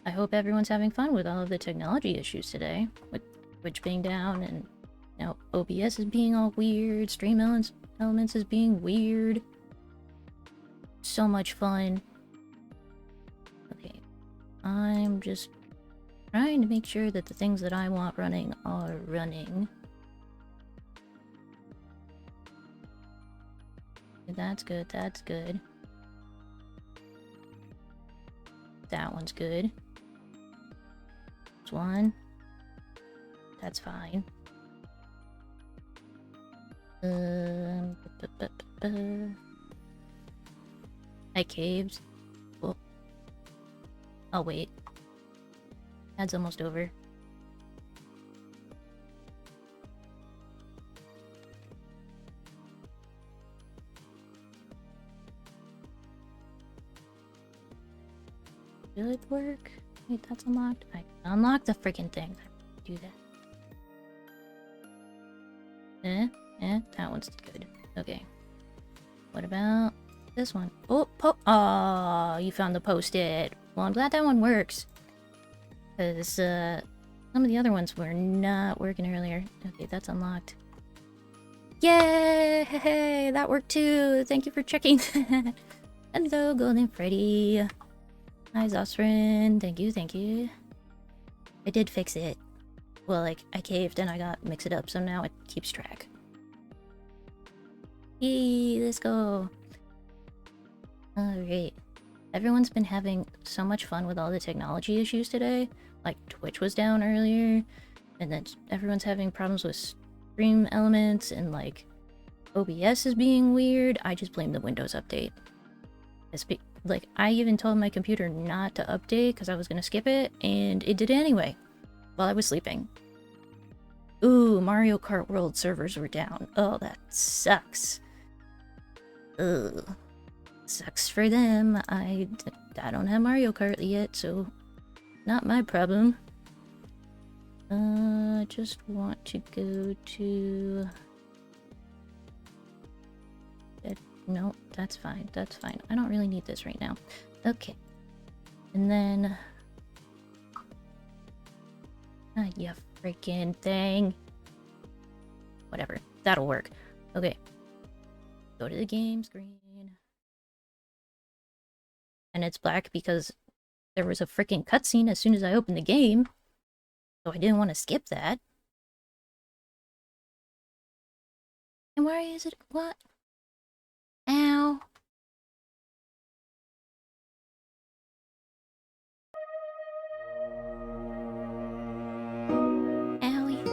I hope everyone's having fun with all of the technology issues today, with Twitch being down and now OBS is being all weird, Stream Elements is being weird. So much fun. Okay, I'm just trying to make sure that the things that I want running are running. That's good, that's good. That one's good. This one. That's fine. I caved. Oh. I'll wait. That's almost over. Should work. Wait, that's unlocked. I unlocked the freaking thing. Do that. That one's good. Okay. What about this one? Oh, you found the post-it. Well, I'm glad that one works. Because, some of the other ones were not working earlier. Okay, that's unlocked. Yay! Hey, that worked too! Thank you for checking. Hello, Golden Freddy. Hi, Zosrin. Thank you, thank you. I did fix it. Well, like, I caved and I got mix it up, so now it keeps track. Yay, let's go. Alright. Everyone's been having so much fun with all the technology issues today. Like, Twitch was down earlier, and then everyone's having problems with Stream Elements, and like, OBS is being weird. I just blame the Windows update. Like, I even told my computer not to update because I was gonna skip it, and it did it anyway, while I was sleeping. Ooh, Mario Kart World servers were down. Oh, that sucks. Ugh. Sucks for them. I don't have Mario Kart yet, so not my problem. Just want to go to... No, that's fine. That's fine. I don't really need this right now. Okay. And then... Ah, you freaking thing. Whatever. That'll work. Okay. Go to the game screen. And it's black because there was a freaking cutscene as soon as I opened the game. So I didn't want to skip that. And why is it... What? Ow. Owie.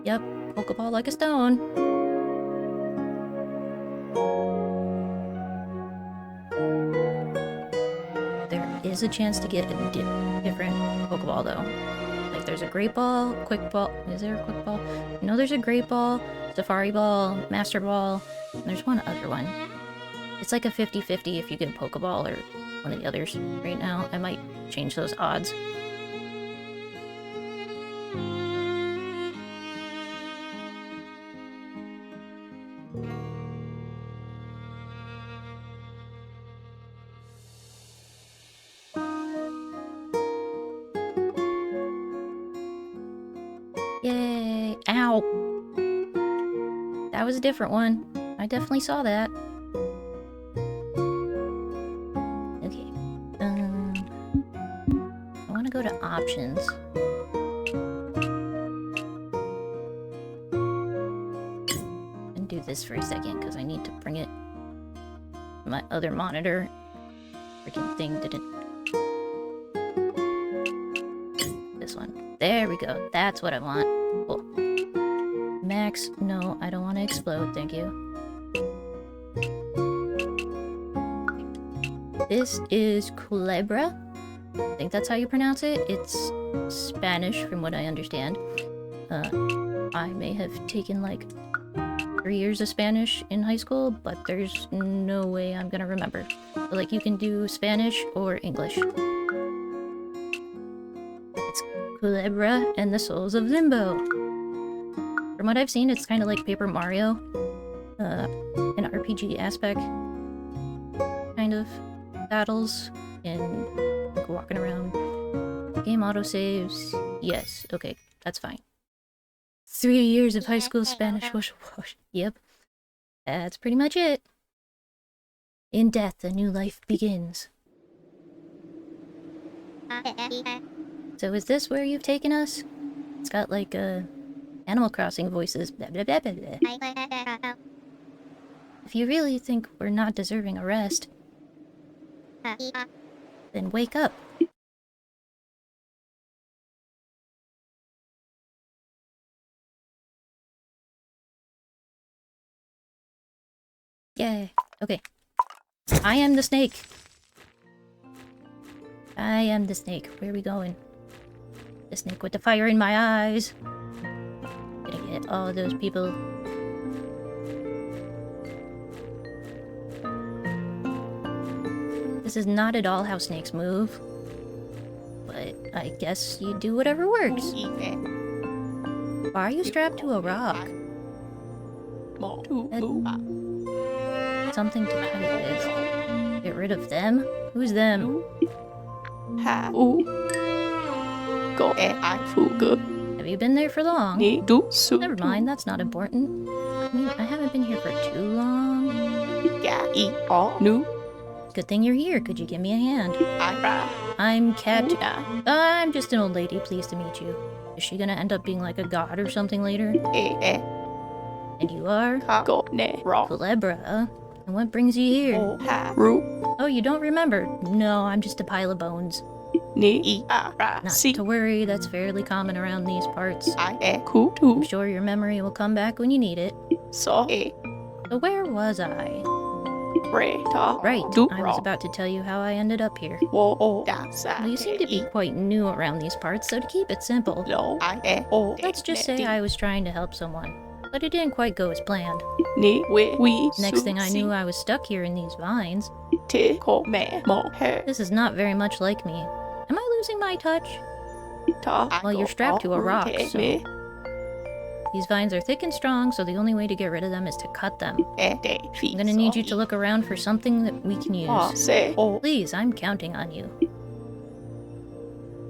Yep, Pokeball like a stone. There is a chance to get a different Pokeball though. Like there's a Great Ball, Quick Ball. Is there a Quick Ball? No, there's a Great Ball, Safari Ball, Master Ball, and there's one other one. It's like a 50-50 if you get a Pokeball or one of the others right now. I might change those odds. Yay! Ow! That was a different one. I definitely saw that. Okay. I want to go to options. And do this for a second because I need to bring it. My other monitor. Freaking thing didn't. This one. There we go. That's what I want. Cool. Max, no, I don't want to explode, thank you. This is Kulebra. I think that's how you pronounce it. It's Spanish, from what I understand. I may have taken like 3 years of Spanish in high school, but there's no way I'm gonna remember. So, like, you can do Spanish or English. It's Kulebra and the Souls of Limbo. From what I've seen, it's kind of like Paper Mario. An RPG aspect. Kind of. Battles. And like, walking around. Game autosaves. Yes. Okay. That's fine. 3 years of high school Spanish. Whoosh, whoosh. Yep. That's pretty much it. In death, a new life begins. So is this where you've taken us? It's got like Animal Crossing voices. Blah, blah, blah, blah, blah. If you really think we're not deserving a rest, then wake up. Yay. Okay. I am the snake. I am the snake. Where are we going? The snake with the fire in my eyes. Gonna get all those people. This is not at all how snakes move. But I guess you do whatever works. Why are you strapped to a rock? Something to cut it with. Get rid of them? Who's them? Have you been there for long? Never mind, that's not important. I mean, I haven't been here for too long. Good thing you're here. Could you give me a hand? I'm Cat. I'm just an old lady. Pleased to meet you. Is she gonna end up being like a god or something later? And you are? Kulebra. And what brings you here? Oh, you don't remember? No, I'm just a pile of bones. Not to worry, that's fairly common around these parts. I'm sure your memory will come back when you need it. So where was I? Right, I was about to tell you how I ended up here. Well, you seem to be quite new around these parts, so to keep it simple, let's just say I was trying to help someone, but it didn't quite go as planned. Next thing I knew, I was stuck here in these vines. This is not very much like me. Am I losing my touch? Well, you're strapped to a rock, so... These vines are thick and strong, so the only way to get rid of them is to cut them. I'm gonna need you to look around for something that we can use. Please, I'm counting on you.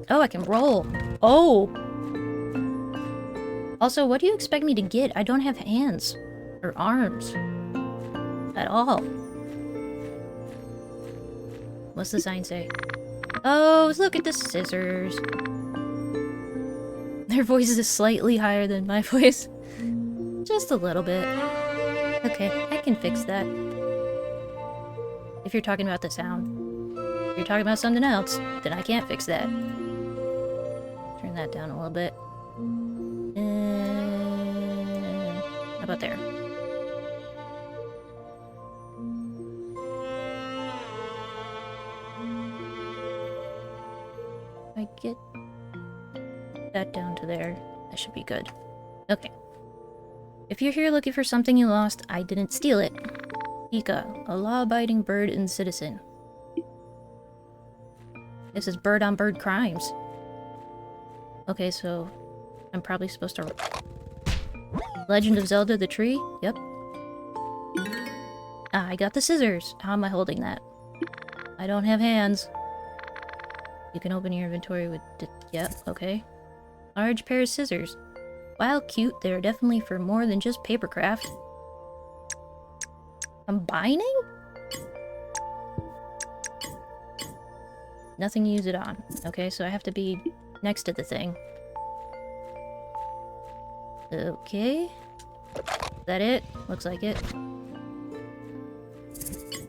Oh, I can roll. Oh! Also, what do you expect me to get? I don't have hands. Or arms. At all. What's the sign say? Oh, look at the scissors. Their voice is slightly higher than my voice. Just a little bit. Okay, I can fix that. If you're talking about the sound. If you're talking about something else, then I can't fix that. Turn that down a little bit. How about there? I get that down to there. That should be good. Okay. If you're here looking for something you lost, I didn't steal it. Ika, a law-abiding bird and citizen. This is bird-on-bird crimes. Okay, so I'm probably supposed to... Legend of Zelda the Tree? Yep. Ah, I got the scissors. How am I holding that? I don't have hands. You can open your inventory with... Yep, okay. Large pair of scissors. While cute, they're definitely for more than just papercraft. Combining? Nothing to use it on. Okay, so I have to be next to the thing. Okay. Is that it? Looks like it.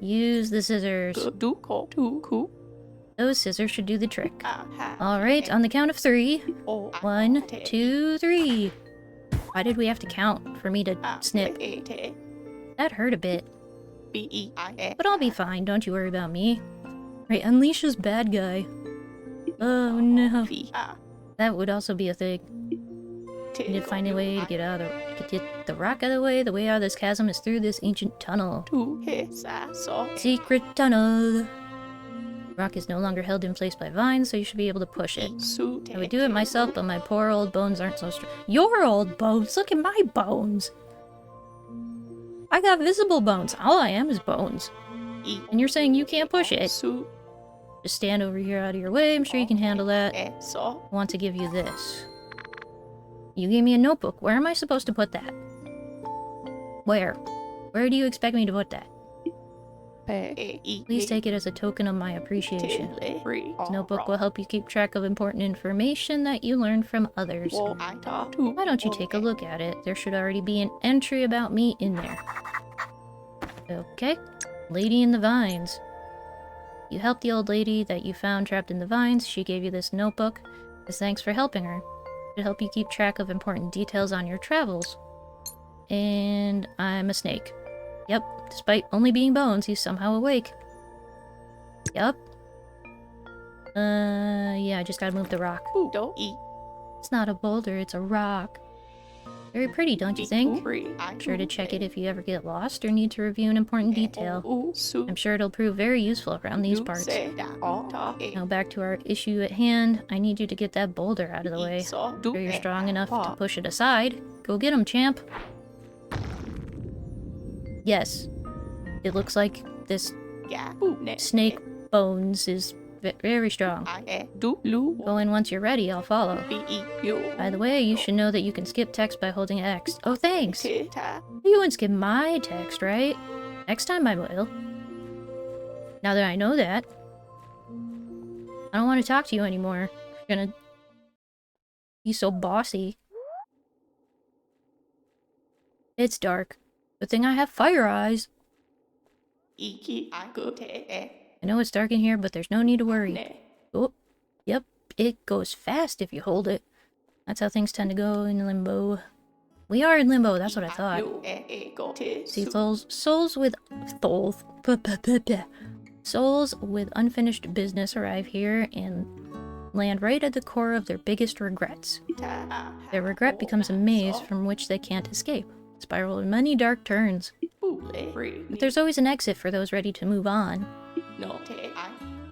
Use the scissors. Those scissors should do the trick. Alright, on the count of 3. 1, 2, 3. Why did we have to count for me to snip? That hurt a bit. But I'll be fine, don't you worry about me. Right, Unleash's bad guy. Oh no. That would also be a thing. We need to find a way to get out of get the rock out of the way. The way out of this chasm is through this ancient tunnel. Secret tunnel. Rock is no longer held in place by vines, so you should be able to push it. I would do it myself, but my poor old bones aren't so strong. Your old bones? Look at my bones! I got visible bones. All I am is bones. And you're saying you can't push it? Just stand over here out of your way. I'm sure you can handle that. I want to give you this. You gave me a notebook. Where am I supposed to put that? Where? Where do you expect me to put that? Please take it as a token of my appreciation. This notebook will help you keep track of important information that you learn from others. Why don't you take a look at it? There should already be an entry about me in there. Okay. Lady in the Vines. You helped the old lady that you found trapped in the vines. She gave you this notebook as thanks for helping her. It'll help you keep track of important details on your travels. And I'm a snake. Yep, despite only being bones, he's somehow awake. Yep. Yeah, I just gotta move the rock. It's not a boulder, it's a rock. Very pretty, don't you think? I'm sure to check it if you ever get lost or need to review an important detail. I'm sure it'll prove very useful around these parts. Now back to our issue at hand. I need you to get that boulder out of the way. Sure you're strong enough to push it aside. Go get him, champ. Yes. It looks like this snake bones is very strong. Go in once you're ready, I'll follow. By the way, you should know that you can skip text by holding X. Oh, thanks! You wouldn't skip my text, right? Next time I will. Now that I know that. I don't want to talk to you anymore. You're gonna be so bossy. It's dark. Good thing I have fire eyes. I know it's dark in here, but there's no need to worry. Oh, yep, it goes fast if you hold it. That's how things tend to go in limbo. We are in limbo, that's what I thought. See, souls with unfinished business arrive here and land right at the core of their biggest regrets. Their regret becomes a maze from which they can't escape, spiral in many dark turns. But there's always an exit for those ready to move on.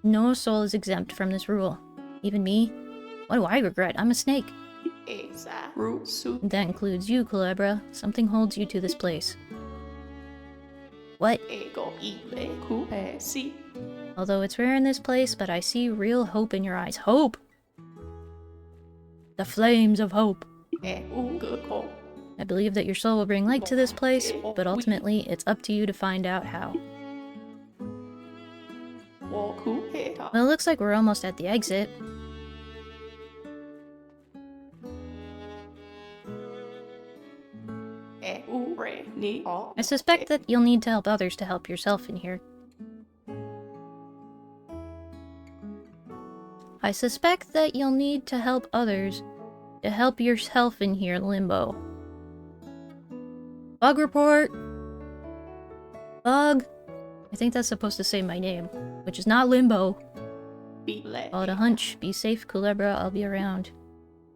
No soul is exempt from this rule. Even me? What do I regret? I'm a snake. That includes you, Kulebra. Something holds you to this place. What? Although it's rare in this place, but I see real hope in your eyes. Hope! The flames of hope. I believe that your soul will bring light to this place, but ultimately, it's up to you to find out how. Well, it looks like we're almost at the exit. I suspect that you'll need to help others to help yourself in here. I suspect that you'll need to help others to help yourself in here, Limbo. Bug report! Bug! I think that's supposed to say my name, which is not Limbo. Call it a hunch. Be safe, Kulebra. I'll be around.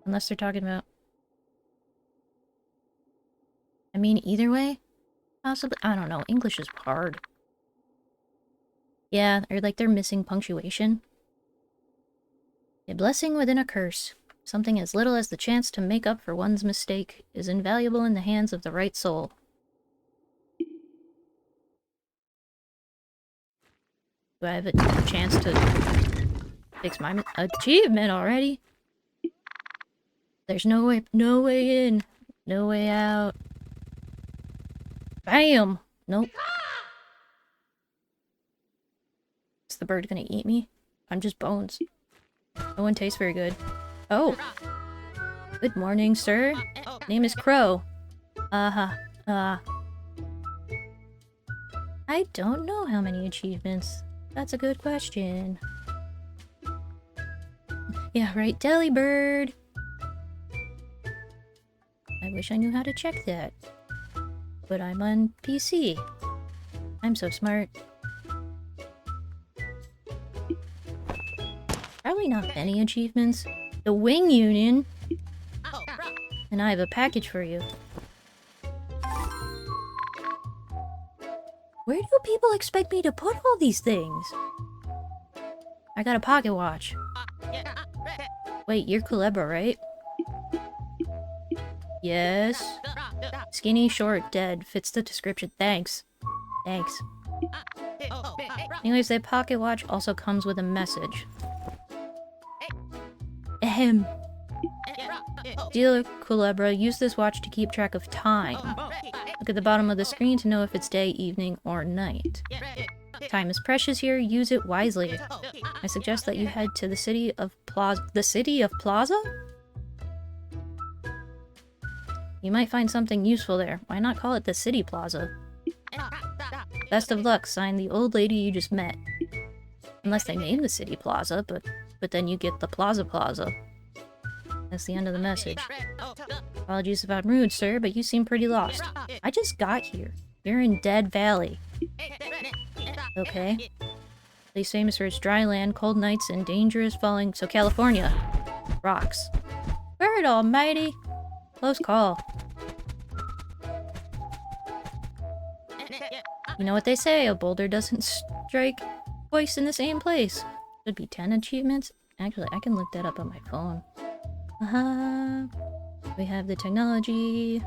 Unless they're talking about... I mean, either way? Possibly? I don't know. English is hard. Yeah, or like they're missing punctuation. A blessing within a curse. Something as little as the chance to make up for one's mistake is invaluable in the hands of the right soul. Do I have a chance to fix my achievement already? There's no way in, no way out. Bam! Nope. Is the bird gonna eat me? I'm just bones. No one tastes very good. Oh! Good morning, sir. Name is Crow. I don't know how many achievements. That's a good question. Yeah, right, Delibird! I wish I knew how to check that. But I'm on PC. I'm so smart. Probably not many achievements. The Wing Union! And I have a package for you. Where do people expect me to put all these things? I got a pocket watch. Wait, you're Kulebra, right? Yes. Skinny, short, dead. Fits the description. Thanks. Thanks. Anyways, that pocket watch also comes with a message. Ahem. Dear Kulebra, use this watch to keep track of time. Look at the bottom of the screen to know if it's day, evening, or night. Time is precious here, use it wisely. I suggest that you head to the city of Plaza. The city of Plaza? You might find something useful there. Why not call it the City Plaza? Best of luck, signed the old lady you just met. Unless they name the City Plaza, but then you get the Plaza Plaza. That's the end of the message. Apologies if I'm rude, sir, but you seem pretty lost. I just got here. You're in Dead Valley. Okay. Place famous for its dry land, cold nights, and dangerous falling. So California. Rocks. Bird almighty! Close call. You know what they say, a boulder doesn't strike twice in the same place. Should be 10 achievements. Actually, I can look that up on my phone. We have the technology.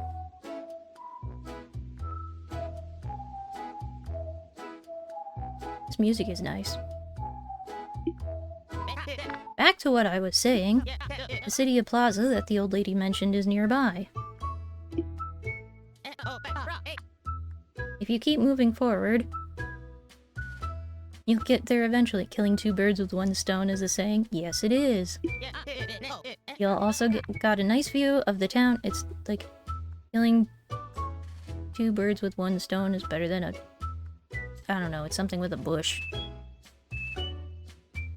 This music is nice. Back to what I was saying. The city of Plaza that the old lady mentioned is nearby. If you keep moving forward, you'll get there eventually. Killing two birds with one stone is a saying. Yes, it is. You'll also got a nice view of the town. It's like killing two birds with one stone is better than a... I don't know, it's something with a bush.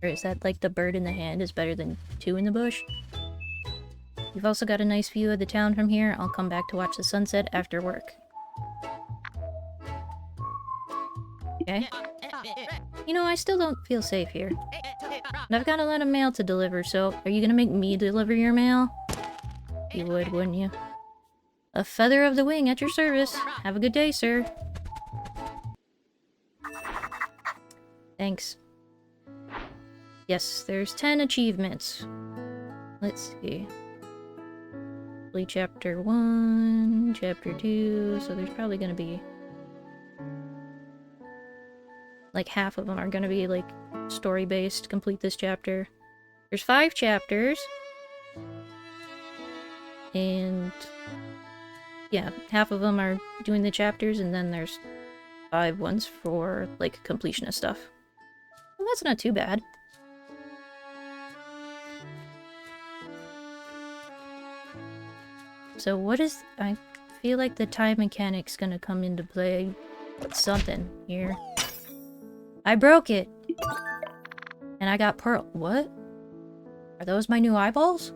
Or is that like the bird in the hand is better than two in the bush? You've also got a nice view of the town from here. I'll come back to watch the sunset after work. Okay. You know, I still don't feel safe here. And I've got a lot of mail to deliver, so are you gonna make me deliver your mail? You would, wouldn't you? A feather of the wing at your service. Have a good day, sir. Thanks. Yes, there's 10 achievements. Let's see. Chapter 1, Chapter 2, so there's probably gonna be... like half of them are gonna be like story-based, complete this chapter. There's 5 chapters. And yeah, half of them are doing the chapters, and then there's 5 ones for like completion of stuff. Well, that's not too bad. So what is... I feel like the time mechanic's gonna come into play something here. I broke it! And I got pearl... What? Are those my new eyeballs?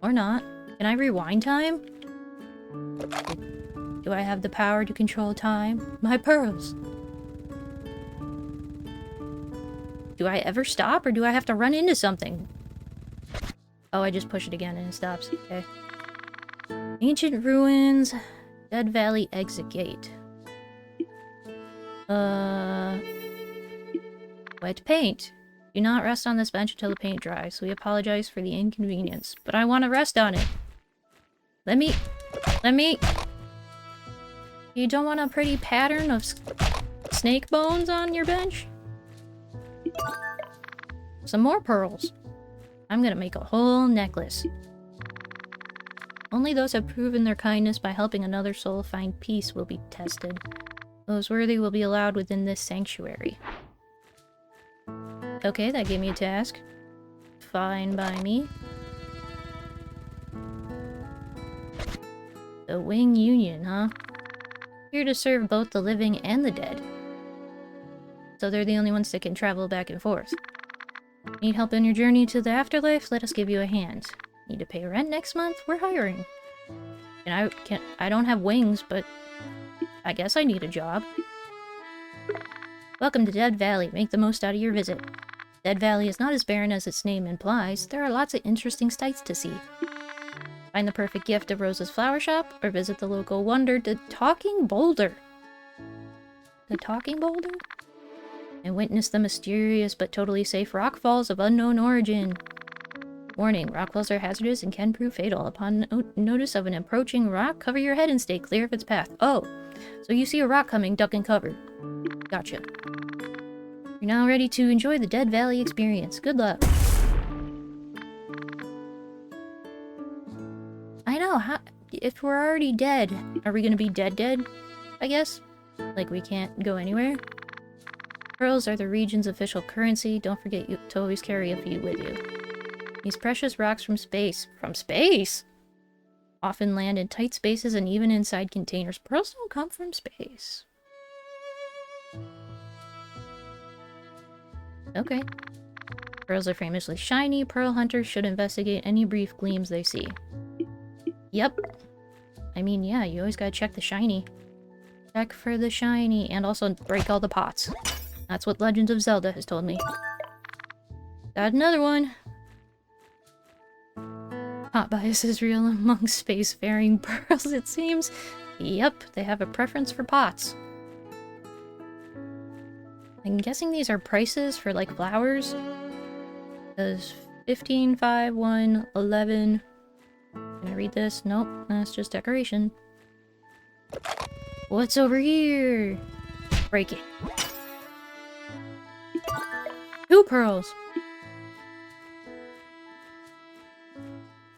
Or not? Can I rewind time? Do I have the power to control time? My pearls! Do I ever stop, or do I have to run into something? Oh, I just push it again and it stops. Okay. Ancient ruins. Dead Valley exit gate. Wet paint. Do not rest on this bench until the paint dries. We apologize for the inconvenience, but I want to rest on it. Let me... You don't want a pretty pattern of snake bones on your bench? Some more pearls. I'm gonna make a whole necklace. Only those who have proven their kindness by helping another soul find peace will be tested. Those worthy will be allowed within this sanctuary. Okay, that gave me a task. Fine by me. The Wing Union, huh? Here to serve both the living and the dead. So they're the only ones that can travel back and forth. Need help in your journey to the afterlife? Let us give you a hand. Need to pay rent next month? We're hiring. And I don't have wings, but I guess I need a job. Welcome to Dead Valley. Make the most out of your visit. Dead Valley is not as barren as its name implies. There are lots of interesting sights to see. Find the perfect gift at Rose's flower shop, or visit the local wonder, the Talking Boulder. The Talking Boulder? and witness the mysterious but totally safe rockfalls of unknown origin. Warning, rockfalls are hazardous and can prove fatal. Upon notice of an approaching rock, cover your head and stay clear of its path. Oh, so you see a rock coming, duck and cover. Gotcha. You're now ready to enjoy the Dead Valley experience. Good luck. I know, if we're already dead, are we gonna be dead, I guess? Like we can't go anywhere? Pearls are the region's official currency. Don't forget to always carry a few with you. These precious rocks from space. From space? Often land in tight spaces and even inside containers. Pearls don't come from space. Okay. Pearls are famously shiny. Pearl hunters should investigate any brief gleams they see. Yep. I mean, yeah, you always gotta check the shiny. Check for the shiny. And also break all the pots. That's what Legend of Zelda has told me. Got another one. Pot bias is real among spacefaring pearls, it seems. Yep, they have a preference for pots. I'm guessing these are prices for, like, flowers. Because 15, 5, 1, 11... Can I read this? Nope, that's just decoration. What's over here? Break it. 2 pearls!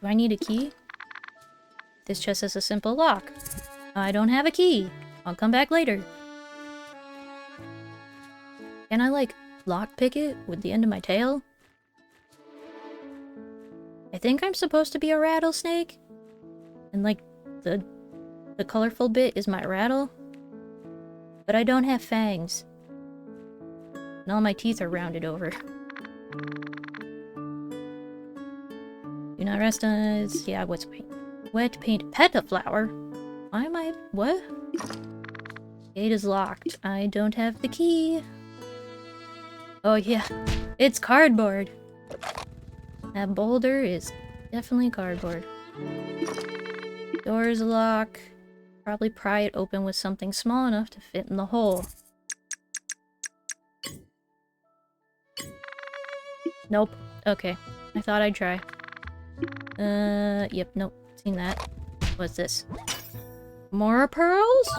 Do I need a key? This chest has a simple lock. I don't have a key. I'll come back later. Can I, like, lockpick it with the end of my tail? I think I'm supposed to be a rattlesnake. And, like, the colorful bit is my rattle. But I don't have fangs. And all my teeth are rounded over. Do not rest on it. Yeah, what's paint? Wet paint petaflower? Why am I... what? Gate is locked. I don't have the key. Oh yeah, it's cardboard. That boulder is definitely cardboard. Door is locked. Probably pry it open with something small enough to fit in the hole. Nope. Okay. I thought I'd try. Yep, nope. Seen that. What's this? More pearls?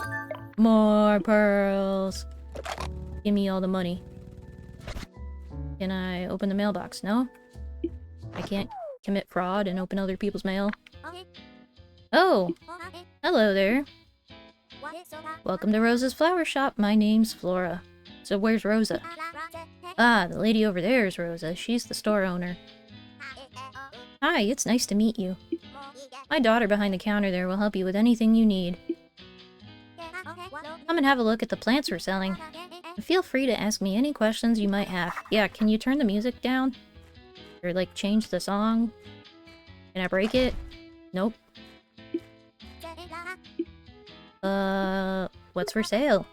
More pearls. Give me all the money. Can I open the mailbox? No? I can't commit fraud and open other people's mail. Oh! Hello there. Welcome to Rosa's flower shop. My name's Flora. So where's Rosa? Ah, the lady over there is Rosa. She's the store owner. Hi, it's nice to meet you. My daughter behind the counter there will help you with anything you need. Come and have a look at the plants we're selling. And feel free to ask me any questions you might have. Yeah, can you turn the music down? Or, like, change the song? Can I break it? Nope. What's for sale?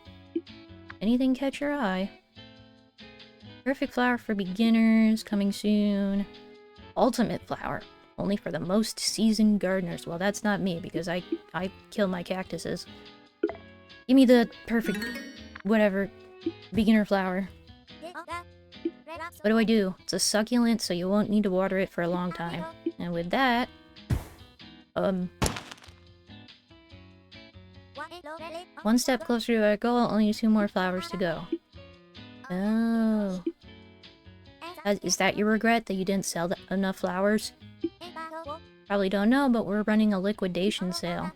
Anything catch your eye? Perfect flower for beginners, coming soon. Ultimate flower, only for the most seasoned gardeners. Well, that's not me, because I kill my cactuses. Give me the perfect, whatever, beginner flower. What do I do? It's a succulent, so you won't need to water it for a long time. And with that... one step closer to our goal, only 2 more flowers to go. Oh. Is that your regret, that you didn't sell enough flowers? Probably don't know, but we're running a liquidation sale.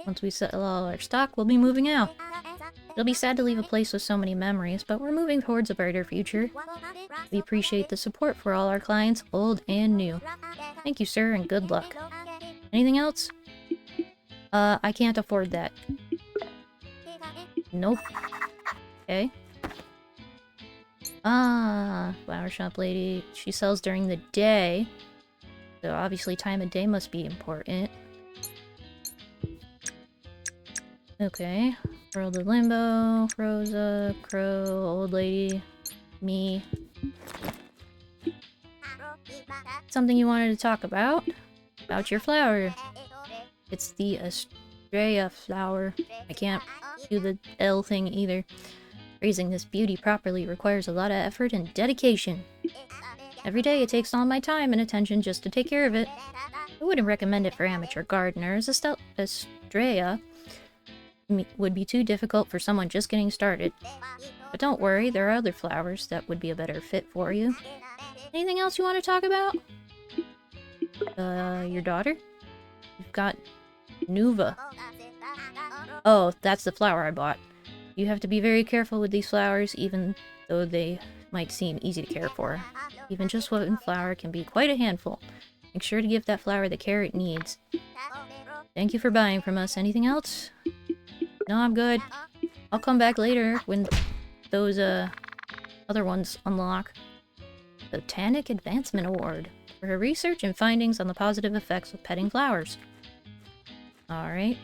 Once we sell all our stock, we'll be moving out. It'll be sad to leave a place with so many memories, but we're moving towards a brighter future. We appreciate the support for all our clients, old and new. Thank you, sir, and good luck. Anything else? I can't afford that. Nope. Okay. Ah, flower shop lady. She sells during the day. So obviously time of day must be important. Okay. World of Limbo, Rosa, Crow, Old Lady, me. Something you wanted to talk about? About your flower. It's the Astrea flower. I can't do the L thing either. Raising this beauty properly requires a lot of effort and dedication. Every day it takes all my time and attention just to take care of it. I wouldn't recommend it for amateur gardeners. Estrella would be too difficult for someone just getting started. But don't worry, there are other flowers that would be a better fit for you. Anything else you want to talk about? Your daughter? You've got Nuva. Oh, that's the flower I bought. You have to be very careful with these flowers, even though they might seem easy to care for. Even just one flower can be quite a handful. Make sure to give that flower the care it needs. Thank you for buying from us. Anything else? No, I'm good. I'll come back later when those, other ones unlock. Botanic Advancement Award for her research and findings on the positive effects of petting flowers. Alright.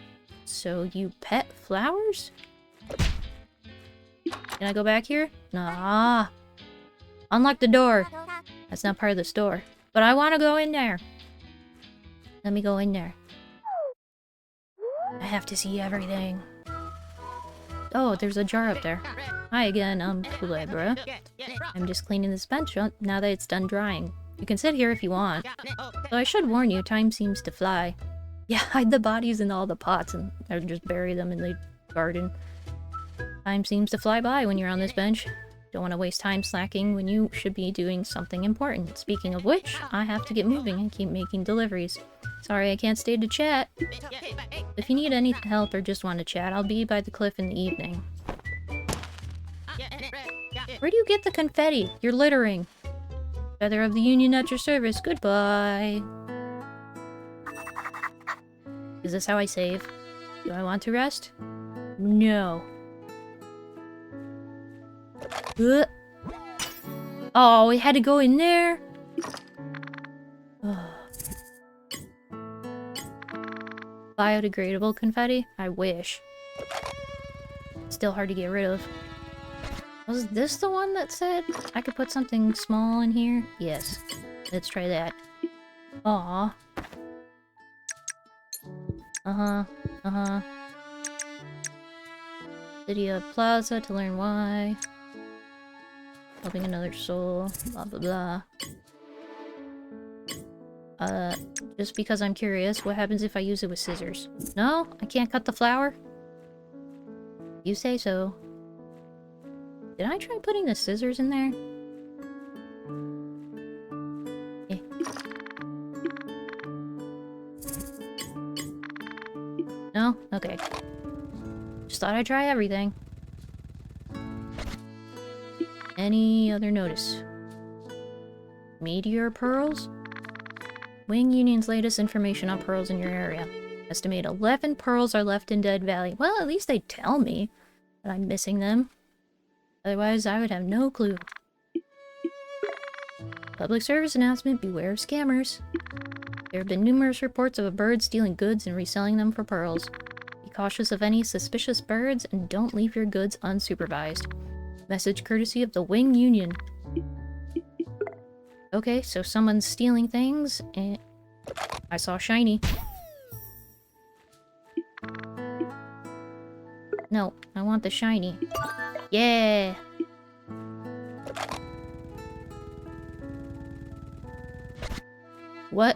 So you pet flowers? Can I go back here? Nah. Unlock the door. That's not part of the store. But I want to go in there. Let me go in there. I have to see everything. Oh, there's a jar up there. Hi again, Kulebra. I'm just cleaning this bench up now that it's done drying. You can sit here if you want. Though I should warn you, time seems to fly. Yeah, hide the bodies in all the pots and or just bury them in the garden. Time seems to fly by when you're on this bench. Don't want to waste time slacking when you should be doing something important. Speaking of which, I have to get moving and keep making deliveries. Sorry, I can't stay to chat. If you need any help or just want to chat, I'll be by the cliff in the evening. Where do you get the confetti? You're littering. Feather of the Union at your service. Goodbye. Is this how I save? Do I want to rest? No. Oh, we had to go in there? Biodegradable confetti? I wish. Still hard to get rid of. Was this the one that said I could put something small in here? Yes. Let's try that. Aww. Lydia Plaza to learn why. Helping another soul. Blah blah blah. Just because I'm curious, what happens if I use it with scissors? No? I can't cut the flower? You say so. Did I try putting the scissors in there? Eh. No? Okay. Just thought I'd try everything. Any other notice? Meteor pearls? Wing Union's latest information on pearls in your area. Estimate 11 pearls are left in Dead Valley. Well, at least they tell me that I'm missing them. Otherwise, I would have no clue. Public service announcement, beware of scammers. There have been numerous reports of a bird stealing goods and reselling them for pearls. Be cautious of any suspicious birds and don't leave your goods unsupervised. Message courtesy of the Wing Union. Okay, so someone's stealing things, and I saw shiny. No, I want the shiny. Yeah! What?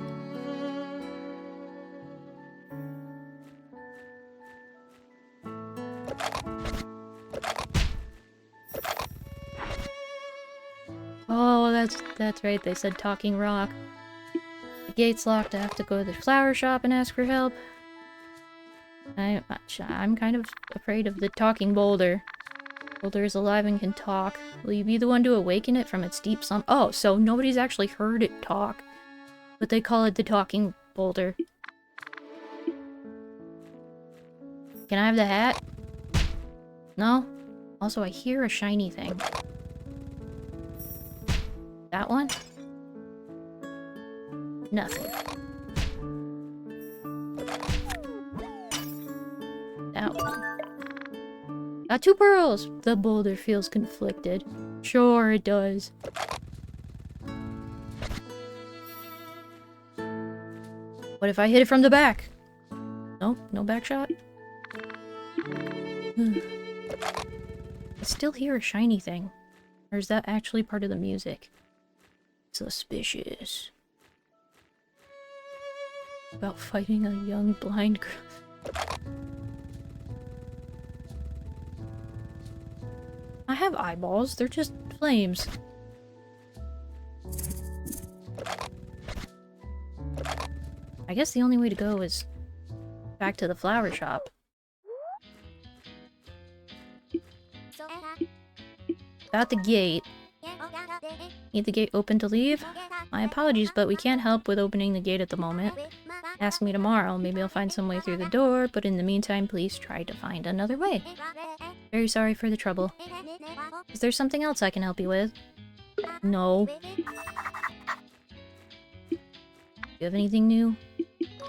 Oh, that's right, they said Talking Rock. The gate's locked, I have to go to the flower shop and ask for help. I'm kind of afraid of the talking boulder. Boulder is alive and can talk. Will you be the one to awaken it from its deep slumber? Oh, so nobody's actually heard it talk. But they call it the talking boulder. Can I have the hat? No? Also, I hear a shiny thing. That one? Nothing. That one. Got 2 pearls! The boulder feels conflicted. Sure it does. What if I hit it from the back? Nope, no back shot. I still hear a shiny thing. Or is that actually part of the music? Suspicious. About fighting a young blind girl. I have eyeballs, they're just flames. I guess the only way to go is back to the flower shop. About the gate. Need the gate open to leave? My apologies, but we can't help with opening the gate at the moment. Ask me tomorrow, maybe I'll find some way through the door, but in the meantime, please try to find another way. Very sorry for the trouble. Is there something else I can help you with? No. Do you have anything new?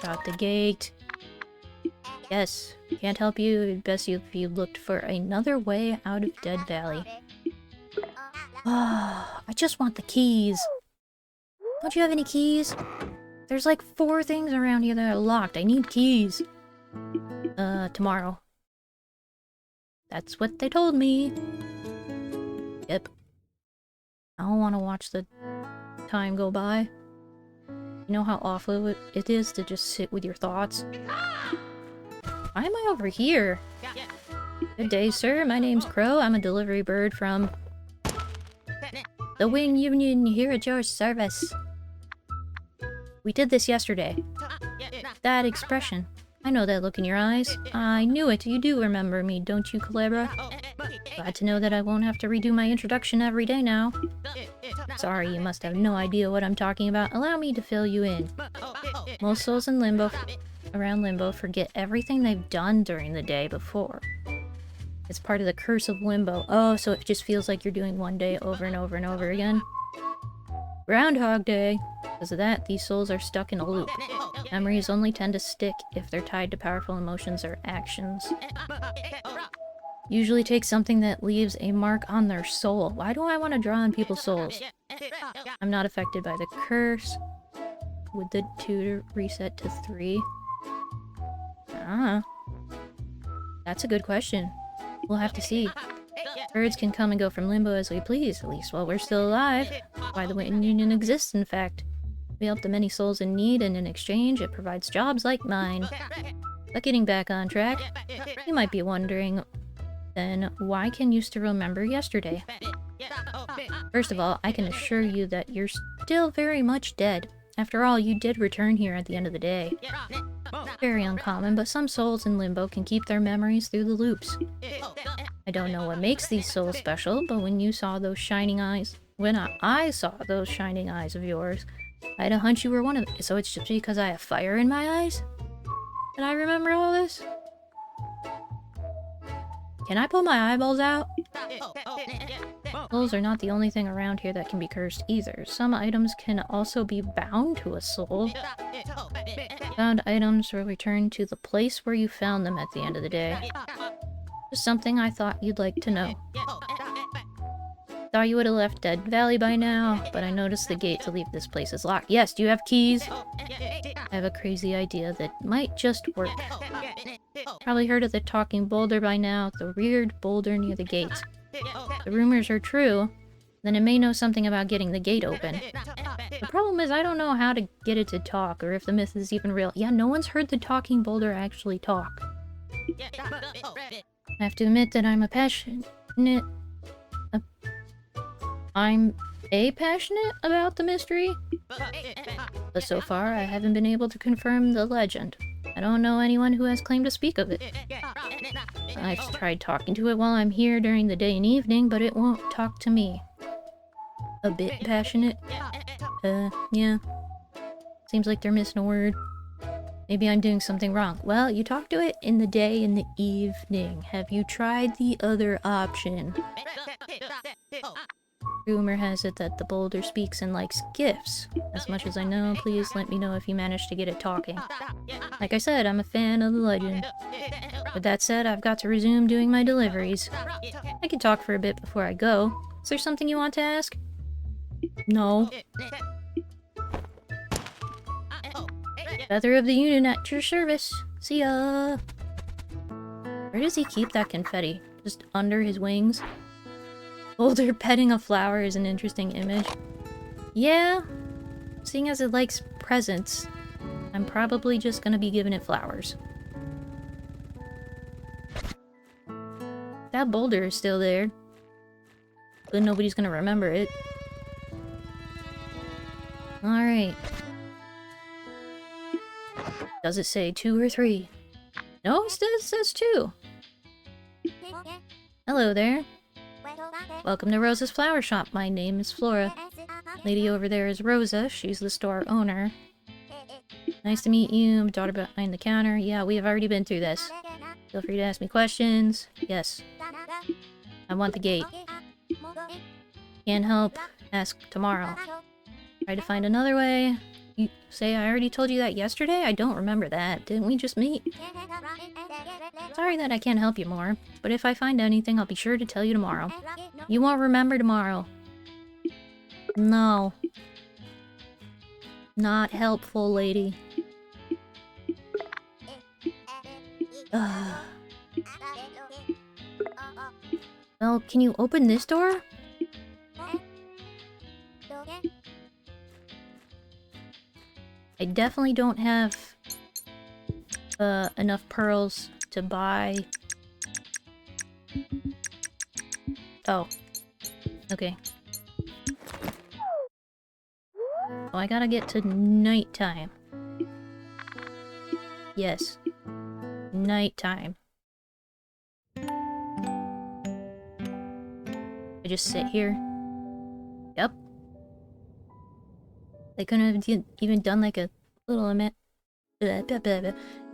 About the gate. Yes, can't help you. It'd best if you looked for another way out of Dead Valley. Ah, I just want the keys. Don't you have any keys? There's like 4 things around here that are locked. I need keys. Tomorrow. That's what they told me. Yep. I don't want to watch the time go by. You know how awful it is to just sit with your thoughts? Why am I over here? Good day, sir. My name's Crow. I'm a delivery bird from the Wing Union here at your service. We did this yesterday. That expression. I know that look in your eyes. I knew it. You do remember me, don't you, Kulebra? Glad to know that I won't have to redo my introduction every day now. Sorry, you must have no idea what I'm talking about. Allow me to fill you in. Most souls in Limbo, around Limbo, forget everything they've done during the day before. It's part of the curse of Limbo. Oh, so it just feels like you're doing one day over and over and over again. Groundhog Day. Because of that, these souls are stuck in a loop. Memories only tend to stick if they're tied to powerful emotions or actions. Usually take something that leaves a mark on their soul. Why do I want to draw on people's souls? I'm not affected by the curse. Would the tutor reset to 3? That's a good question. We'll have to see. Birds can come and go from Limbo as we please, at least while we're still alive. Why the Wing Union exists, in fact. We help the many souls in need, and in exchange, it provides jobs like mine. But getting back on track, you might be wondering, then, why can you still remember yesterday? First of all, I can assure you that you're still very much dead. After all, you did return here at the end of the day. Very uncommon, but some souls in Limbo can keep their memories through the loops. I don't know what makes these souls special, but when you saw those shining eyes... When I saw those shining eyes of yours, I had a hunch you were one of them. So it's just because I have fire in my eyes? Did I remember all this? Can I pull my eyeballs out? Souls are not the only thing around here that can be cursed either. Some items can also be bound to a soul. Found items will return to the place where you found them at the end of the day. Just something I thought you'd like to know. Thought you would have left Dead Valley by now, but I noticed the gate to leave this place is locked. Yes, do you have keys? I have a crazy idea that might just work. Probably heard of the talking boulder by now, the weird boulder near the gate. The rumors are true, then it may know something about getting the gate open. The problem is I don't know how to get it to talk, or if the myth is even real. Yeah, no one's heard the talking boulder actually talk. I have to admit that I'm passionate about the mystery, but so far I haven't been able to confirm the legend. I don't know anyone who has claimed to speak of it. I've tried talking to it while I'm here during the day and evening, but it won't talk to me. A bit passionate? Yeah. Seems like they're missing a word. Maybe I'm doing something wrong. Well, you talk to it in the day and the evening. Have you tried the other option? Rumor has it that the boulder speaks and likes gifts. As much as I know, please let me know if you manage to get it talking. Like I said, I'm a fan of the legend. With that said, I've got to resume doing my deliveries. I can talk for a bit before I go. Is there something you want to ask? No. Feather of the Union at your service. See ya! Where does he keep that confetti? Just under his wings? Boulder petting a flower is an interesting image. Yeah, seeing as it likes presents, I'm probably just gonna be giving it flowers. That boulder is still there, but nobody's gonna remember it. Alright. Does it say 2 or 3? No, it says 2. Hello there. Welcome to Rosa's Flower Shop. My name is Flora. Lady over there is Rosa. She's the store owner. Nice to meet you. Daughter behind the counter. Yeah, we have already been through this. Feel free to ask me questions. Yes. I want the gate. Can't help. Ask tomorrow. Try to find another way. You say I already told you that yesterday? I don't remember that. Didn't we just meet? Sorry that I can't help you more, but if I find anything, I'll be sure to tell you tomorrow. You won't remember tomorrow. No. Not helpful, lady. Ugh. Well, can you open this door? I definitely don't have enough pearls to buy. Oh. Okay. Oh, I gotta get to nighttime. Yes. Nighttime. I just sit here. Yep. They couldn't have even done like a little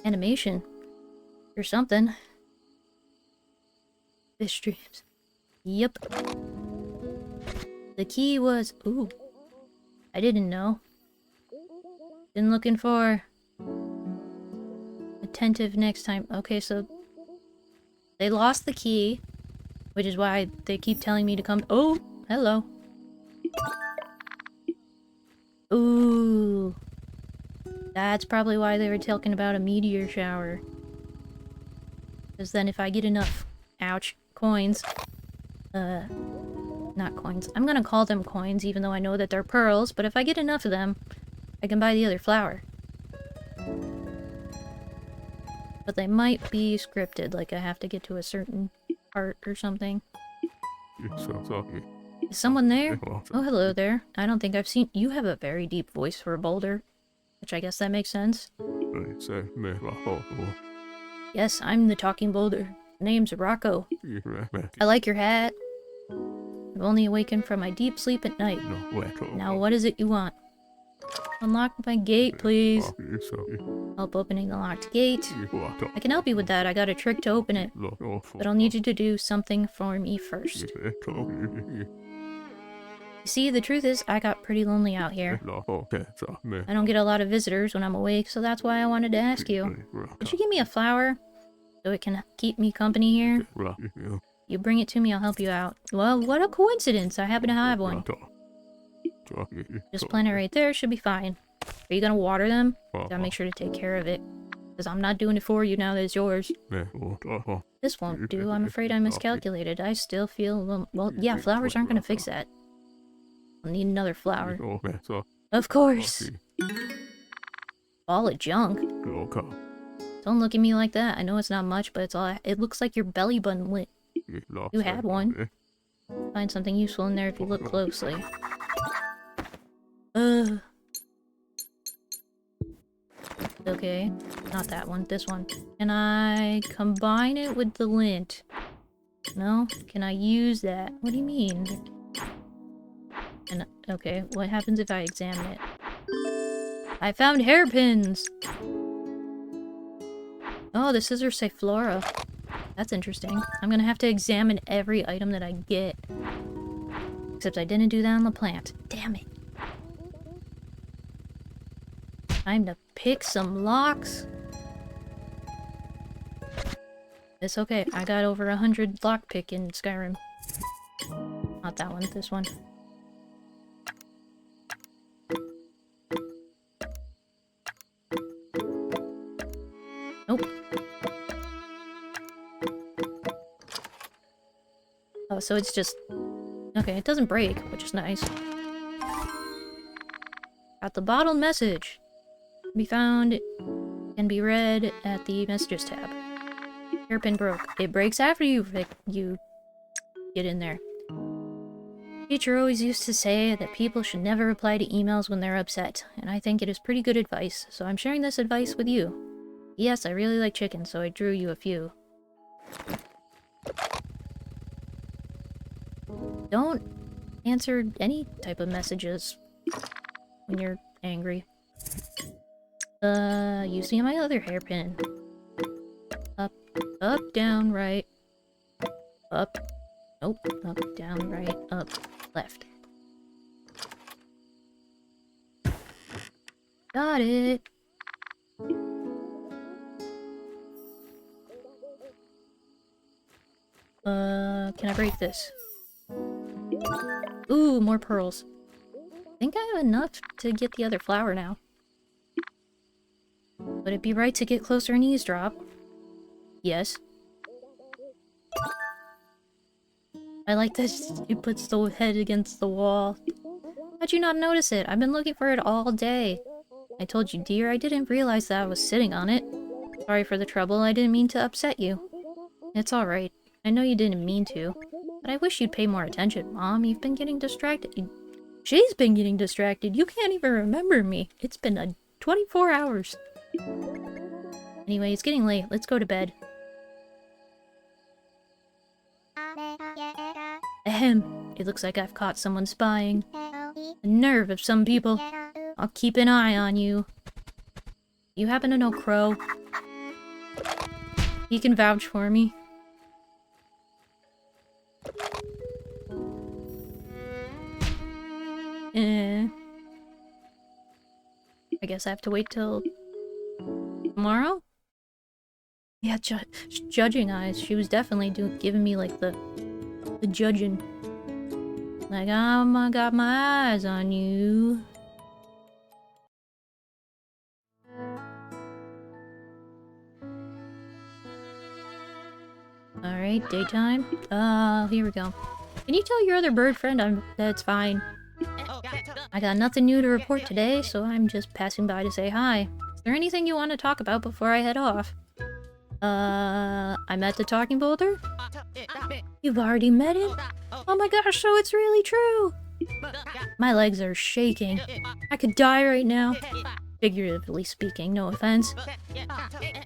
animation or something. Fish dreams. Yep. The key was... Ooh. I didn't know. Been looking for... Attentive next time. Okay, so... They lost the key. Which is why they keep telling me to come... Oh! Hello. Ooh. That's probably why they were talking about a meteor shower. Because then if I get enough... Ouch. Coins. Not coins. I'm gonna call them coins, even though I know that they're pearls, but if I get enough of them, I can buy the other flower. But they might be scripted, like I have to get to a certain part or something. Is someone there? Oh, hello there. I don't think I've seen... You have a very deep voice for a boulder. Which I guess that makes sense. Yes, I'm the talking boulder. Name's Rocco. I like your hat. I've only awakened from my deep sleep at night. Now what is it you want? Unlock my gate, please. Help opening the locked gate. I can help you with that. I got a trick to open it. But I'll need you to do something for me first. You see, the truth is, I got pretty lonely out here. I don't get a lot of visitors when I'm awake, so that's why I wanted to ask you. Could you give me a flower? So it can keep me company here? You bring it to me, I'll help you out. Well, what a coincidence. I happen to have one. Just plant it right there, should be fine. Are you gonna water them? Gotta make sure to take care of it. Because I'm not doing it for you now that it's yours. This won't do. I'm afraid I miscalculated. I still feel... Well, yeah, flowers aren't gonna fix that. I'll need another flower. Of course! Ball of junk. Don't look at me like that. I know it's not much, but it's all... It looks like your belly button lit. You had one. Find something useful in there if you look closely. Okay, not that one. This one. Can I combine it with the lint? No? Can I use that? What do you mean? And okay, what happens if I examine it? I found hairpins! Oh, the scissors say Flora. That's interesting. I'm gonna have to examine every item that I get. Except I didn't do that on the plant. Damn it. Time to pick some locks. It's okay. I got over 100 lockpick in Skyrim. Not that one, this one. Nope. Oh, so it's just Okay, it doesn't break, which is nice. Got the bottled message. Can be found, can be read at the messages tab. Hairpin broke. It breaks after you get in there. Teacher always used to say that people should never reply to emails when they're upset, and I think it is pretty good advice, so I'm sharing this advice with you. Yes, I really like chicken, so I drew you a few. Don't answer any type of messages when you're angry. You see my other hairpin. Up, up, down, right. Up. Nope. Up, down, right, up, left. Got it. Can I break this? Ooh, more pearls. I think I have enough to get the other flower now. Would it be right to get closer and eavesdrop? Yes. I like this. It puts the head against the wall. How'd you not notice it? I've been looking for it all day. I told you, dear, I didn't realize that I was sitting on it. Sorry for the trouble. I didn't mean to upset you. It's alright. I know you didn't mean to. But I wish you'd pay more attention, Mom. You've been getting distracted. She's been getting distracted. You can't even remember me. It's been 24 hours. Anyway, it's getting late. Let's go to bed. Ahem. It looks like I've caught someone spying. The nerve of some people. I'll keep an eye on you. You happen to know Crow? He can vouch for me. I guess I have to wait till tomorrow? Yeah, judging eyes. She was definitely giving me like the judging. Like, I got my eyes on you. Alright, daytime. Here we go. Can you tell your other bird friend that's fine? I got nothing new to report today, so I'm just passing by to say hi. Is there anything you want to talk about before I head off? I met the talking boulder? You've already met him? Oh my gosh, so it's really true! My legs are shaking. I could die right now. Figuratively speaking, no offense.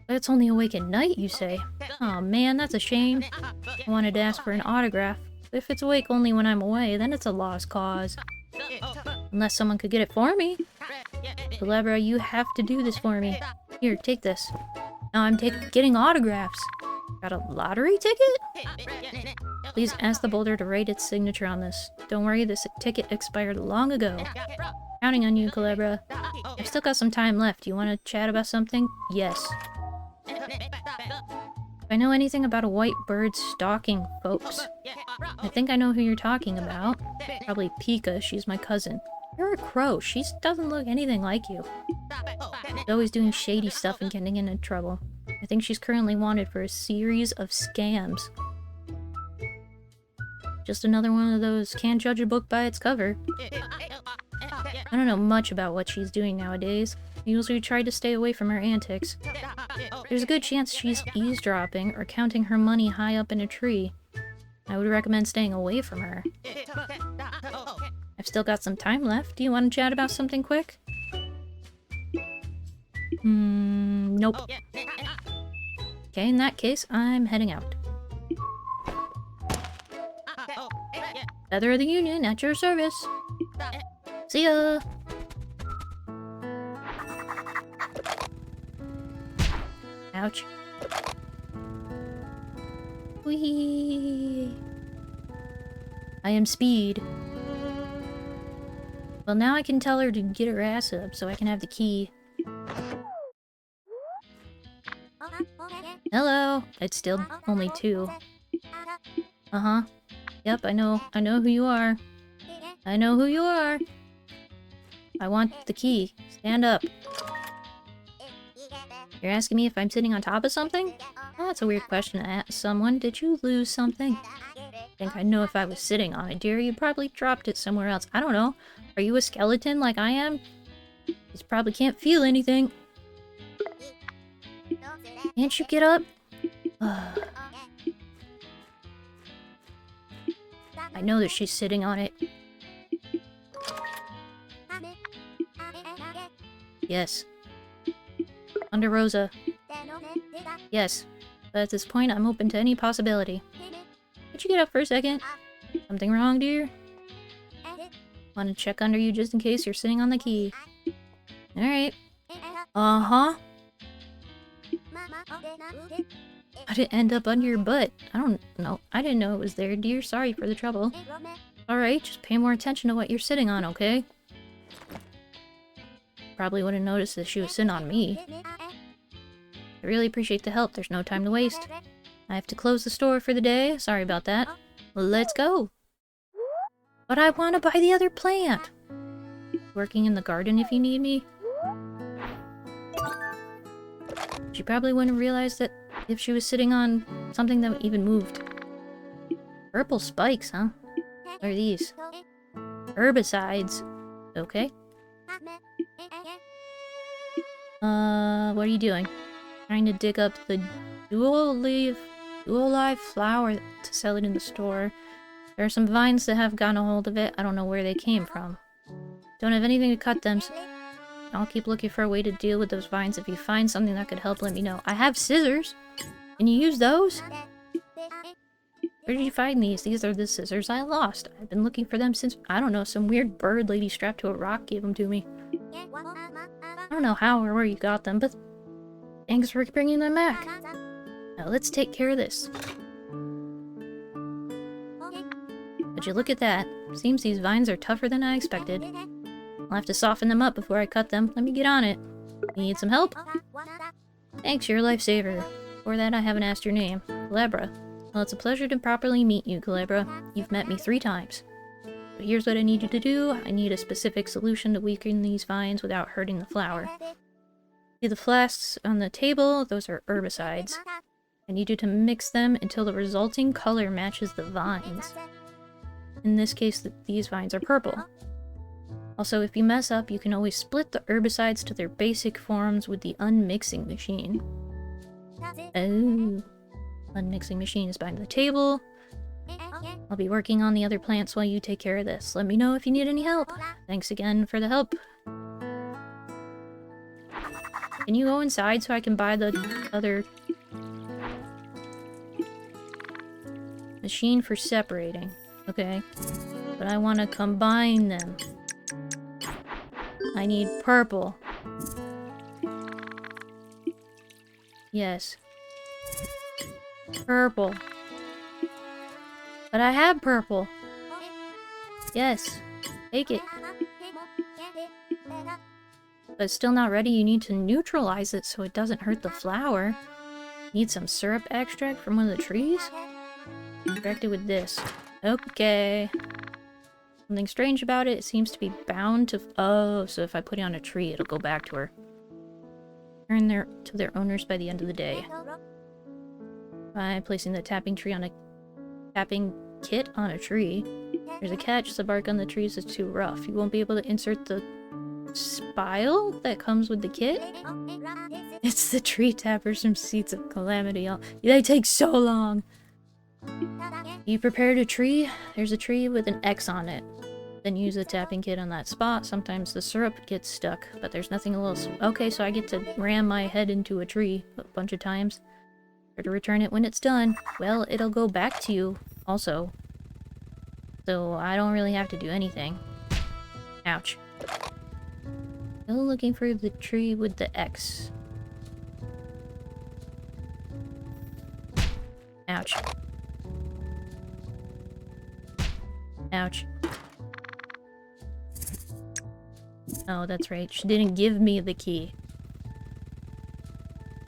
But it's only awake at night, you say? Oh man, that's a shame. I wanted to ask for an autograph. If it's awake only when I'm away, then it's a lost cause. Unless someone could get it for me. Kulebra, you have to do this for me. Here, take this. Now I'm getting autographs. Got a lottery ticket? Please ask the boulder to write its signature on this. Don't worry, this ticket expired long ago. Counting on you, Kulebra. I've still got some time left. You want to chat about something? Yes. If I know anything about a white bird stalking folks, I think I know who you're talking about. Probably Pika, she's my cousin. You're a crow, she doesn't look anything like you. She's always doing shady stuff and getting into trouble. I think she's currently wanted for a series of scams. Just another one of those can't judge a book by its cover. I don't know much about what she's doing nowadays. I usually try to stay away from her antics. There's a good chance she's eavesdropping or counting her money high up in a tree. I would recommend staying away from her. I've still got some time left. Do you want to chat about something quick? Nope. Okay, in that case, I'm heading out. Feather of the Union at your service. See ya! Ouch. Whee! I am Speed. Well, now I can tell her to get her ass up so I can have the key. Hello! It's still only 2. Uh-huh. Yep, I know who you are. I know who you are. I want the key. Stand up. You're asking me if I'm sitting on top of something? Oh, that's a weird question to ask someone. Did you lose something? think I'd know if I was sitting on it, dear. You probably dropped it somewhere else. I don't know. Are you a skeleton like I am? You probably can't feel anything. Can't you get up? I know that she's sitting on it. Yes. Under Rosa. Yes. But at this point, I'm open to any possibility. Could you get up for a second? Something wrong, dear? Want to check under you just in case you're sitting on the key. Alright. Uh-huh. How'd it end up under your butt? I don't know. I didn't know it was there, dear. Sorry for the trouble. Alright, just pay more attention to what you're sitting on, okay? Probably wouldn't notice that she was sitting on me. I really appreciate the help. There's no time to waste. I have to close the store for the day. Sorry about that. Let's go. But I want to buy the other plant. Working in the garden if you need me. She probably wouldn't realize that if she was sitting on something that even moved. Purple spikes, huh? What are these? Herbicides. Okay. What are you doing? Trying to dig up the dual live flower to sell it in the store. There are some vines that have gotten a hold of it. I don't know where they came from. Don't have anything to cut them, so I'll keep looking for a way to deal with those vines. If you find something that could help, let me know. I have scissors. Can you use those? Where did you find these? These are the scissors I lost. I've been looking for them since, I don't know, some weird bird lady strapped to a rock gave them to me. I don't know how or where you got them, but thanks for bringing them back. Now let's take care of this. Would you look at that? Seems these vines are tougher than I expected. I'll have to soften them up before I cut them. Let me get on it. You need some help? Thanks, you're a lifesaver. For that, I haven't asked your name. Kulebra. Well, it's a pleasure to properly meet you, Kulebra. You've met me 3 times. But here's what I need you to do. I need a specific solution to weaken these vines without hurting the flower. See the flasks on the table? Those are herbicides. I need you to mix them until the resulting color matches the vines. In this case, these vines are purple. Also, if you mess up, you can always split the herbicides to their basic forms with the unmixing machine. Oh. Unmixing machine is behind the table. I'll be working on the other plants while you take care of this. Let me know if you need any help. Thanks again for the help. Can you go inside so I can buy the other machine for separating? Okay. But I want to combine them. I need purple. Yes. Purple. But I have purple. Yes. Take it. But it's still not ready. You need to neutralize it so it doesn't hurt the flower. Need some syrup extract from one of the trees? Extract it with this. Okay. Something strange about it. It seems to be bound to... Oh, so if I put it on a tree, it'll go back to her. Return to their owners by the end of the day. By placing the tapping kit on a tree. There's a catch. The bark on the trees is too rough. You won't be able to insert the spile that comes with the kit? It's the tree tappers from Seeds of Calamity. They take so long. You prepared a tree? There's a tree with an X on it. Then use the tapping kit on that spot. Sometimes the syrup gets stuck, but there's nothing else. Okay, so I get to ram my head into a tree a bunch of times. Or to return it when it's done. Well, it'll go back to you also. So I don't really have to do anything. Ouch. Still looking for the tree with the X. Ouch. Ouch. Oh, that's right. She didn't give me the key.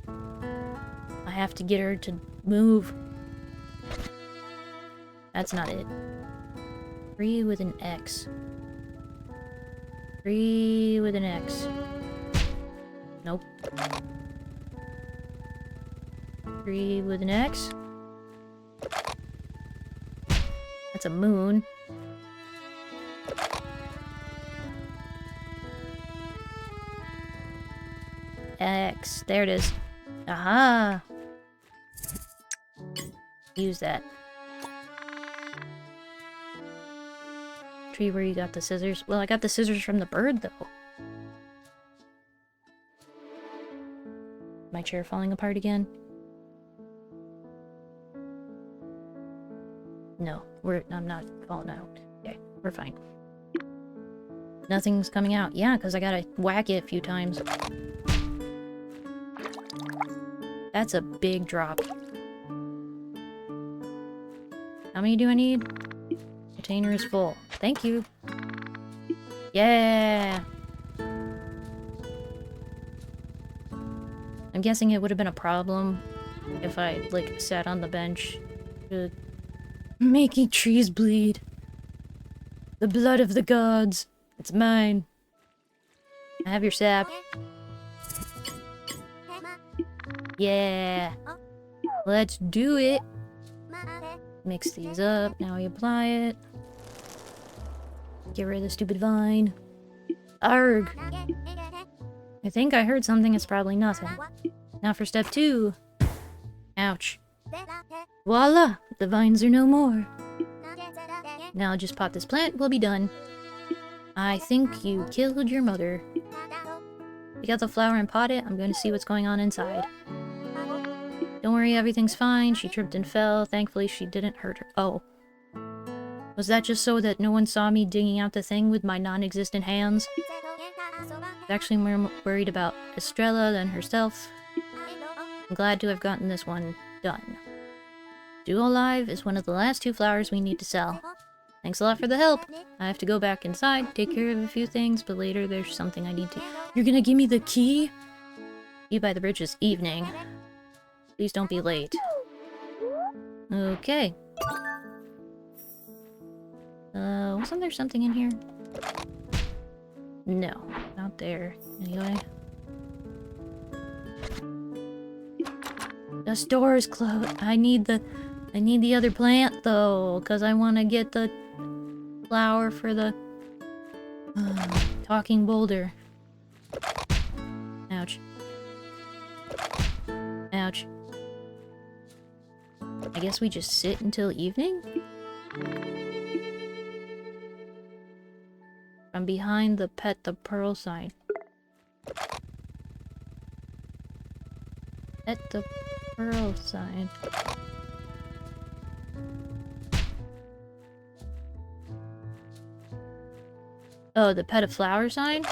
I have to get her to move. That's not it. Tree with an X. Tree with an X. Nope. Tree with an X. That's a moon. X. There it is. Aha! Use that. Tree where you got the scissors. Well, I got the scissors from the bird, though. My chair falling apart again? No, I'm not falling out. Okay, we're fine. Nothing's coming out. Yeah, because I gotta whack it a few times. That's a big drop. How many do I need? Container is full. Thank you. Yeah! I'm guessing it would have been a problem if I, like, sat on the bench. Making trees bleed. The blood of the gods. It's mine. I have your sap. Yeah. Let's do it. Mix these up. Now we apply it. Get rid of the stupid vine. Arg. I think I heard something. It's probably nothing. Now for step 2. Ouch. Voila! The vines are no more. Now I'll just pot this plant. We'll be done. I think you killed your mother. We got the flower and pot it. I'm going to see what's going on inside. Don't worry, everything's fine. She tripped and fell. Thankfully, she didn't hurt her. Oh. Was that just so that no one saw me digging out the thing with my non-existent hands? I was actually more worried about Estrella than herself. I'm glad to have gotten this one done. Duo Live is one of the last 2 flowers we need to sell. Thanks a lot for the help. I have to go back inside, take care of a few things, but later there's something I need to... You're gonna give me the key? Be by the bridge this evening. Please don't be late. Okay. Wasn't there something in here? No, not there. Anyway. The store is closed. I need the other plant though, because I want to get the flower for the talking boulder. Ouch. Ouch. I guess we just sit until evening? From behind the pet the pearl sign. Pet the pearl sign. Oh, the pet a flower sign?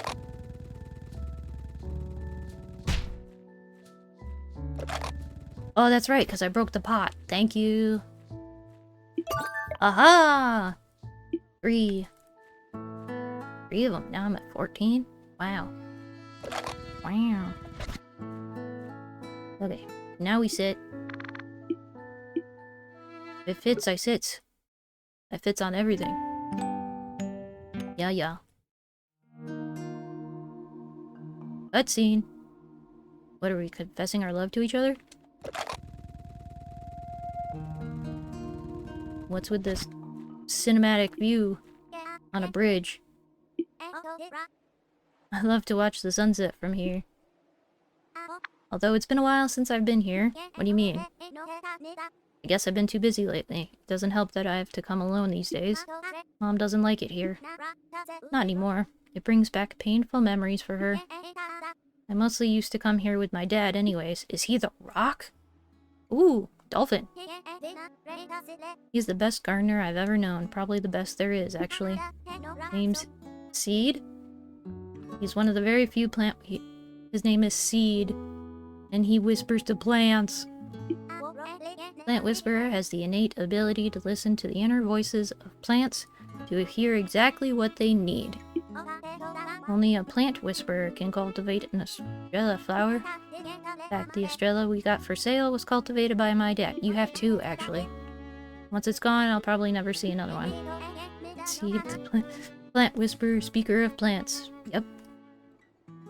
Oh, that's right, because I broke the pot. Thank you. Aha! 3. 3 of them. Now I'm at 14. Wow. Wow. Okay, now we sit. If it fits, I sit. It fits on everything. Yeah, yeah. Cutscene. What are we, confessing our love to each other? What's with this cinematic view on a bridge? I love to watch the sunset from here. Although it's been a while since I've been here. What do you mean? I guess I've been too busy lately. It doesn't help that I have to come alone these days. Mom doesn't like it here. Not anymore. It brings back painful memories for her. I mostly used to come here with my dad anyways. Is he the Rock? Ooh, dolphin. He's the best gardener I've ever known. Probably the best there is, actually. Name's Seed? He's one of the very few his name is Seed, and he whispers to plants. Plant Whisperer has the innate ability to listen to the inner voices of plants to hear exactly what they need. Only a plant whisperer can cultivate an Estrella flower. In fact, the Estrella we got for sale was cultivated by my dad. You have 2, actually. Once it's gone, I'll probably never see another one. Seed, the plant whisperer, speaker of plants. Yep.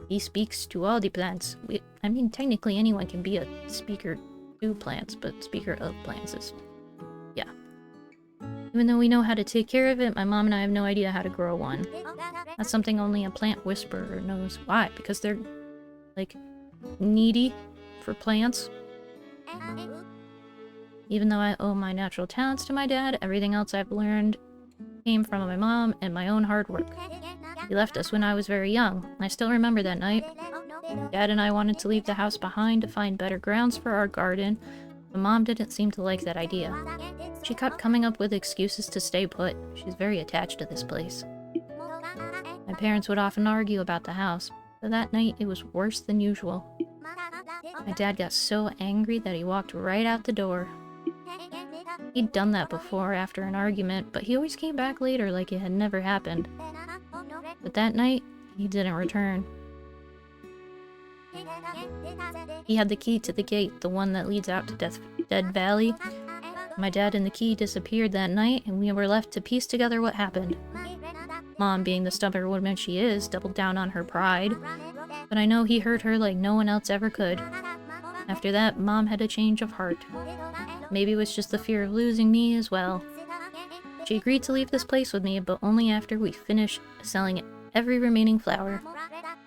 He speaks to all the plants. I mean, technically anyone can be a speaker to plants, but speaker of plants is... yeah. Even though we know how to take care of it, my mom and I have no idea how to grow one. That's something only a plant whisperer knows. Why? Because they're, like, needy for plants. Even though I owe my natural talents to my dad, everything else I've learned came from my mom and my own hard work. He left us when I was very young. I still remember that night. Dad and I wanted to leave the house behind to find better grounds for our garden, but Mom didn't seem to like that idea. She kept coming up with excuses to stay put. She's very attached to this place. My parents would often argue about the house, but that night it was worse than usual. My dad got so angry that he walked right out the door. He'd done that before after an argument, but he always came back later like it had never happened. But that night, he didn't return. He had the key to the gate, the one that leads out to Dead Valley. My dad and the key disappeared that night, and we were left to piece together what happened. Mom, being the stubborn woman she is, doubled down on her pride, but I know he hurt her like no one else ever could. After that, Mom had a change of heart. Maybe it was just the fear of losing me as well. She agreed to leave this place with me, but only after we finished selling every remaining flower,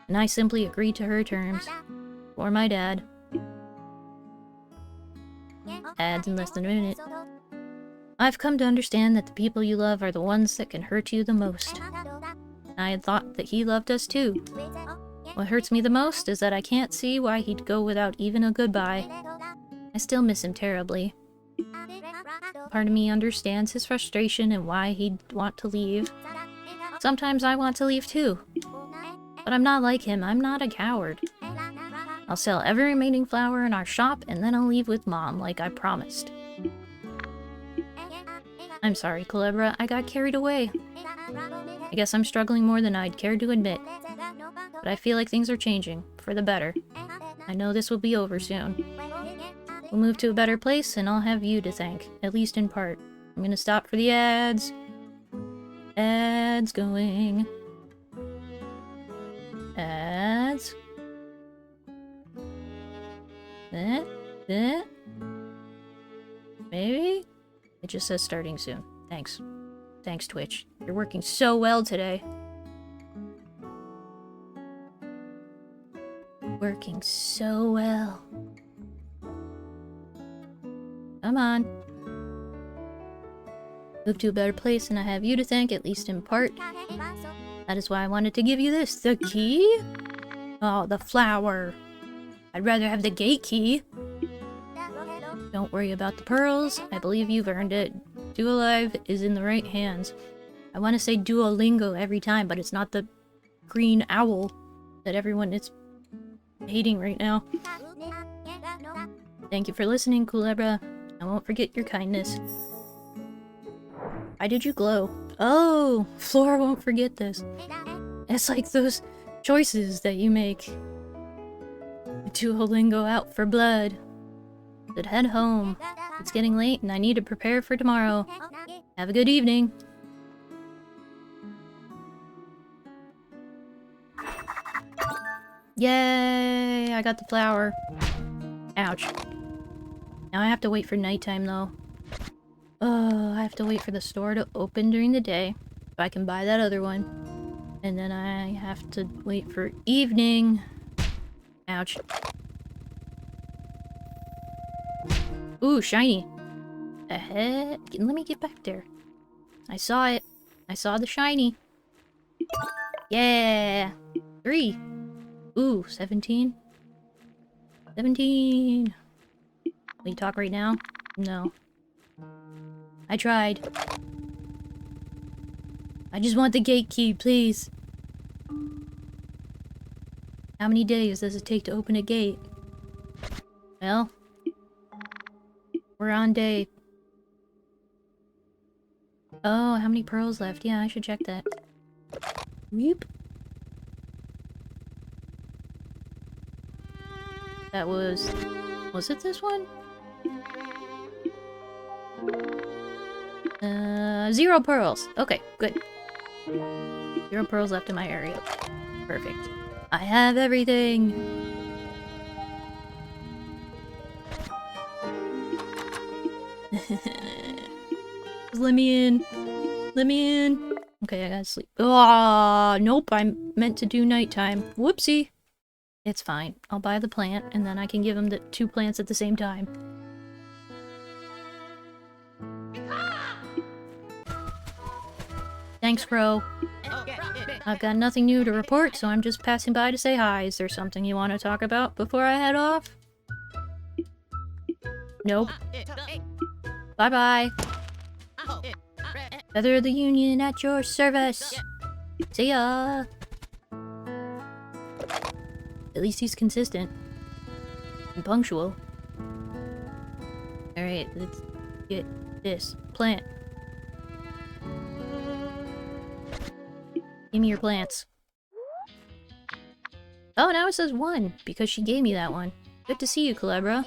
and I simply agreed to her terms. For my dad. Ads in less than a minute. I've come to understand that the people you love are the ones that can hurt you the most. I had thought that he loved us too. What hurts me the most is that I can't see why he'd go without even a goodbye. I still miss him terribly. Part of me understands his frustration and why he'd want to leave. Sometimes I want to leave too. But I'm not like him, I'm not a coward. I'll sell every remaining flower in our shop and then I'll leave with Mom like I promised. I'm sorry, Kulebra, I got carried away. I guess I'm struggling more than I'd care to admit. But I feel like things are changing, for the better. I know this will be over soon. We'll move to a better place and I'll have you to thank, at least in part. I'm gonna stop for the ads. Ads going. Ads. That? Maybe? It just says starting soon. Thanks. Thanks, Twitch. You're working so well today. Working so well. Come on. Move to a better place and I have you to thank, at least in part. That is why I wanted to give you this. The key? Oh, the flower. I'd rather have the gate key. Don't worry about the pearls. I believe you've earned it. Dualive is in the right hands. I want to say Duolingo every time, but it's not the green owl that everyone is hating right now. Thank you for listening, Kulebra. I won't forget your kindness. Why did you glow? Oh, Flora won't forget this. It's like those choices that you make. Duolingo out for blood. But head home. It's getting late and I need to prepare for tomorrow. Have a good evening. Yay! I got the flower. Ouch. Now I have to wait for nighttime though. Oh, I have to wait for the store to open during the day so I can buy that other one. And then I have to wait for evening. Ouch. Ooh, shiny. The heck? Let me get back there. I saw it. I saw the shiny. Yeah! 3. Ooh, 17. 17. Will you talk right now? No. I tried. I just want the gate key, please. How many days does it take to open a gate? Well, we're on day... Oh, how many pearls left? Yeah, I should check that. Weep. That was... Was it this one? 0 pearls. Okay, good. 0 pearls left in my area. Perfect. I have everything! Just let me in. Let me in. Okay, I gotta sleep. Ah, nope, I'm meant to do nighttime. Whoopsie. It's fine. I'll buy the plant, and then I can give him the 2 plants at the same time. Thanks, Crow. I've got nothing new to report, so I'm just passing by to say hi. Is there something you want to talk about before I head off? Nope. Bye-bye. Feather of the Union at your service. See ya. At least he's consistent. And punctual. Alright, let's get this plant. Give me your plants. Oh, now it says 1, because she gave me that one. Good to see you, Kulebra.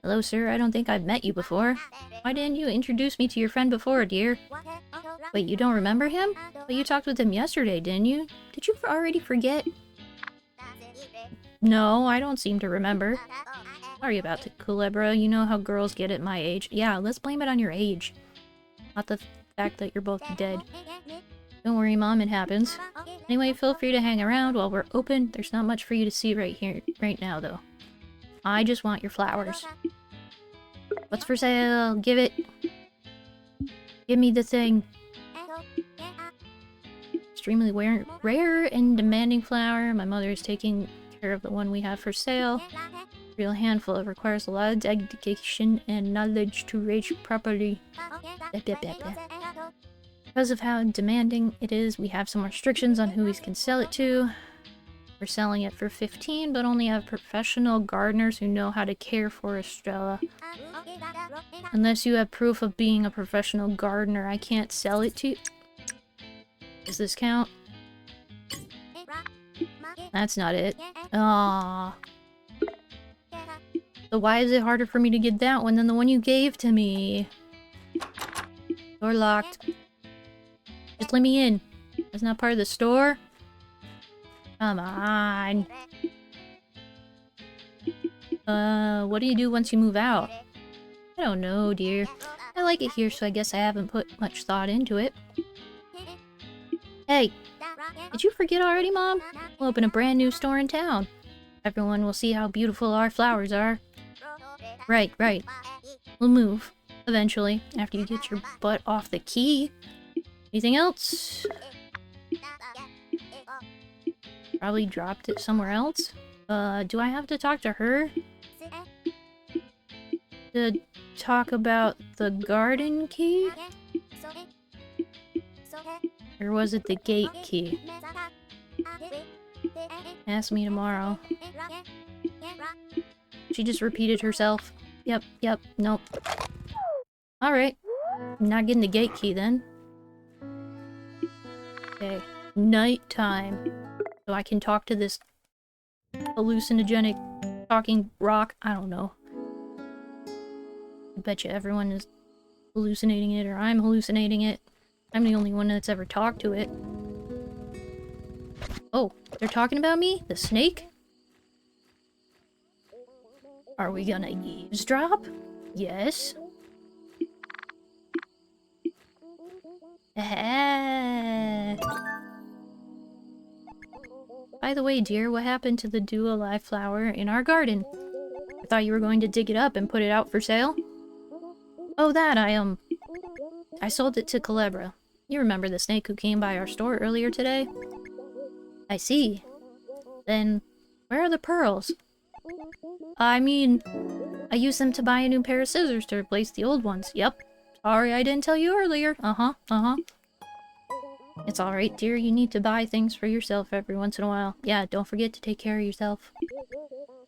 Hello, sir. I don't think I've met you before. Why didn't you introduce me to your friend before, dear? Wait, you don't remember him? But you talked with him yesterday, didn't you? Did you already forget? No, I don't seem to remember. Sorry about it, Kulebra. You know how girls get at my age. Yeah, let's blame it on your age. Not the fact that you're both dead. Don't worry, Mom, it happens. Anyway, feel free to hang around while we're open. There's not much for you to see right now, though. I just want your flowers. What's for sale? Give it. Give me the thing. Extremely rare and demanding flower. My mother is taking care of the one we have for sale. Real handful. It requires a lot of dedication and knowledge to raise properly. Blah, blah, blah, blah. Because of how demanding it is, we have some restrictions on who we can sell it to. We're selling it for 15, but only have professional gardeners who know how to care for Estrella. Unless you have proof of being a professional gardener, I can't sell it to you. Does this count? That's not it. Aww. So why is it harder for me to get that one than the one you gave to me? Door locked. Just let me in. That's not part of the store? Come on. What do you do once you move out? I don't know, dear. I like it here, so I guess I haven't put much thought into it. Hey, did you forget already, Mom? We'll open a brand new store in town. Everyone will see how beautiful our flowers are. Right, right. We'll move. Eventually, after you get your butt off the key. Anything else? Probably dropped it somewhere else. Do I have to talk to her? To talk about the garden key? Or was it the gate key? Ask me tomorrow. She just repeated herself. Yep, nope. Alright. I'm not getting the gate key then. Okay. Nighttime. So I can talk to this hallucinogenic talking rock. I don't know. I bet you everyone is hallucinating it, or I'm hallucinating it. I'm the only one that's ever talked to it. Oh, they're talking about me? The snake? Are we gonna eavesdrop? Yes. By the way, dear, what happened to the dew-alive flower in our garden? I thought you were going to dig it up and put it out for sale. Oh, that, I sold it to Kulebra. You remember the snake who came by our store earlier today? I see. Then, where are the pearls? I mean, I used them to buy a new pair of scissors to replace the old ones. Yep. Sorry I didn't tell you earlier. It's alright, dear. You need to buy things for yourself every once in a while. Yeah, don't forget to take care of yourself.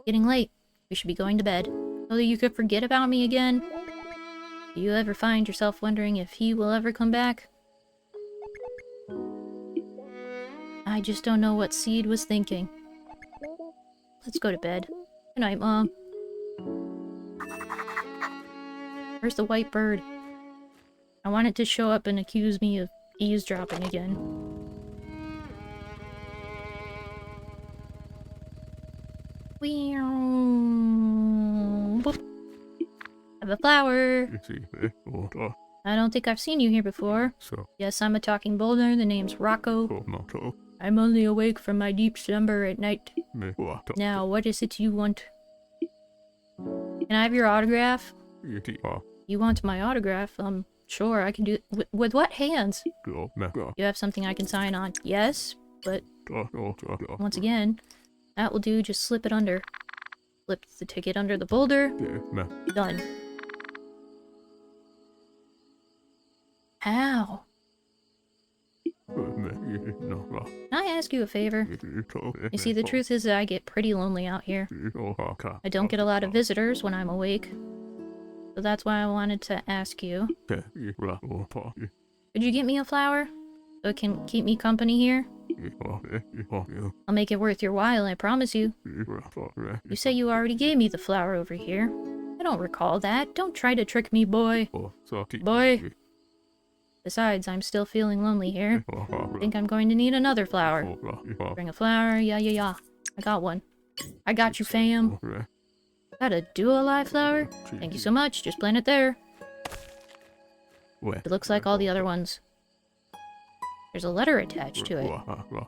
Getting late. We should be going to bed. So that you could forget about me again. Do you ever find yourself wondering if he will ever come back? I just don't know what Seed was thinking. Let's go to bed. Good night, Mom. Where's the white bird? I want it to show up and accuse me of eavesdropping again. Boop. Have a flower. I don't think I've seen you here before. So, Yes, I'm a talking boulder. The name's Rocco. Komoto, I'm only awake from my deep slumber at night. me, what, Now, what is it you want? Can I have your autograph? iti, You want my autograph? Sure, I can do it. With what hands? go, mega, You have something I can sign on. Yes, but go, once again, that will do. Just slip it under. Slip the ticket under the boulder. me, Done. How? me, no, Can I ask you a favor? You see, the truth is that I get pretty lonely out here. I don't get a lot of visitors when I'm awake. So that's why I wanted to ask you. Could you get me a flower? So it can keep me company here? I'll make it worth your while, I promise you. You say you already gave me the flower over here. I don't recall that. Don't try to trick me, boy. Boy. Besides, I'm still feeling lonely here. I think I'm going to need another flower. Bring a flower, yeah. I got one. I got you, fam. Got a duo-live flower? Thank you so much. Just plant it there. It looks like all the other ones. There's a letter attached to it.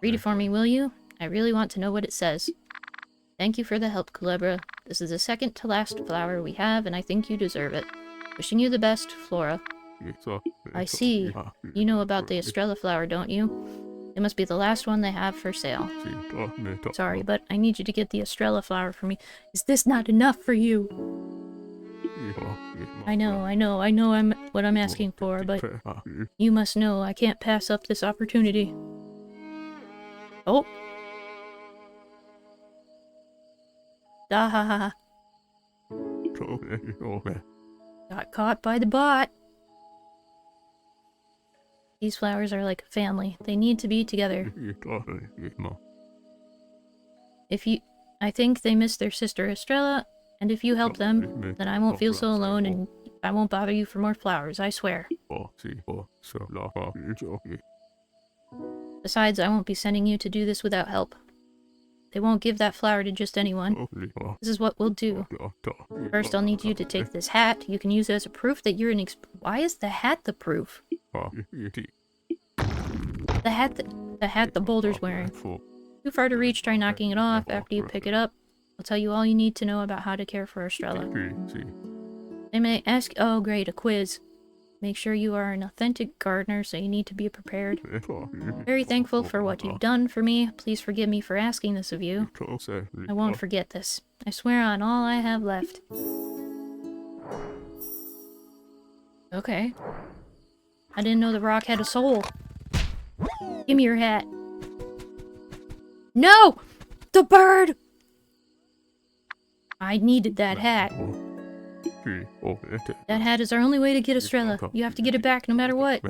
Read it for me, will you? I really want to know what it says. Thank you for the help, Kulebra. This is the second to last flower we have, and I think you deserve it. Wishing you the best, Flora. I see. You know about the Estrella flower, don't you? It must be the last one they have for sale. Sorry, but I need you to get the Estrella flower for me. Is this not enough for you? I know what I'm asking for, but you must know I can't pass up this opportunity. Oh. Ah. Got caught by the bot. These flowers are like a family. They need to be together. I think they miss their sister Estrella, and if you help them, then I won't feel so alone and I won't bother you for more flowers, I swear. Besides, I won't be sending you to do this without help. They won't give that flower to just anyone. This is what we'll do. First, I'll need you to take this hat. You can use it as a proof that you're an Why is the hat the proof? The hat the boulder's wearing. Too far to reach, try knocking it off. After you pick it up, I'll tell you all you need to know about how to care for Estrella. They may ask— oh great, a quiz. Make sure you are an authentic gardener, so you need to be prepared. Very thankful for what you've done for me. Please forgive me for asking this of you. I won't forget this. I swear on all I have left. Okay. I didn't know the rock had a soul. Give me your hat. No! The bird! I needed that hat. That hat is our only way to get Estrella. You have to get it back no matter what.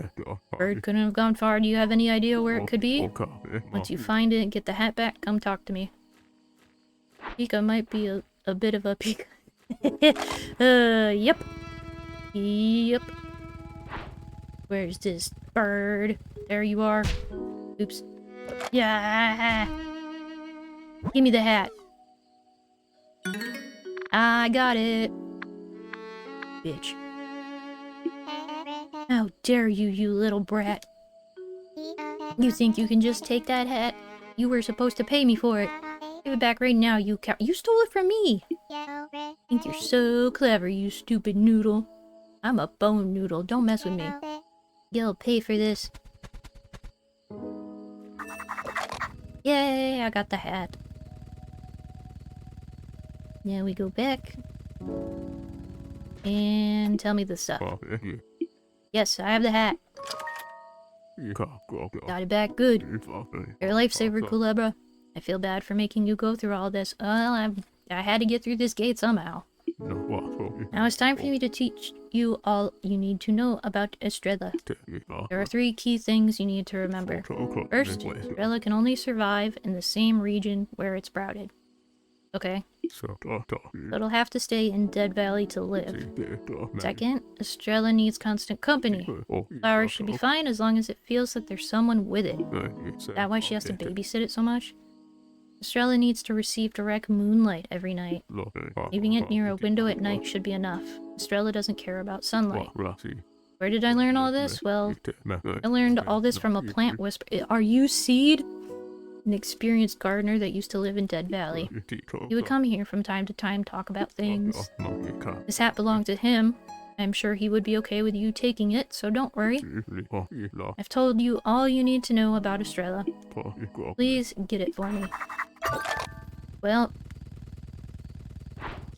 Bird couldn't have gone far. Do you have any idea where it could be? Once you find it and get the hat back, come talk to me. Pika might be a bit of a Pika. Yep. Yep. Where's this bird? There you are. Oops. Yeah. Give me the hat. I got it. Bitch. How dare you, you little brat. You think you can just take that hat? You were supposed to pay me for it. Give it back right now, you cow— you stole it from me! Think you're so clever, you stupid noodle. I'm a bone noodle, don't mess with me. You'll pay for this. Yay, I got the hat. Now we go back. And tell me the stuff. Yes, I have the hat. Got it back, good. You're a lifesaver, Kulebra. I feel bad for making you go through all this. Well, I had to get through this gate somehow. Now it's time for me to teach you all you need to know about Estrella. There are 3 key things you need to remember. First, Estrella can only survive in the same region where it's sprouted. Okay? So it'll have to stay in Dead Valley to live. Second, Estrella needs constant company. Flowers should be fine as long as it feels that there's someone with it. Is that why she has to babysit it so much? Estrella needs to receive direct moonlight every night. Leaving it near a window at night should be enough. Estrella doesn't care about sunlight. Where did I learn all this? Well, I learned all this from a plant whisperer. Are you Seed? An experienced gardener that used to live in Dead Valley. He would come here from time to time, talk about things. This hat belonged to him. I'm sure he would be okay with you taking it, so don't worry. I've told you all you need to know about Estrella. Please get it for me. Well,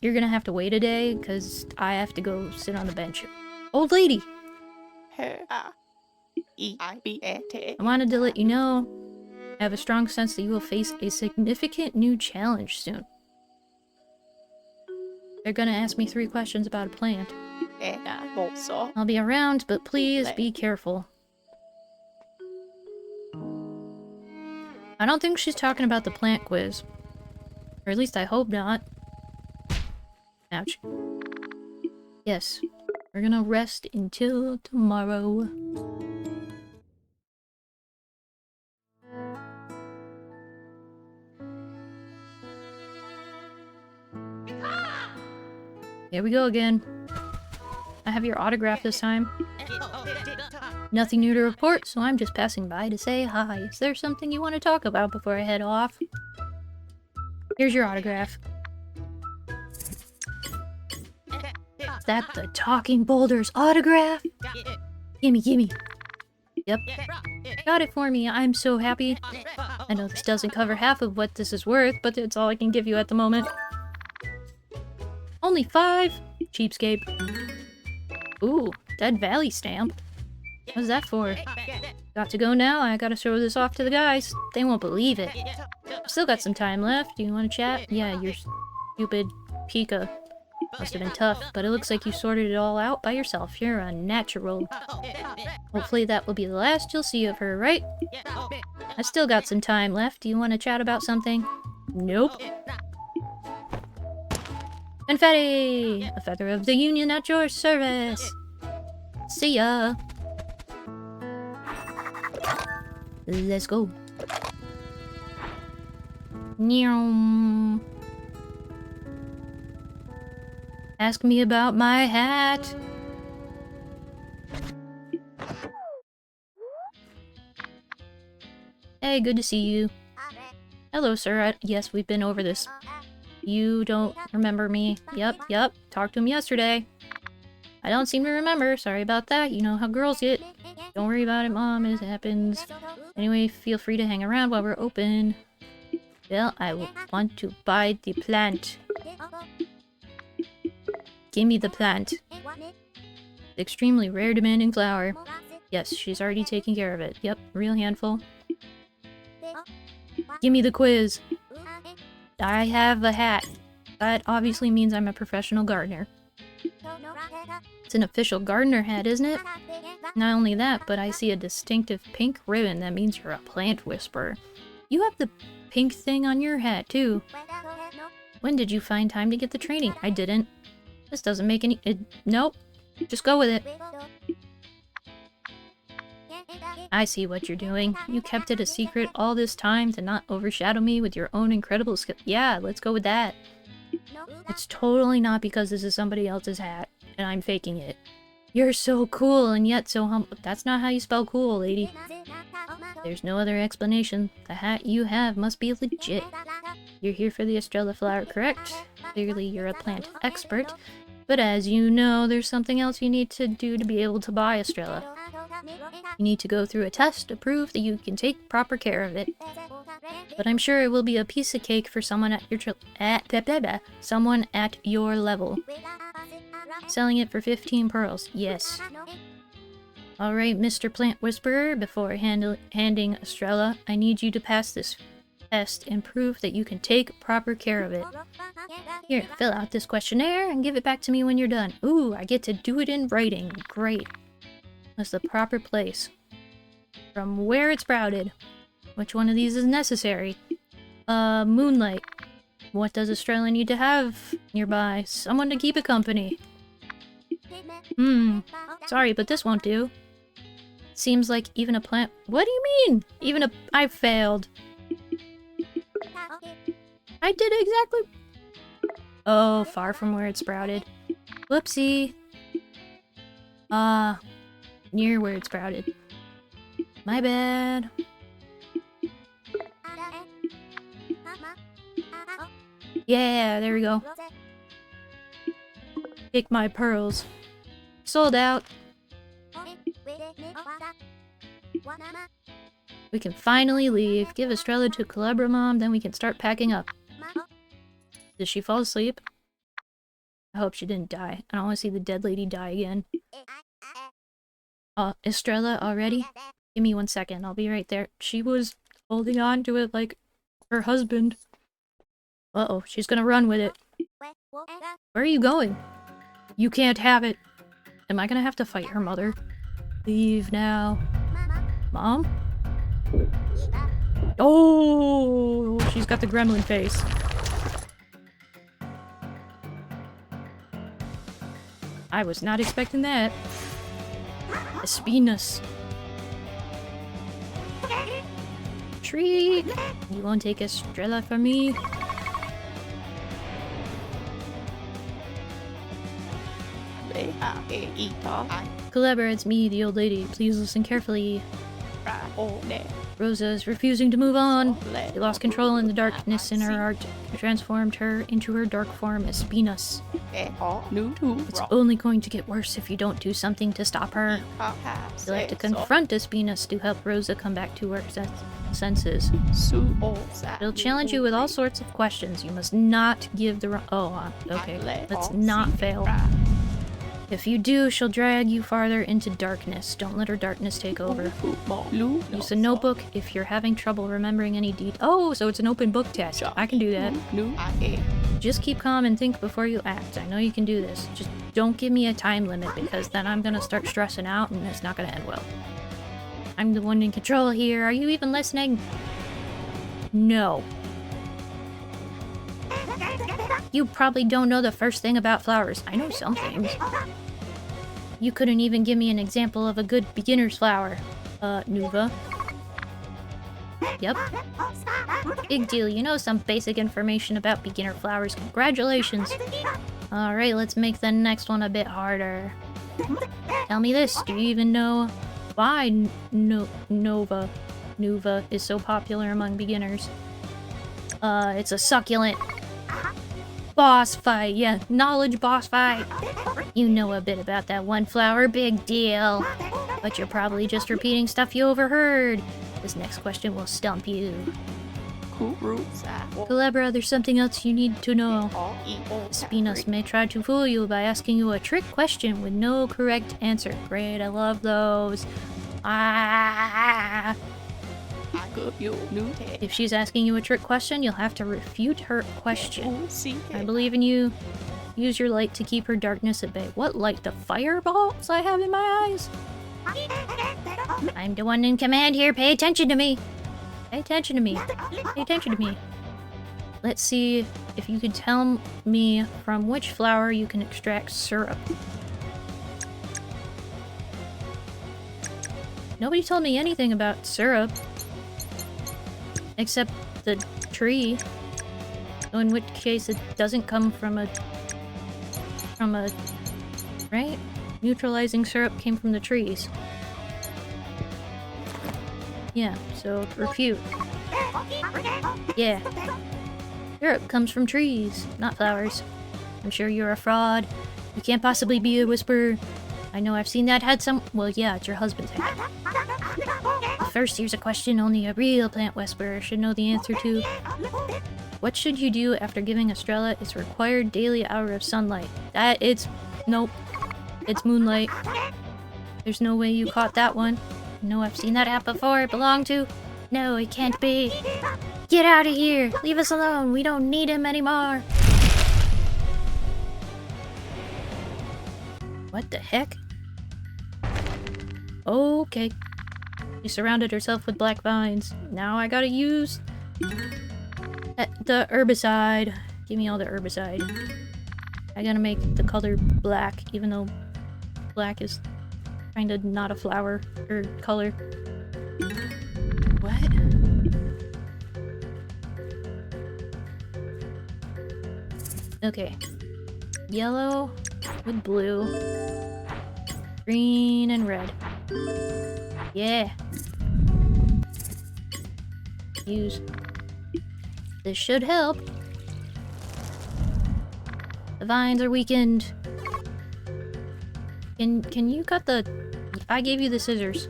you're gonna have to wait a day, because I have to go sit on the bench. Old lady! I wanted to let you know, I have a strong sense that you will face a significant new challenge soon. They're gonna ask me 3 questions about a plant. I'll be around, but please be careful. I don't think she's talking about the plant quiz. Or at least I hope not. Ouch. Yes. We're gonna rest until tomorrow. Here we go again. I have your autograph this time. Nothing new to report, so I'm just passing by to say hi. Is there something you want to talk about before I head off? Here's your autograph. Is that the Talking Boulder's autograph? Gimme, gimme. Yep. Got it for me. I'm so happy. I know this doesn't cover half of what this is worth, but it's all I can give you at the moment. Only 5? Cheapskate. Ooh, Dead Valley stamp. What's that for? Got to go now. I gotta show this off to the guys. They won't believe it. Still got some time left. Do you want to chat? Yeah, you're stupid Pika. Must have been tough, but it looks like you sorted it all out by yourself. You're a natural. Hopefully that will be the last you'll see of her, right? I still got some time left. Do you want to chat about something? Nope. Confetti! A feather of the Union at your service! See ya! Let's go. Nyom. Ask me about my hat. Hey, good to see you. Hello, sir. Yes, we've been over this. You don't remember me. Yep. Talked to him yesterday. I don't seem to remember. Sorry about that. You know how girls get. Don't worry about it, Mom. It happens. Anyway, feel free to hang around while we're open. Well, I want to buy the plant. Give me the plant. Extremely rare demanding flower. Yes, she's already taking care of it. Yep, real handful. Give me the quiz. I have a hat. That obviously means I'm a professional gardener. It's an official gardener hat, isn't it? Not only that, but I see a distinctive pink ribbon. That means you're a plant whisperer. You have the pink thing on your hat, too. When did you find time to get the training? I didn't. This doesn't make any... nope. Just go with it. I see what you're doing. You kept it a secret all this time to not overshadow me with your own incredible skill. Yeah, let's go with that. It's totally not because this is somebody else's hat, and I'm faking it. You're so cool and yet so humble. That's not how you spell cool, lady. There's no other explanation. The hat you have must be legit. You're here for the Estrella flower, correct? Clearly you're a plant expert. But as you know, there's something else you need to do to be able to buy Estrella. You need to go through a test to prove that you can take proper care of it. But I'm sure it will be a piece of cake for someone at your someone at your level. Selling it for 15 pearls. Yes. Alright, Mr. Plant Whisperer, before handing Estrella, I need you to pass this test and prove that you can take proper care of it. Here, fill out this questionnaire and give it back to me when you're done. Ooh, I get to do it in writing. Great. What's the proper place? From where it sprouted. Which one of these is necessary? Moonlight. What does Estrella need to have nearby? Someone to keep it company. Sorry, but this won't do. Seems like even a plant— What do you mean? Even a— I failed. I did exactly— Oh, far from where it sprouted. Whoopsie. near where it sprouted. My bad. Yeah, there we go. Take my pearls. Sold out. We can finally leave. Give Estrella to Kulebra Mom, then we can start packing up. Did she fall asleep? I hope she didn't die. I don't want to see the dead lady die again. Estrella already? Give me 1 second. I'll be right there. She was holding on to it like her husband. Uh-oh, she's gonna run with it. Where are you going? You can't have it. Am I gonna have to fight her mother? Leave now. Mom? Oh, she's got the gremlin face. I was not expecting that. Espinas. Tree! You won't take Estrella from me? Kulebra, it's me, the old lady. Please listen carefully. Rosa is refusing to move on. She lost control in the darkness in her heart and transformed her into her dark form, Espinas. It's only going to get worse if you don't do something to stop her. You'll have to confront Espinas to help Rosa come back to her senses. It'll challenge you with all sorts of questions. You must not give the okay. Let's not fail. If you do, she'll drag you farther into darkness. Don't let her darkness take over. Use a notebook if you're having trouble remembering any Oh, so it's an open book test. I can do that. Just keep calm and think before you act. I know you can do this. Just don't give me a time limit because then I'm gonna start stressing out and it's not gonna end well. I'm the one in control here. Are you even listening? No. You probably don't know the first thing about flowers. I know some things. You couldn't even give me an example of a good beginner's flower. Nuva. Yep. Big deal. You know some basic information about beginner flowers. Congratulations. Alright, let's make the next one a bit harder. Tell me this. Do you even know why Nuva is so popular among beginners? It's a succulent. Boss fight, yeah, knowledge boss fight. You know a bit about that one flower, big deal. But you're probably just repeating stuff you overheard. This next question will stump you. Kulebra, there's something else you need to know. Espinas may try to fool you by asking you a trick question with no correct answer. Great, I love those. If she's asking you a trick question, you'll have to refute her question. I believe in you. Use your light to keep her darkness at bay. What light? The fireballs I have in my eyes? I'm the one in command here. Pay attention to me. Pay attention to me. Pay attention to me. Let's see if you could tell me from which flower you can extract syrup. Nobody told me anything about syrup. Except the tree. So in which case it doesn't come from a... Right? Neutralizing syrup came from the trees. Yeah, so refute. Yeah. Syrup comes from trees, not flowers. I'm sure you're a fraud. You can't possibly be a whisperer. I know I've seen that hat some... Well, yeah, it's your husband's hat. First, here's a question only a real plant whisperer should know the answer to. What should you do after giving Estrella its required daily hour of sunlight? Nope. It's moonlight. There's no way you caught that one. No, I've seen that hat before. It belonged to... No, it can't be. Get out of here! Leave us alone! We don't need him anymore! What the heck? Okay. She surrounded herself with black vines. Now I gotta use... the herbicide. Give me all the herbicide. I gotta make the color black, even though black is kinda not a flower or color. What? Okay. Yellow with blue. Green and red. Yeah. Use. This should help. The vines are weakened. Can you cut the... I gave you the scissors.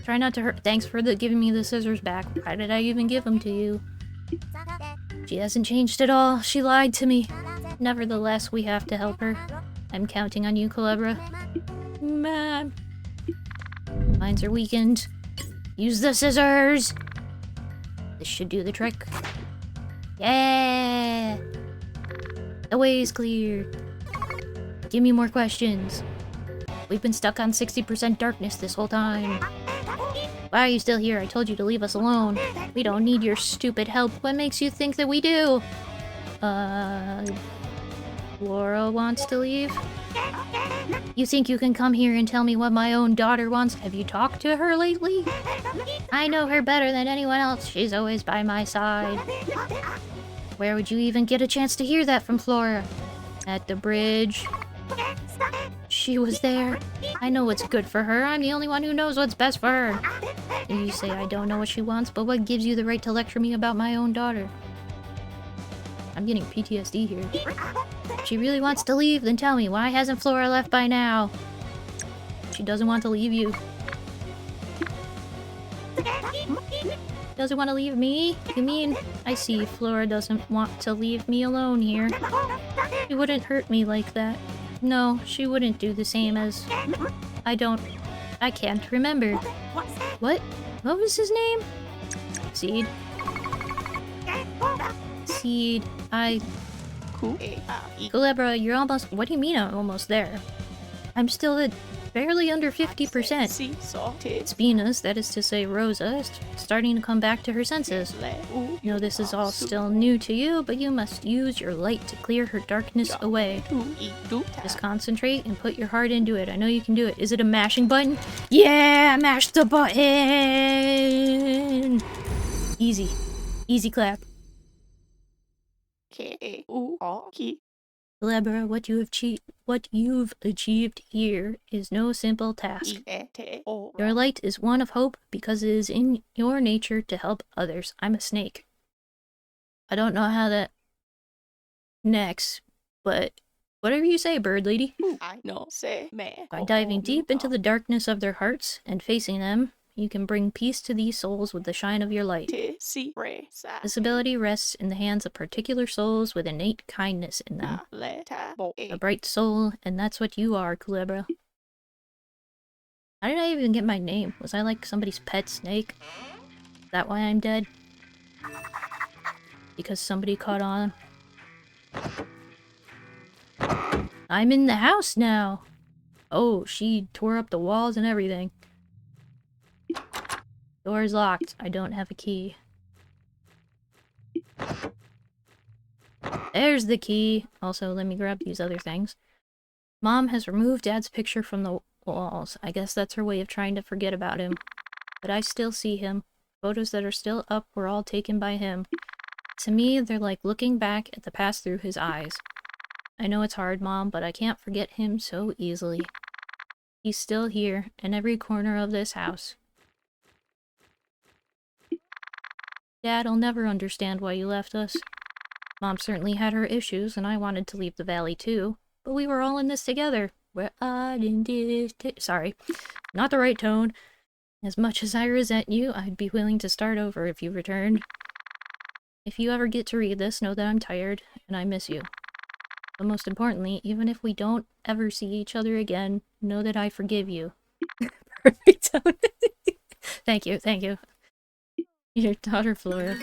Try not to hurt. Thanks for giving me the scissors back. Why did I even give them to you? She hasn't changed at all. She lied to me. Nevertheless, we have to help her. I'm counting on you, Kulebra. Man. Vines are weakened. Use the scissors! This should do the trick. Yeah! The way is clear. Give me more questions. We've been stuck on 60% darkness this whole time. Why are you still here? I told you to leave us alone. We don't need your stupid help. What makes you think that we do? Laura wants to leave? You think you can come here and tell me what my own daughter wants? Have you talked to her lately? I know her better than anyone else. She's always by my side. Where would you even get a chance to hear that from Flora? At the bridge. She was there. I know what's good for her. I'm the only one who knows what's best for her. You say I don't know what she wants, but what gives you the right to lecture me about my own daughter? I'm getting PTSD here. If she really wants to leave, then tell me, why hasn't Flora left by now? She doesn't want to leave you. Doesn't want to leave me? You mean? I see, Flora doesn't want to leave me alone here. She wouldn't hurt me like that. No, she wouldn't do the same as... I can't remember. What? What was his name? Seed. Seed. Kulebra, you're almost... What do you mean I'm almost there? I'm still at barely under 50%. It's Venus, that is to say Rosa, starting to come back to her senses. You know this is all still new to you, but you must use your light to clear her darkness away. Just concentrate and put your heart into it. I know you can do it. Is it a mashing button? Yeah! Mash the button! Easy. Easy clap. Kulebra, what you've achieved here is no simple task. Your light is one of hope because it is in your nature to help others. I'm a snake. I don't know how that connects, but whatever you say, bird lady. By diving deep into the darkness of their hearts and facing them, you can bring peace to these souls with the shine of your light. This ability rests in the hands of particular souls with innate kindness in them. A bright soul, and that's what you are, Kulebra. How did I even get my name? Was I like somebody's pet snake? Is that why I'm dead? Because somebody caught on? I'm in the house now! Oh, she tore up the walls and everything. Door's locked. I don't have a key. There's the key. Also, let me grab these other things. Mom has removed Dad's picture from the walls. I guess that's her way of trying to forget about him. But I still see him. Photos that are still up were all taken by him. To me, they're like looking back at the past through his eyes. I know it's hard, Mom, but I can't forget him so easily. He's still here, in every corner of this house. Dad'll never understand why you left us. Mom certainly had her issues, and I wanted to leave the valley too. But we were all in this together. We're odd in this sorry. Not the right tone. As much as I resent you, I'd be willing to start over if you returned. If you ever get to read this, know that I'm tired, and I miss you. But most importantly, even if we don't ever see each other again, know that I forgive you. Perfect tone. Thank you, thank you. Your daughter, Flora.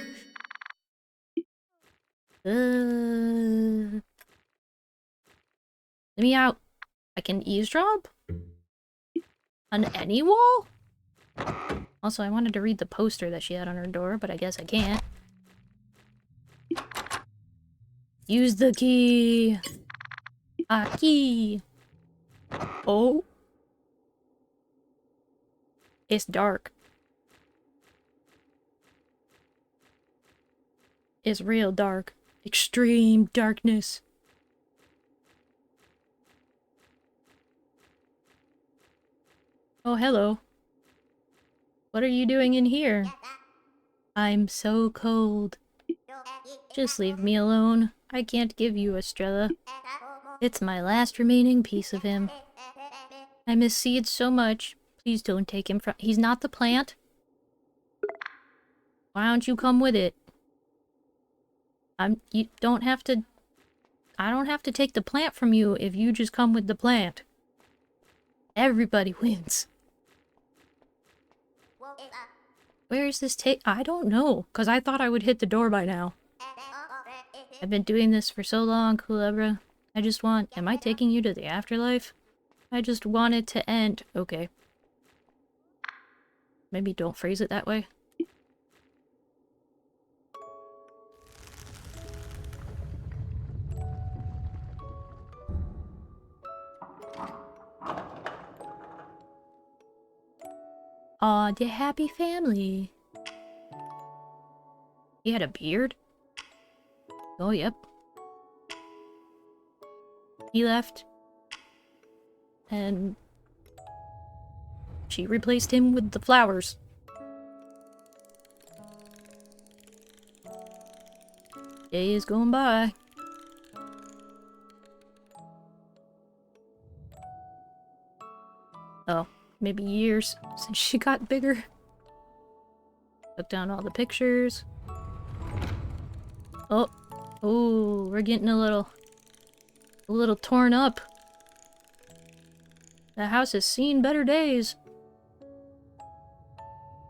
Let me out. I can eavesdrop? On any wall? Also, I wanted to read the poster that she had on her door, but I guess I can't. Use the key! A key! Oh. It's dark. It's real dark. Extreme darkness. Oh, hello. What are you doing in here? I'm so cold. Just leave me alone. I can't give you Estrella. It's my last remaining piece of him. I miss Seed so much. Please don't take him from— He's not the plant. Why don't you come with it? You don't have to— I don't have to take the plant from you if you just come with the plant. Everybody wins. Where is this I don't know, because I thought I would hit the door by now. I've been doing this for so long, Kulebra. I just want— Am I taking you to the afterlife? I just want it to end. Okay. Maybe don't phrase it that way. Aw, the happy family. He had a beard? Oh, yep. He left. And she replaced him with the flowers. Days going by. Oh, maybe years since she got bigger. Took down all the pictures. Oh, oh, we're getting a little torn up. The house has seen better days.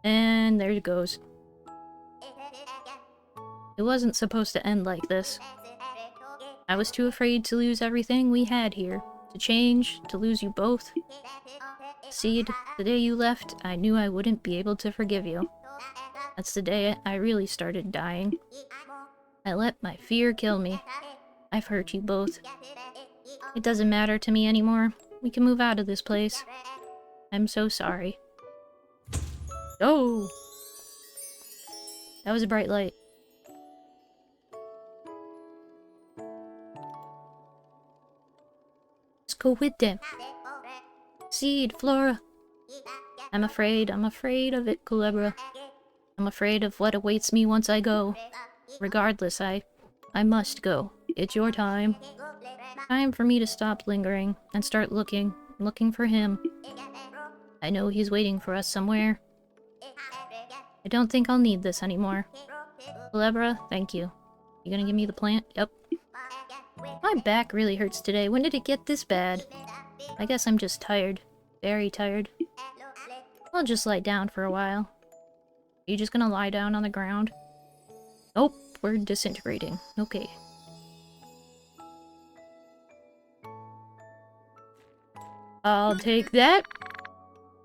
And there it goes. It wasn't supposed to end like this. I was too afraid to lose everything we had here. To change, to lose you both. Seed, the day you left, I knew I wouldn't be able to forgive you. That's the day I really started dying. I let my fear kill me. I've hurt you both. It doesn't matter to me anymore. We can move out of this place. I'm so sorry. Oh! That was a bright light. Let's go with them. Seed, Flora. I'm afraid of it, Kulebra. I'm afraid of what awaits me once I go. Regardless, I must go. It's your time. Time for me to stop lingering and start looking for him. I know he's waiting for us somewhere. I don't think I'll need this anymore. Kulebra, thank you. You gonna give me the plant? Yep. My back really hurts today. When did it get this bad? I guess I'm just tired. Very tired. I'll just lie down for a while. Are you just gonna lie down on the ground? Oh, we're disintegrating. Okay. I'll take that.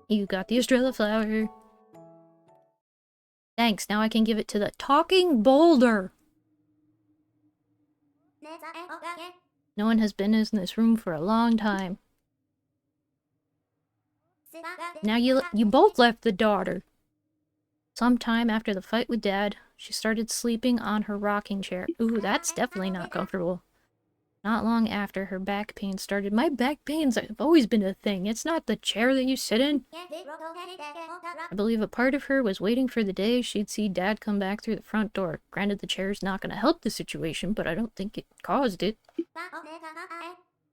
You got the Estrella flower. Thanks, now I can give it to the talking boulder. No one has been in this room for a long time. Now you both left the daughter. Sometime after the fight with Dad, she started sleeping on her rocking chair. Ooh, that's definitely not comfortable. Not long after, her back pain started. My back pains have always been a thing. It's not the chair that you sit in. I believe a part of her was waiting for the day she'd see Dad come back through the front door. Granted, the chair's not going to help the situation, but I don't think it caused it.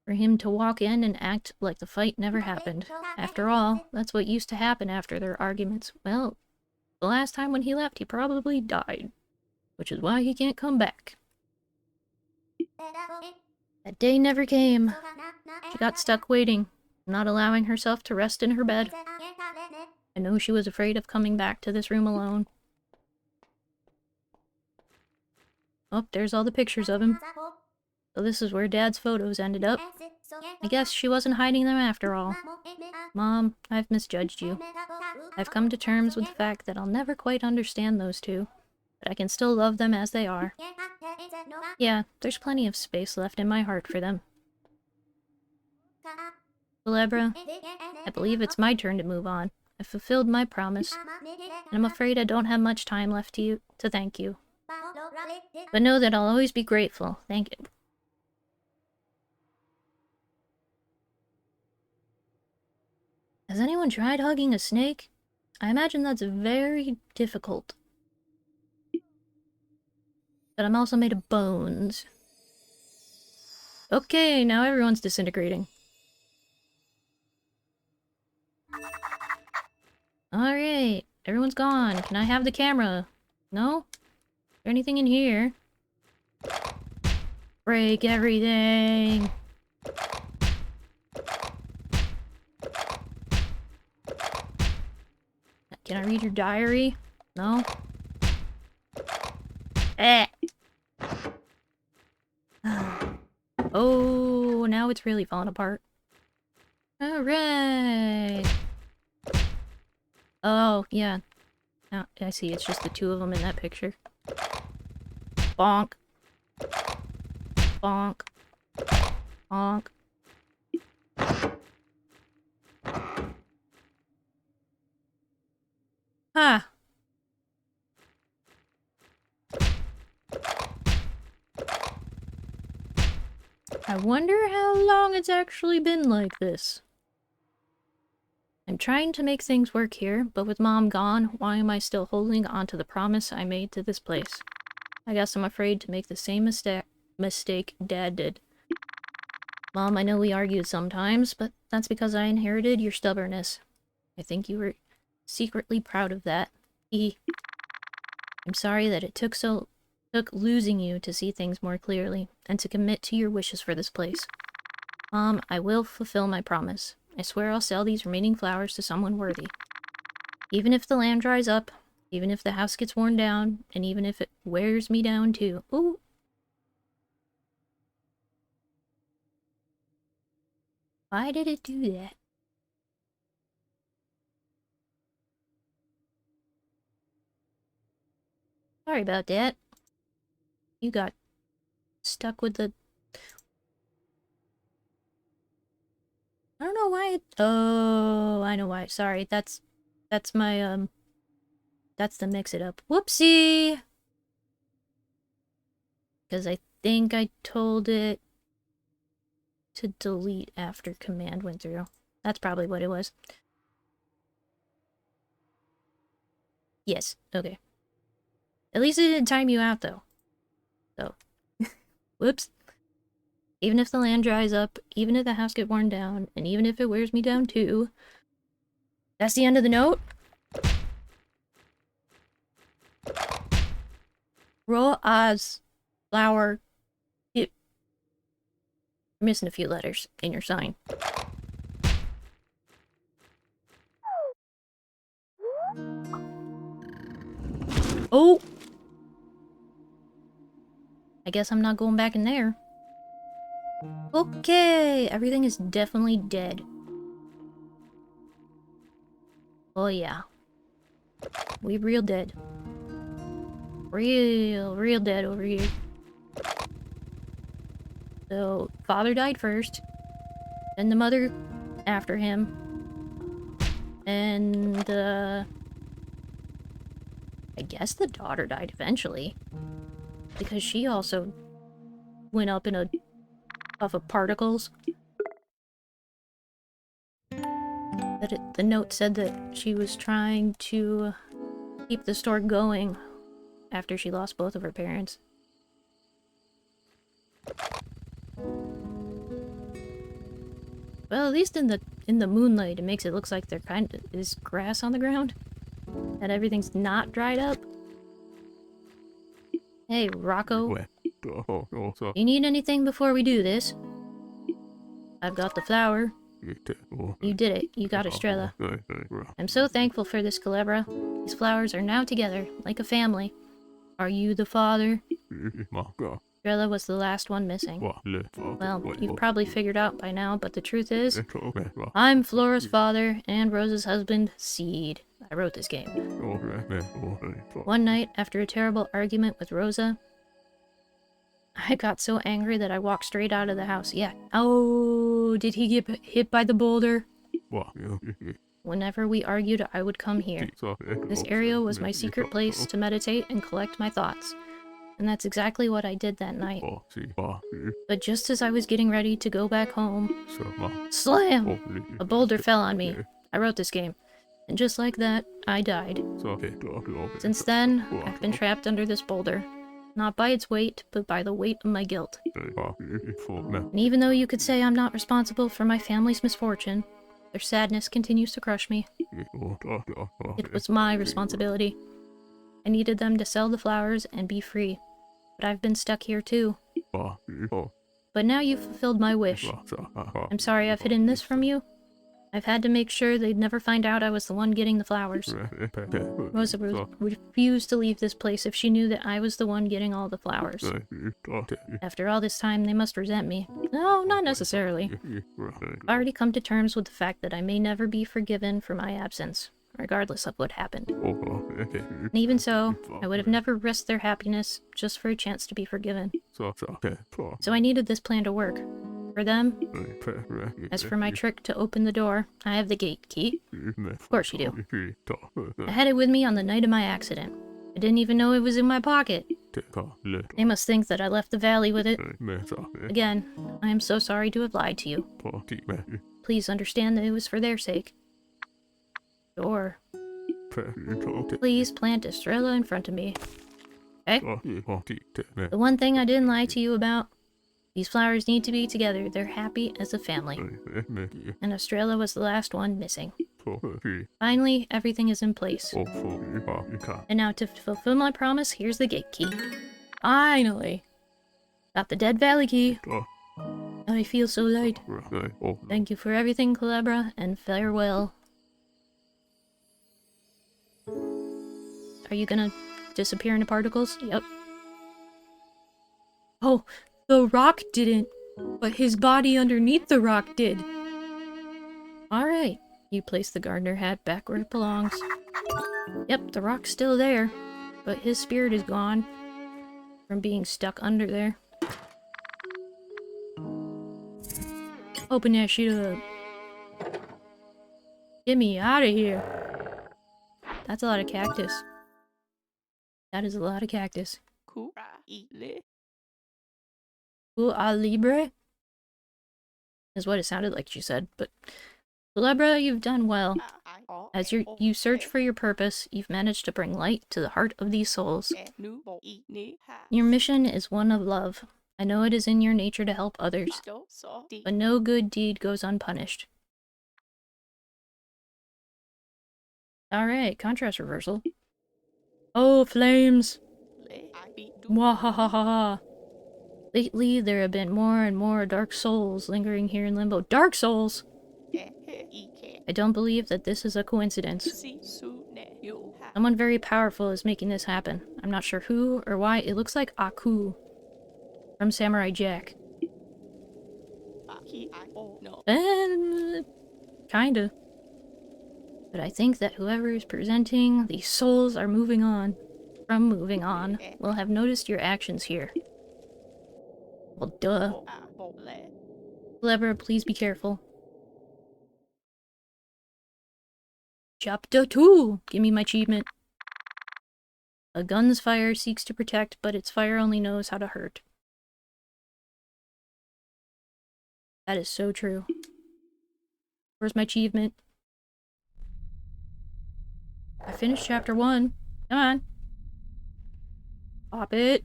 For him to walk in and act like the fight never happened. After all, that's what used to happen after their arguments. Well, the last time when he left, he probably died. Which is why he can't come back. That day never came. She got stuck waiting, not allowing herself to rest in her bed. I know she was afraid of coming back to this room alone. Oh, there's all the pictures of him. So this is where Dad's photos ended up. I guess she wasn't hiding them after all. Mom, I've misjudged you. I've come to terms with the fact that I'll never quite understand those two, but I can still love them as they are. Yeah, there's plenty of space left in my heart for them. Kulebra, I believe it's my turn to move on. I've fulfilled my promise, and I'm afraid I don't have much time left to thank you. But know that I'll always be grateful. Thank you. Has anyone tried hugging a snake? I imagine that's very difficult. But I'm also made of bones. Okay, now everyone's disintegrating. Alright, everyone's gone. Can I have the camera? No? Is there anything in here? Break everything! Can I read your diary? No? Eh! Oh, now it's really falling apart. Alright! Oh, yeah. Now, I see, it's just the two of them in that picture. Bonk. Bonk. Bonk. Huh. I wonder how long it's actually been like this. I'm trying to make things work here, but with Mom gone, why am I still holding on to the promise I made to this place? I guess I'm afraid to make the same mistake Dad did. Mom, I know we argued sometimes, but that's because I inherited your stubbornness. I think you were secretly proud of that. I'm sorry that it took losing you to see things more clearly, and to commit to your wishes for this place. Mom, I will fulfill my promise. I swear I'll sell these remaining flowers to someone worthy. Even if the land dries up, even if the house gets worn down, and even if it wears me down too. Ooh! Why did it do that? Sorry about that. You got stuck with the... I don't know why it... Oh, I know why. Sorry, that's my, that's the mix-it-up. Whoopsie! Because I think I told it to delete after command went through. That's probably what it was. Yes, okay. At least it didn't time you out, though. So, whoops. Even if the land dries up, even if the house gets worn down, and even if it wears me down too. That's the end of the note? Roll Oz flower. You're missing a few letters in your sign. Oh! I guess I'm not going back in there. Okay, everything is definitely dead. Oh yeah. We real dead. Real dead over here. So, father died first. Then the mother after him. And, I guess the daughter died eventually. Because she also went up in a puff of particles. The note said that she was trying to keep the store going after she lost both of her parents. Well, at least in the moonlight, it makes it look like there kind of is grass on the ground. And everything's not dried up. Hey, Rocco. You need anything before we do this? I've got the flower. You did it. You got Estrella. I'm so thankful for this, Kulebra. These flowers are now together, like a family. Are you the father? Estrella was the last one missing. Well, you've probably figured out by now, but the truth is, I'm Flora's father and Rose's husband, Seed. I wrote this game. One night, after a terrible argument with Rosa, I got so angry that I walked straight out of the house. Yeah. Oh, did he get hit by the boulder? Whenever we argued, I would come here. This area was my secret place to meditate and collect my thoughts. And that's exactly what I did that night. But just as I was getting ready to go back home, slam! A boulder fell on me. I wrote this game. And just like that, I died. So, Since then, I've been trapped under this boulder. Not by its weight, but by the weight of my guilt. And even though you could say I'm not responsible for my family's misfortune, their sadness continues to crush me. It was my responsibility. I needed them to sell the flowers and be free. But I've been stuck here too. But now you've fulfilled my wish. I'm sorry I've hidden this from you. I've had to make sure they'd never find out I was the one getting the flowers. Rosa refused to leave this place if she knew that I was the one getting all the flowers. After all this time, they must resent me. No, not necessarily. I've already come to terms with the fact that I may never be forgiven for my absence, regardless of what happened. And even so, I would have never risked their happiness just for a chance to be forgiven. So I needed this plan to work. For them. As for my trick to open the door, I have the gate key. Of course you do. I had it with me on the night of my accident. I didn't even know it was in my pocket. They must think that I left the valley with it. Again, I am so sorry to have lied to you. Please understand that it was for their sake. Sure. Please plant Estrella in front of me. Okay? The one thing I didn't lie to you about, these flowers need to be together. They're happy as a family. And Estrella was the last one missing. Finally, everything is in place. And now to fulfill my promise, here's the gate key. Finally! Got the Dead Valley key. I feel so light. Thank you for everything, Kulebra, and farewell. Are you gonna disappear into particles? Yep. Oh, the rock didn't, but his body underneath the rock did. Alright, you place the gardener hat back where it belongs. Yep, the rock's still there, but his spirit is gone from being stuck under there. Open that shit up. Get me out of here. That's a lot of cactus. That is a lot of cactus. Kulebra is what it sounded like she said, but Kulebra, you've done well. As you search for your purpose, you've managed to bring light to the heart of these souls. Your mission is one of love. I know it is in your nature to help others, but no good deed goes unpunished. Alright, contrast reversal. Oh, flames! Wahahaha! Lately, there have been more and more dark souls lingering here in Limbo. Dark souls?! I don't believe that this is a coincidence. Someone very powerful is making this happen. I'm not sure who or why. It looks like Aku from Samurai Jack. Kinda. But I think that whoever is presenting these souls are moving on. From moving on, will have noticed your actions here. Well, duh. Kulebra, please be careful. Chapter 2! Give me my achievement. A gun's fire seeks to protect, but its fire only knows how to hurt. That is so true. Where's my achievement? I finished chapter 1. Come on. Pop it.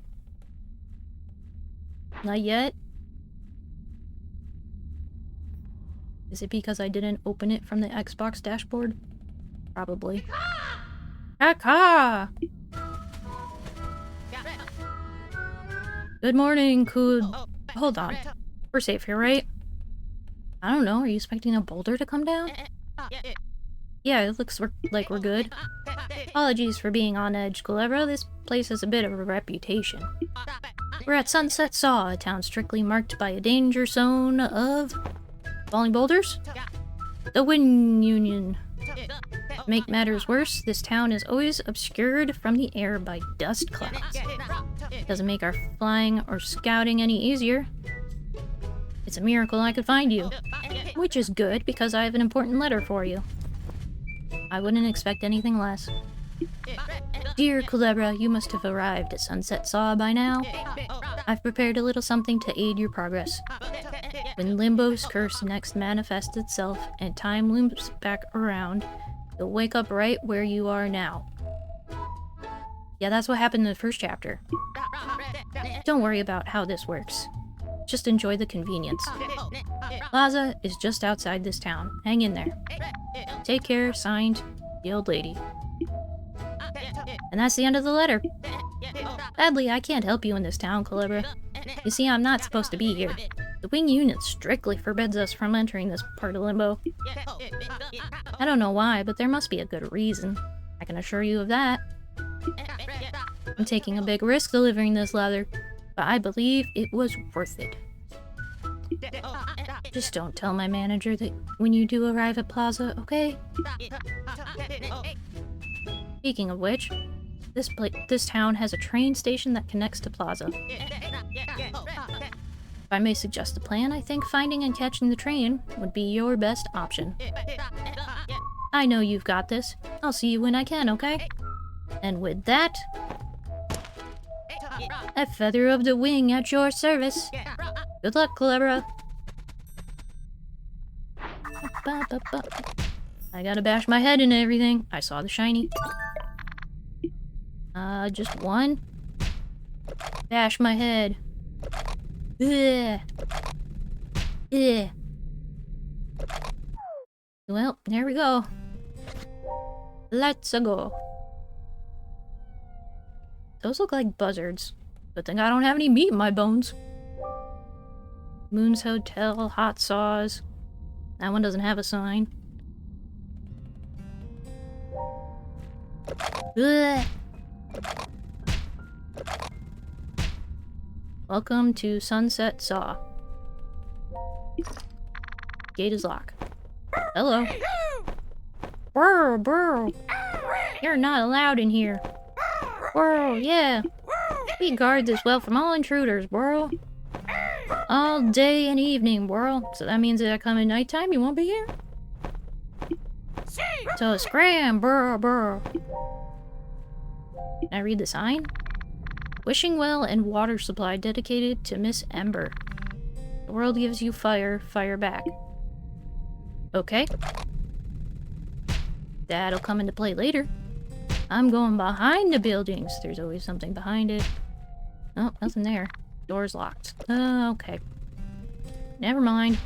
Not yet. Is it because I didn't open it from the Xbox dashboard? Probably. Kaka! Good morning, Hold on. We're safe here, right? I don't know, are you expecting a boulder to come down? Yeah, it looks like we're good. Apologies for being on edge, Kulebra. This place has a bit of a reputation. We're at Sunset Saw, a town strictly marked by a danger zone of... falling boulders? The Wind Union. To make matters worse, this town is always obscured from the air by dust clouds. Doesn't make our flying or scouting any easier. It's a miracle I could find you. Which is good, because I have an important letter for you. I wouldn't expect anything less. Dear Kulebra, you must have arrived at Sunset Saw by now. I've prepared a little something to aid your progress. When Limbo's curse next manifests itself and time loops back around, you'll wake up right where you are now. Yeah, that's what happened in the first chapter. Don't worry about how this works. Just enjoy the convenience. Plaza is just outside this town. Hang in there. Take care, signed, the old lady. And that's the end of the letter. Sadly, I can't help you in this town, Kulebra. You see, I'm not supposed to be here. The Wing Unit strictly forbids us from entering this part of Limbo. I don't know why, but there must be a good reason. I can assure you of that. I'm taking a big risk delivering this letter, but I believe it was worth it. Just don't tell my manager that when you do arrive at Plaza, okay? Speaking of which, this town has a train station that connects to Plaza. If I may suggest a plan, I think finding and catching the train would be your best option. I know you've got this. I'll see you when I can, okay? And with that, a feather of the wing at your service. Good luck, Kulebra. I gotta bash my head into everything. I saw the shiny. Just one. Bash my head. Ugh. Ugh. Well, there we go. Let's go. Those look like buzzards. Good thing I don't have any meat in my bones. Moon's Hotel, hot sauce. That one doesn't have a sign. Ugh. Welcome to Sunset Saw. Gate is locked. Hello. Brr, brr. You're not allowed in here. Brr, yeah. We guard this well from all intruders, bro. All day and evening, bro. So that means that I come at nighttime, you won't be here? So scram, brr, brr. Can I read the sign? Wishing well and water supply dedicated to Miss Ember. The world gives you fire, fire back. Okay. That'll come into play later. I'm going behind the buildings. There's always something behind it. Oh, nothing there. Door's locked. Okay. Never mind.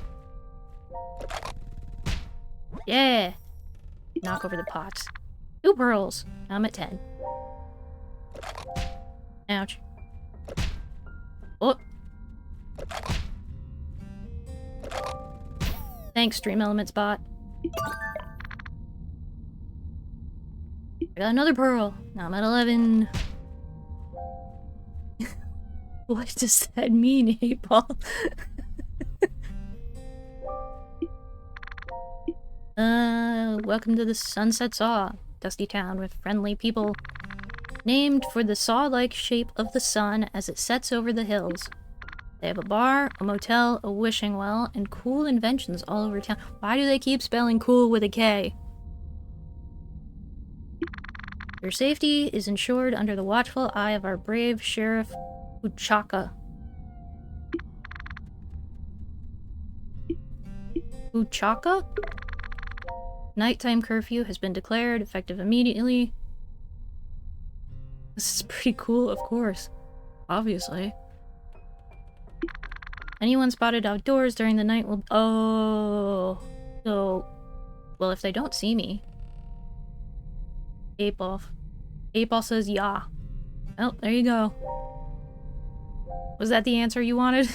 Yeah! Knock over the pots. 2 pearls. I'm at 10. Ouch. Oh! Thanks, Stream Elements bot. I got another pearl. Now I'm at 11. What does that mean, 8-ball? Welcome to the Sunset Saw, dusty town with friendly people. Named for the saw-like shape of the sun as it sets over the hills. They have a bar, a motel, a wishing well, and cool inventions all over town. Why do they keep spelling cool with a K? Your safety is ensured under the watchful eye of our brave Sheriff Uchaka. Uchaka? Nighttime curfew has been declared, effective immediately. This is pretty cool, of course. Obviously. Anyone spotted outdoors during the night will... Oh... So... Well, if they don't see me... 8-ball. 8-ball says yeah. Oh, there you go. Was that the answer you wanted?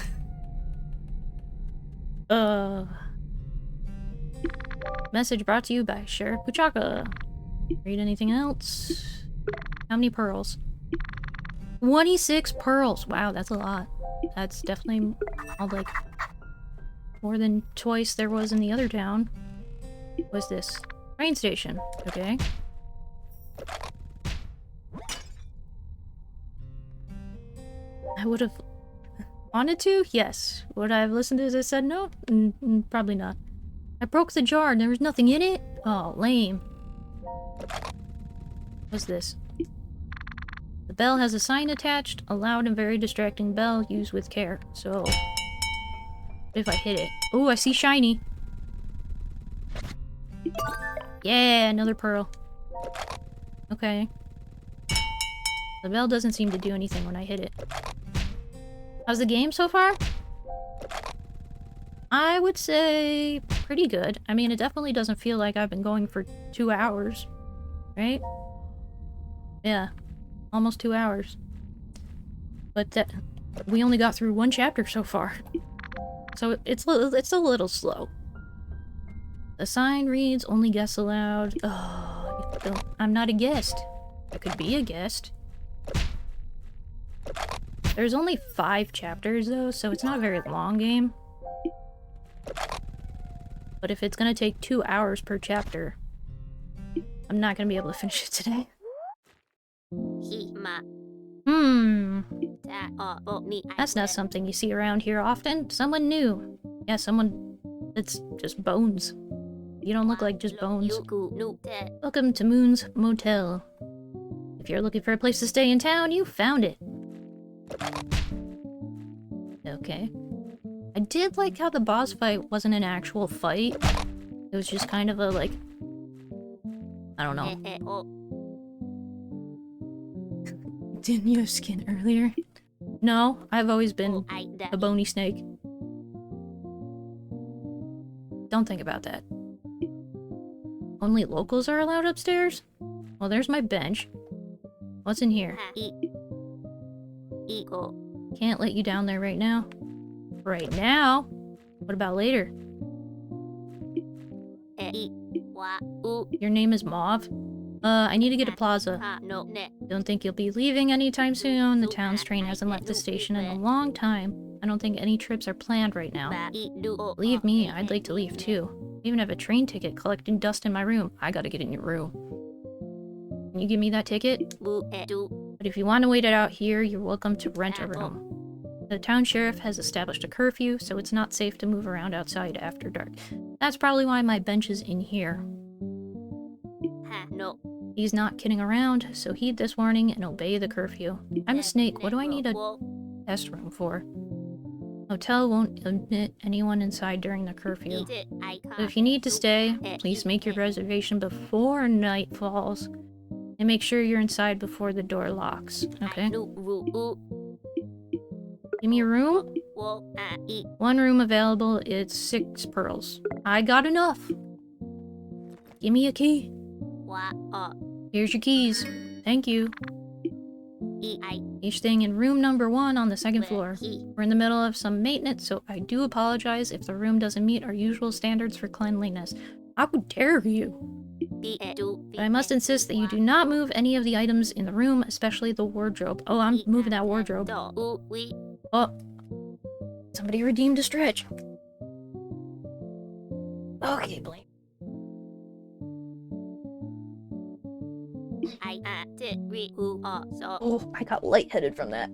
Message brought to you by Sheriff Puchaka. Read anything else? How many pearls? 26 pearls! Wow, that's a lot. That's definitely like more than twice there was in the other town. What's this? Train station. Okay. I would have wanted to? Yes. Would I have listened to this and said no? Probably not. I broke the jar and there was nothing in it? Oh, lame. What's this? The bell has a sign attached, a loud and very distracting bell used with care. So, What if I hit it? Oh, I see shiny. Yeah, another pearl. Okay. The bell doesn't seem to do anything when I hit it. How's the game so far? I would say pretty good. I mean, it definitely doesn't feel like I've been going for 2 hours. Right? Yeah. Almost 2 hours. But we only got through 1 chapter so far. So it's a little slow. The sign reads, only guests allowed. Oh, I'm not a guest. I could be a guest. There's only 5 chapters though, so it's not a very long game. But if it's gonna take 2 hours per chapter, I'm not gonna be able to finish it today. That's not something you see around here often. Someone new. Yeah, someone that's just bones. You don't look like just bones. Welcome to Moon's Motel. If you're looking for a place to stay in town, you found it. Okay. I did like how the boss fight wasn't an actual fight. It was just kind of a, like... I don't know. Didn't you have skin earlier? No, I've always been a bony snake. Don't think about that. Only locals are allowed upstairs? Well, there's my bench. What's in here? Can't let you down there right now. Right now? What about later? Your name is Mauve? I need to get a plaza. Don't think you'll be leaving anytime soon. The town's train hasn't left the station in a long time. I don't think any trips are planned right now. Believe me, I'd like to leave too. I even have a train ticket collecting dust in my room. I gotta get in your room. Can you give me that ticket? But if you want to wait it out here, you're welcome to rent a room. The town sheriff has established a curfew, so it's not safe to move around outside after dark. That's probably why my bench is in here. He's not kidding around, so heed this warning and obey the curfew. I'm a snake. What do I need a test room for? Hotel won't admit anyone inside during the curfew. So if you need to stay, please make your reservation before night falls. And make sure you're inside before the door locks, okay? Give me a room? 1 room available, it's 6 pearls. I got enough. Give me a key. Here's your keys. Thank you. You're staying in room number 1 on the 2nd floor. We're in the middle of some maintenance, so I do apologize if the room doesn't meet our usual standards for cleanliness. How dare you? But I must insist that you do not move any of the items in the room, especially the wardrobe. Oh, I'm moving that wardrobe. Oh. Somebody redeemed a stretch. Okay, Blaine. Oh, I got lightheaded from that.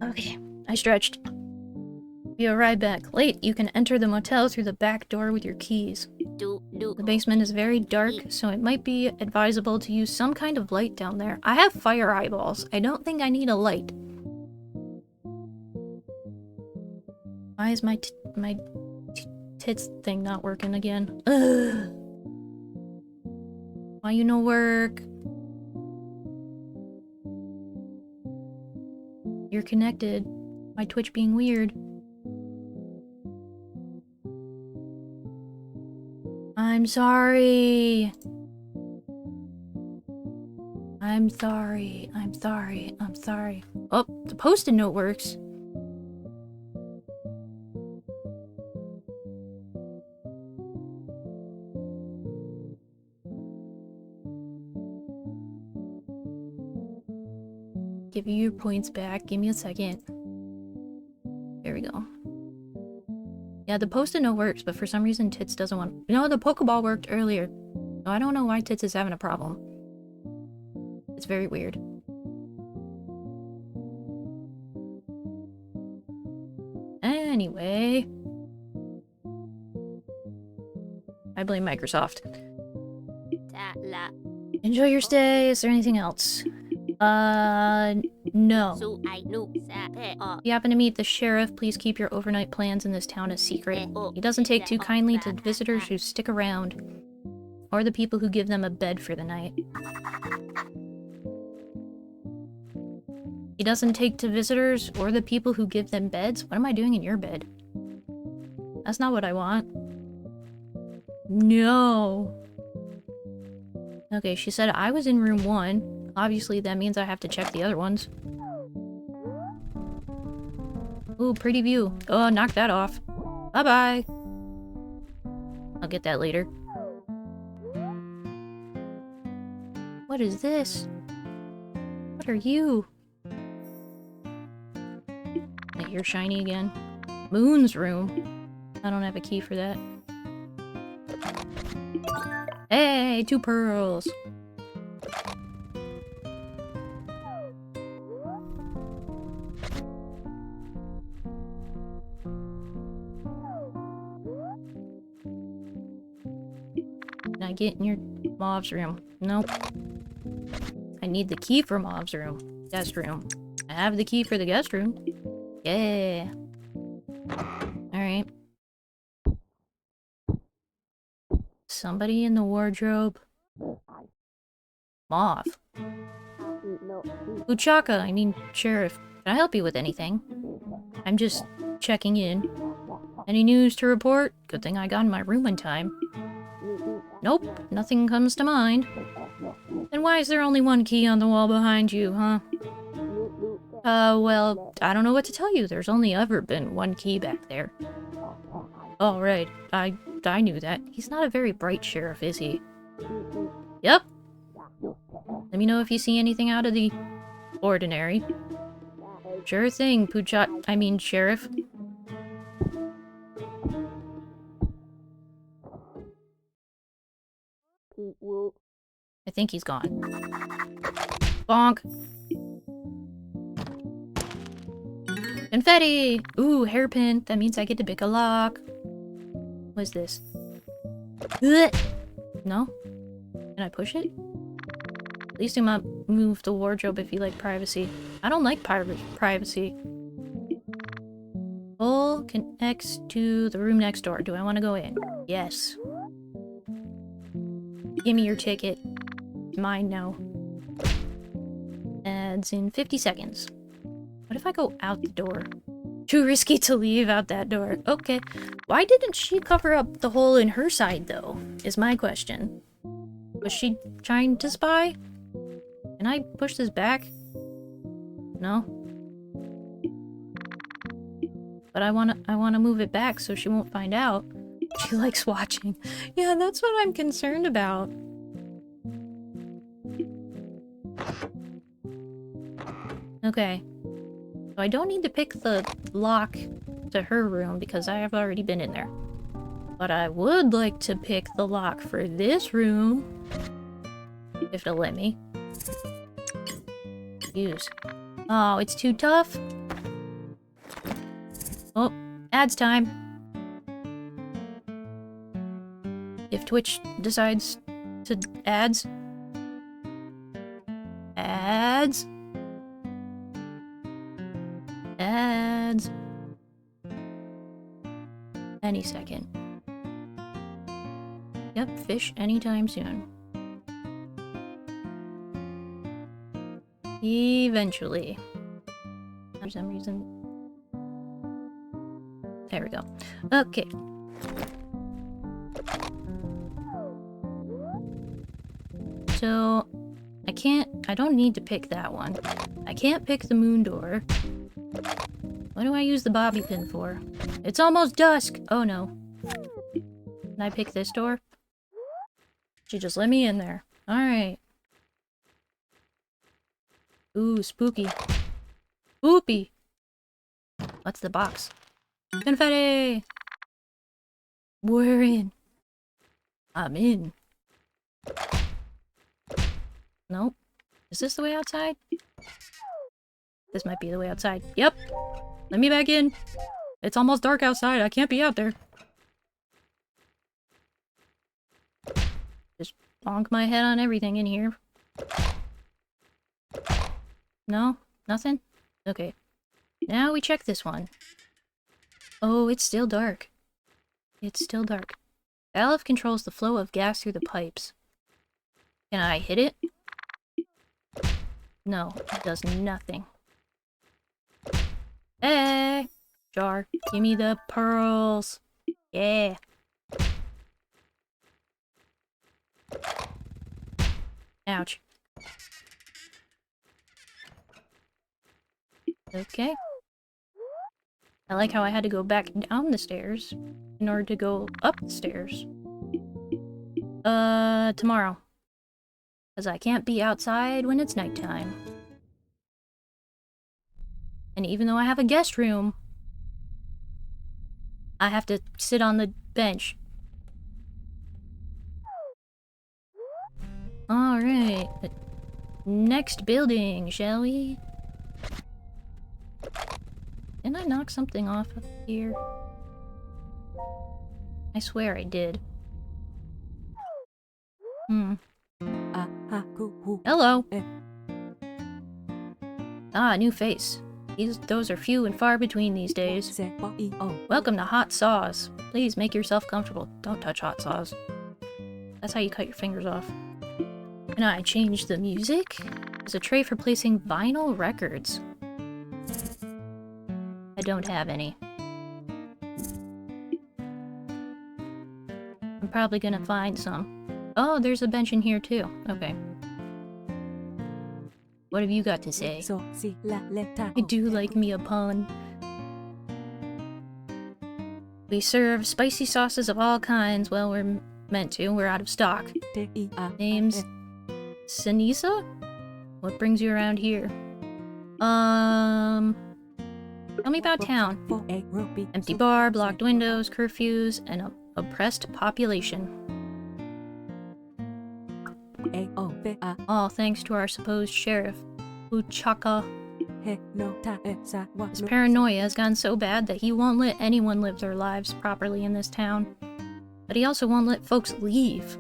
Okay, I stretched. If you arrive back late, you can enter the motel through the back door with your keys. The basement is very dark, so it might be advisable to use some kind of light down there. I have fire eyeballs. I don't think I need a light. Why is my tits thing not working again? Ugh. Why you no work? You're connected. My Twitch being weird. I'm sorry. I'm sorry. I'm sorry. I'm sorry. Oh, the post-it note works. Give you your points back. Give me a second. There we go. Yeah, the post-it note works, but for some reason Tits doesn't want... You know, the Pokeball worked earlier. So I don't know why Tits is having a problem. It's very weird. Anyway... I blame Microsoft. Enjoy your stay. Is there anything else? No. If you happen to meet the sheriff, please keep your overnight plans in this town a secret. He doesn't take too kindly to visitors who stick around, or the people who give them a bed for the night. He doesn't take to visitors or the people who give them beds? What am I doing in your bed? That's not what I want. No. Okay, she said I was in room 1. Obviously, that means I have to check the other ones. Ooh, pretty view. Oh, knock that off. Bye-bye. I'll get that later. What is this? What are you? You're shiny again. Moon's room. I don't have a key for that. Hey, 2 pearls. Can I get in your Mauve's room? Nope. I need the key for Mauve's room. Guest room. I have the key for the guest room. Yeah. Alright. Somebody in the wardrobe. Mauve. Uchaka, I mean, Sheriff. Can I help you with anything? I'm just checking in. Any news to report? Good thing I got in my room in time. Nope, nothing comes to mind. Then why is there only 1 key on the wall behind you, huh? Well, I don't know what to tell you. There's only ever been 1 key back there. Oh, right. I knew that. He's not a very bright sheriff, is he? Yep. Let me know if you see anything out of the ordinary. Sure thing, Sheriff. I think he's gone. Bonk. Confetti! Ooh, hairpin. That means I get to pick a lock. What's this? Ugh. No? Can I push it? At least do not move the wardrobe if you like privacy. I don't like privacy. Hole connects to the room next door. Do I want to go in? Yes. Give me your ticket. It's mine now. Ads in 50 seconds. What if I go out the door? Too risky to leave out that door. Okay. Why didn't she cover up the hole in her side, though? Is my question. Was she trying to spy? Can I push this back? No? But I wanna move it back so she won't find out. She likes watching. Yeah, that's what I'm concerned about. Okay. So I don't need to pick the lock to her room because I have already been in there. But I would like to pick the lock for this room. If it'll let me. Use. Oh, it's too tough. Oh, ads time. If Twitch decides to ads. Ads. Ads. Any second. Yep, fish anytime soon. Eventually. For some reason. There we go. Okay. So, I don't need to pick that one. I can't pick the moon door. What do I use the bobby pin for? It's almost dusk! Oh no. Can I pick this door? She just let me in there. Alright. Ooh, spooky. Spoopy! What's the box? Confetti! We're in. I'm in. Nope. Is this the way outside? This might be the way outside. Yep! Let me back in! It's almost dark outside. I can't be out there. Just bonk my head on everything in here. No? Nothing? Okay. Now we check this one. Oh, it's still dark. It's still dark. Valve controls the flow of gas through the pipes. Can I hit it? No, it does nothing. Hey! Jar, give me the pearls. Yeah. Ouch. Okay. I like how I had to go back down the stairs in order to go up the stairs. Tomorrow. Because I can't be outside when it's nighttime. And even though I have a guest room, I have to sit on the bench. Alright. Next building, shall we? Didn't I knock something off of here? I swear I did. Hello! Ah, new face. Those are few and far between these days. Welcome to Hot Sauce. Please make yourself comfortable. Don't touch hot sauce. That's how you cut your fingers off. Can I change the music? There's a tray for placing vinyl records. I don't have any. I'm probably gonna find some. Oh, there's a bench in here too. Okay. What have you got to say? I do like me a pun. We serve spicy sauces of all kinds. Well, we're meant to. We're out of stock. Name's Sinisa? What brings you around here? Tell me about town. Empty bar, blocked windows, curfews, and an oppressed population. All thanks to our supposed sheriff, Uchaka. His paranoia has gotten so bad that he won't let anyone live their lives properly in this town. But he also won't let folks leave.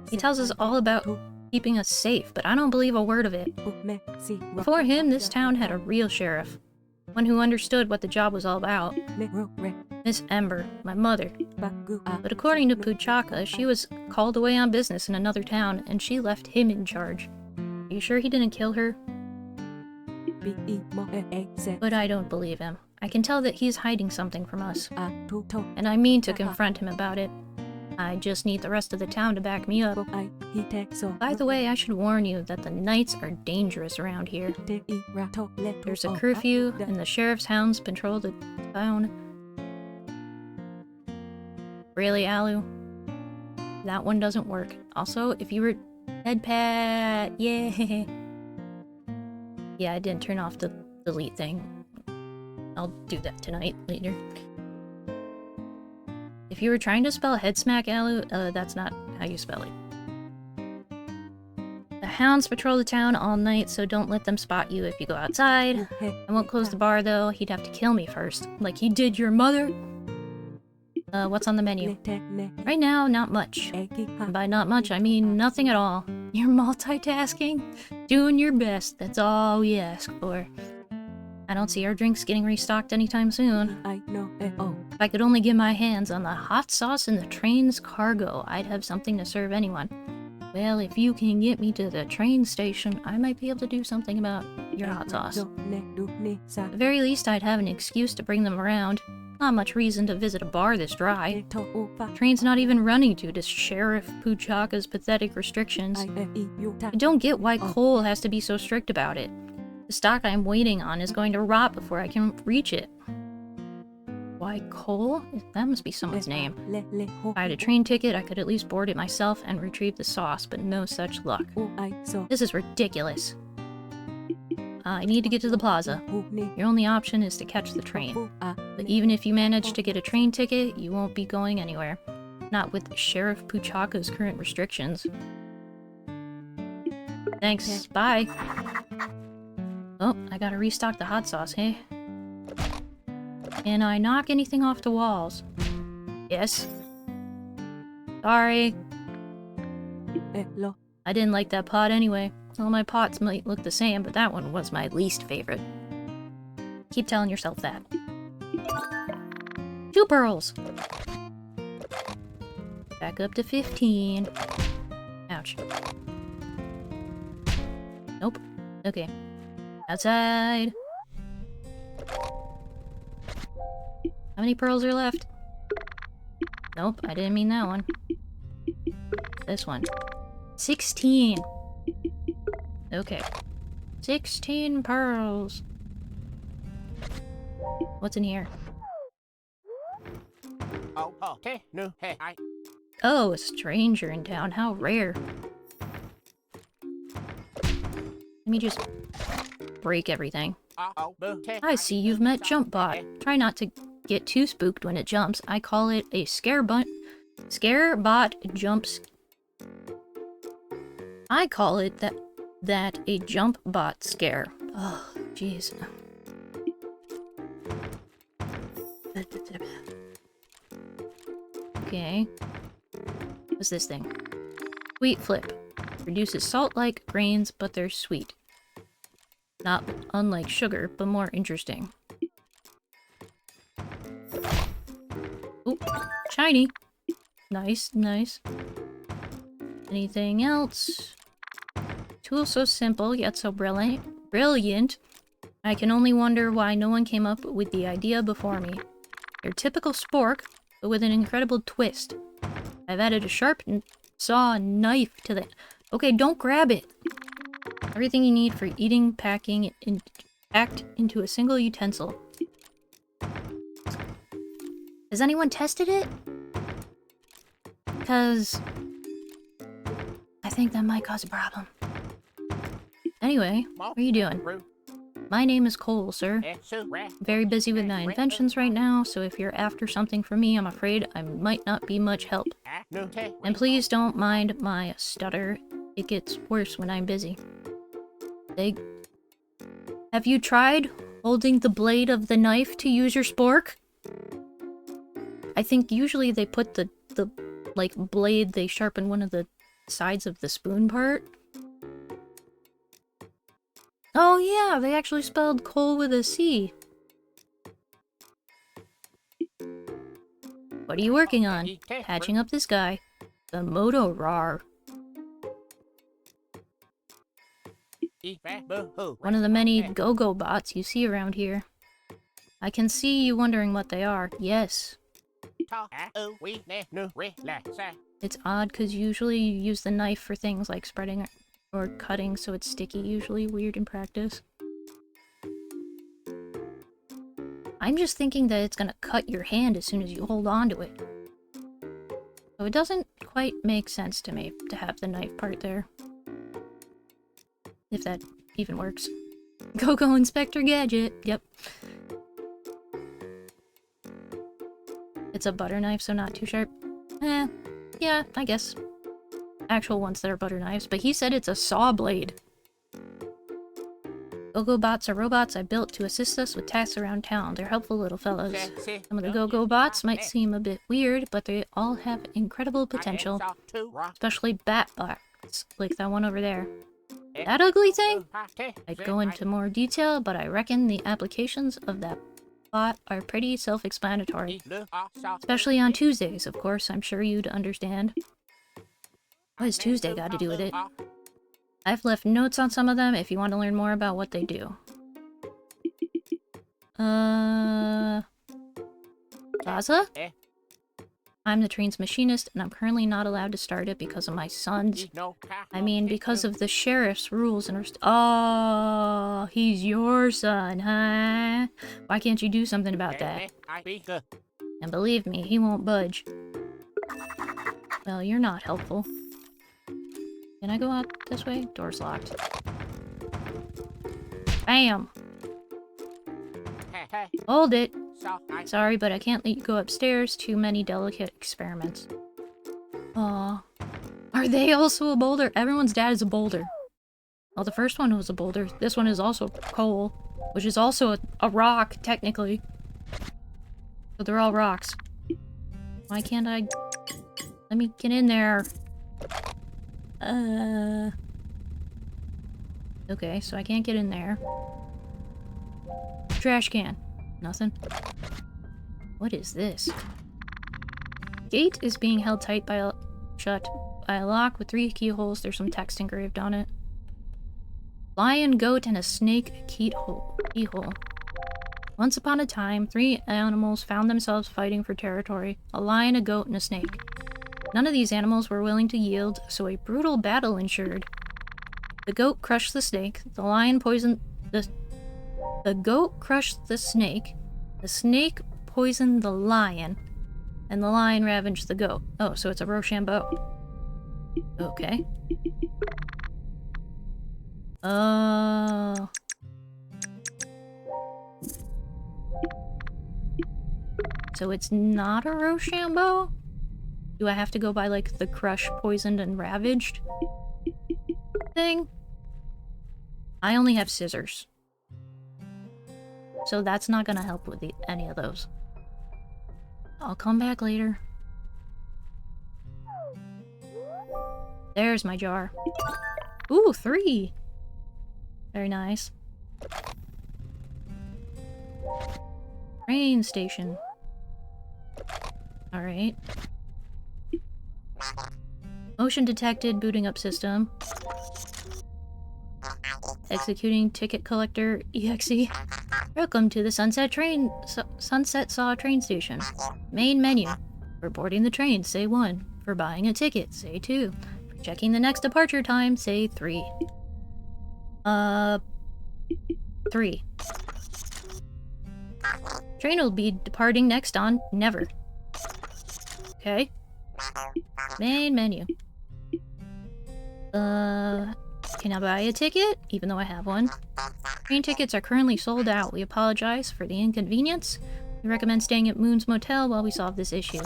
He tells us all about keeping us safe, but I don't believe a word of it. Before him, this town had a real sheriff. One who understood what the job was all about. Miss Ember, my mother. But according to Puchaka, she was called away on business in another town, and she left him in charge. Are you sure he didn't kill her? But I don't believe him. I can tell that he's hiding something from us. And I mean to confront him about it. I just need the rest of the town to back me up. By the way, I should warn you that the nights are dangerous around here. There's a curfew, and the sheriff's hounds patrol the town. Really, Alu? That one doesn't work. Also, if you were... Head pat! Yeah! Yeah, I didn't turn off the delete thing. I'll do that tonight, later. If you were trying to spell head smack, Alu, that's not how you spell it. The hounds patrol the town all night, so don't let them spot you if you go outside. I won't close the bar, though. He'd have to kill me first. Like he did your mother. What's on the menu? Right now, not much. And by not much, I mean nothing at all. You're multitasking? Doing your best, that's all we ask for. I don't see our drinks getting restocked anytime soon. If I could only get my hands on the hot sauce in the train's cargo, I'd have something to serve anyone. Well, if you can get me to the train station, I might be able to do something about your hot sauce. At the very least, I'd have an excuse to bring them around. Not much reason to visit a bar this dry. The train's not even running due to Sheriff Puchaka's pathetic restrictions. I don't get why Cole has to be so strict about it. The stock I'm waiting on is going to rot before I can reach it. Why Cole? That must be someone's name. If I had a train ticket, I could at least board it myself and retrieve the sauce, but no such luck. This is ridiculous. I need to get to the plaza. Your only option is to catch the train. But even if you manage to get a train ticket, you won't be going anywhere. Not with Sheriff Puchaka's current restrictions. Thanks, bye. Oh, I gotta restock the hot sauce, hey? Can I knock anything off the walls? Yes. Sorry. I didn't like that pot anyway. All my pots might look the same, but that one was my least favorite. Keep telling yourself that. 2 pearls! Back up to 15. Ouch. Nope. Okay. Outside. How many pearls are left? Nope, I didn't mean that one. This one. 16! Okay. 16 pearls. What's in here? Oh, a stranger in town. How rare. Let me just break everything. I see you've met JumpBot. Try not to get too spooked when it jumps. I call it a scarebot jumps. I call it that a JumpBot scare. Oh, jeez. Okay. What's this thing? Sweet Flip. Produces salt-like grains, but they're sweet. Not unlike sugar, but more interesting. Ooh, shiny. Nice, nice. Anything else? Tool so simple, yet so brilliant. I can only wonder why no one came up with the idea before me. Your typical spork, but with an incredible twist. I've added a sharp saw knife to the... Okay, don't grab it! Everything you need for eating, packing, packed into a single utensil. Has anyone tested it? Because... I think that might cause a problem. Anyway, what are you doing? My name is Cole, sir. I'm very busy with my inventions right now, so if you're after something from me, I'm afraid I might not be much help. And please don't mind my stutter. It gets worse when I'm busy. Have you tried holding the blade of the knife to use your spork? I think usually they put the like, blade, they sharpen one of the sides of the spoon part. Oh yeah, they actually spelled Cole with a C. What are you working on? Patching up this guy. The Moto Rar. One of the many go-go bots you see around here. I can see you wondering what they are. Yes. It's odd because usually you use the knife for things like spreading or cutting, so it's sticky, usually weird in practice. I'm just thinking that it's gonna cut your hand as soon as you hold on to it. So it doesn't quite make sense to me to have the knife part there. If that even works. Go-Go Inspector Gadget, yep. It's a butter knife, so not too sharp. Yeah, I guess. Actual ones that are butter knives, but he said it's a saw blade. Go-Go bots are robots I built to assist us with tasks around town. They're helpful little fellows. Some of the Go-Go bots might seem a bit weird, but they all have incredible potential. Especially bat bots, like that one over there. That ugly thing? I'd go into more detail, but I reckon the applications of that bot are pretty self-explanatory. Especially on Tuesdays, of course, I'm sure you'd understand. What has Tuesday got to do with it? I've left notes on some of them if you want to learn more about what they do. Plaza? I'm the train's machinist, and I'm currently not allowed to start it because of my son's... I mean, because of the sheriff's rules and... Oh, he's your son, huh? Why can't you do something about that? And believe me, he won't budge. Well, you're not helpful. Can I go out this way? Door's locked. Bam! Hold it! Sorry, but I can't let you go upstairs. Too many delicate experiments. Aw. Are they also a boulder? Everyone's dad is a boulder. Well, the first one was a boulder. This one is also coal, which is also a rock, technically. So they're all rocks. Why can't I... Let me get in there. Okay, so I can't get in there. Trash can. Nothing. What is this? Gate is being held tight by shut by a lock with 3 keyholes. There's some text engraved on it. Lion, goat, and a snake keyhole. Once upon a time, 3 animals found themselves fighting for territory. A lion, a goat, and a snake. None of these animals were willing to yield, so a brutal battle ensued. The goat crushed the snake, the lion poisoned the goat crushed the snake poisoned the lion, and the lion ravaged the goat. Oh, so it's a Rochambeau. Okay. Oh. So it's not a Rochambeau? Do I have to go by, like, the crushed, poisoned, and ravaged thing? I only have scissors. So that's not gonna help with any of those. I'll come back later. There's my jar. Ooh, 3! Very nice. Train station. Alright. Motion detected, booting up system. Executing ticket collector EXE. Welcome to the Sunset Saw train station. Main menu. For boarding the train, say 1. For buying a ticket, say 2. For checking the next departure time, say 3. 3. Train will be departing next on never. Okay. Main menu. Can I buy a ticket? Even though I have one. Train tickets are currently sold out. We apologize for the inconvenience. We recommend staying at Moon's Motel while we solve this issue.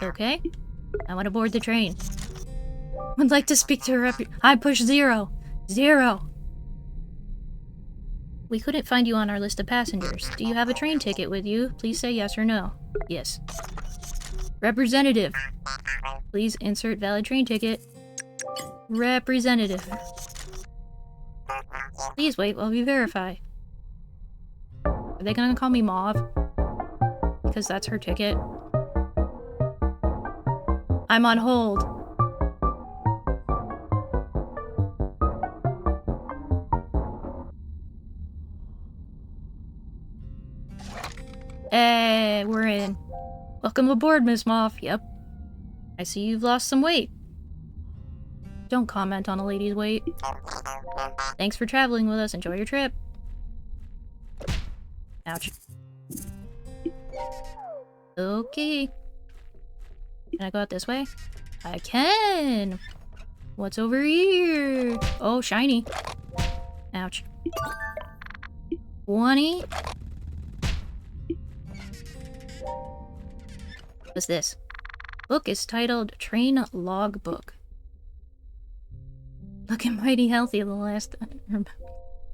Okay. I want to board the train. Would like to speak to her I push 0. 0. We couldn't find you on our list of passengers. Do you have a train ticket with you? Please say yes or no. Yes. Representative. Please insert valid train ticket. Representative. Please wait while we verify. Are they gonna call me Mauve? Because that's her ticket. I'm on hold. Hey, we're in. Welcome aboard, Miss Mauve. Yep. I see you've lost some weight. Don't comment on a lady's weight. Thanks for traveling with us. Enjoy your trip. Ouch. Okay. Can I go out this way? I can! What's over here? Oh, shiny. Ouch. 20. What's this? Book is titled Train Logbook. Looking mighty healthy the last and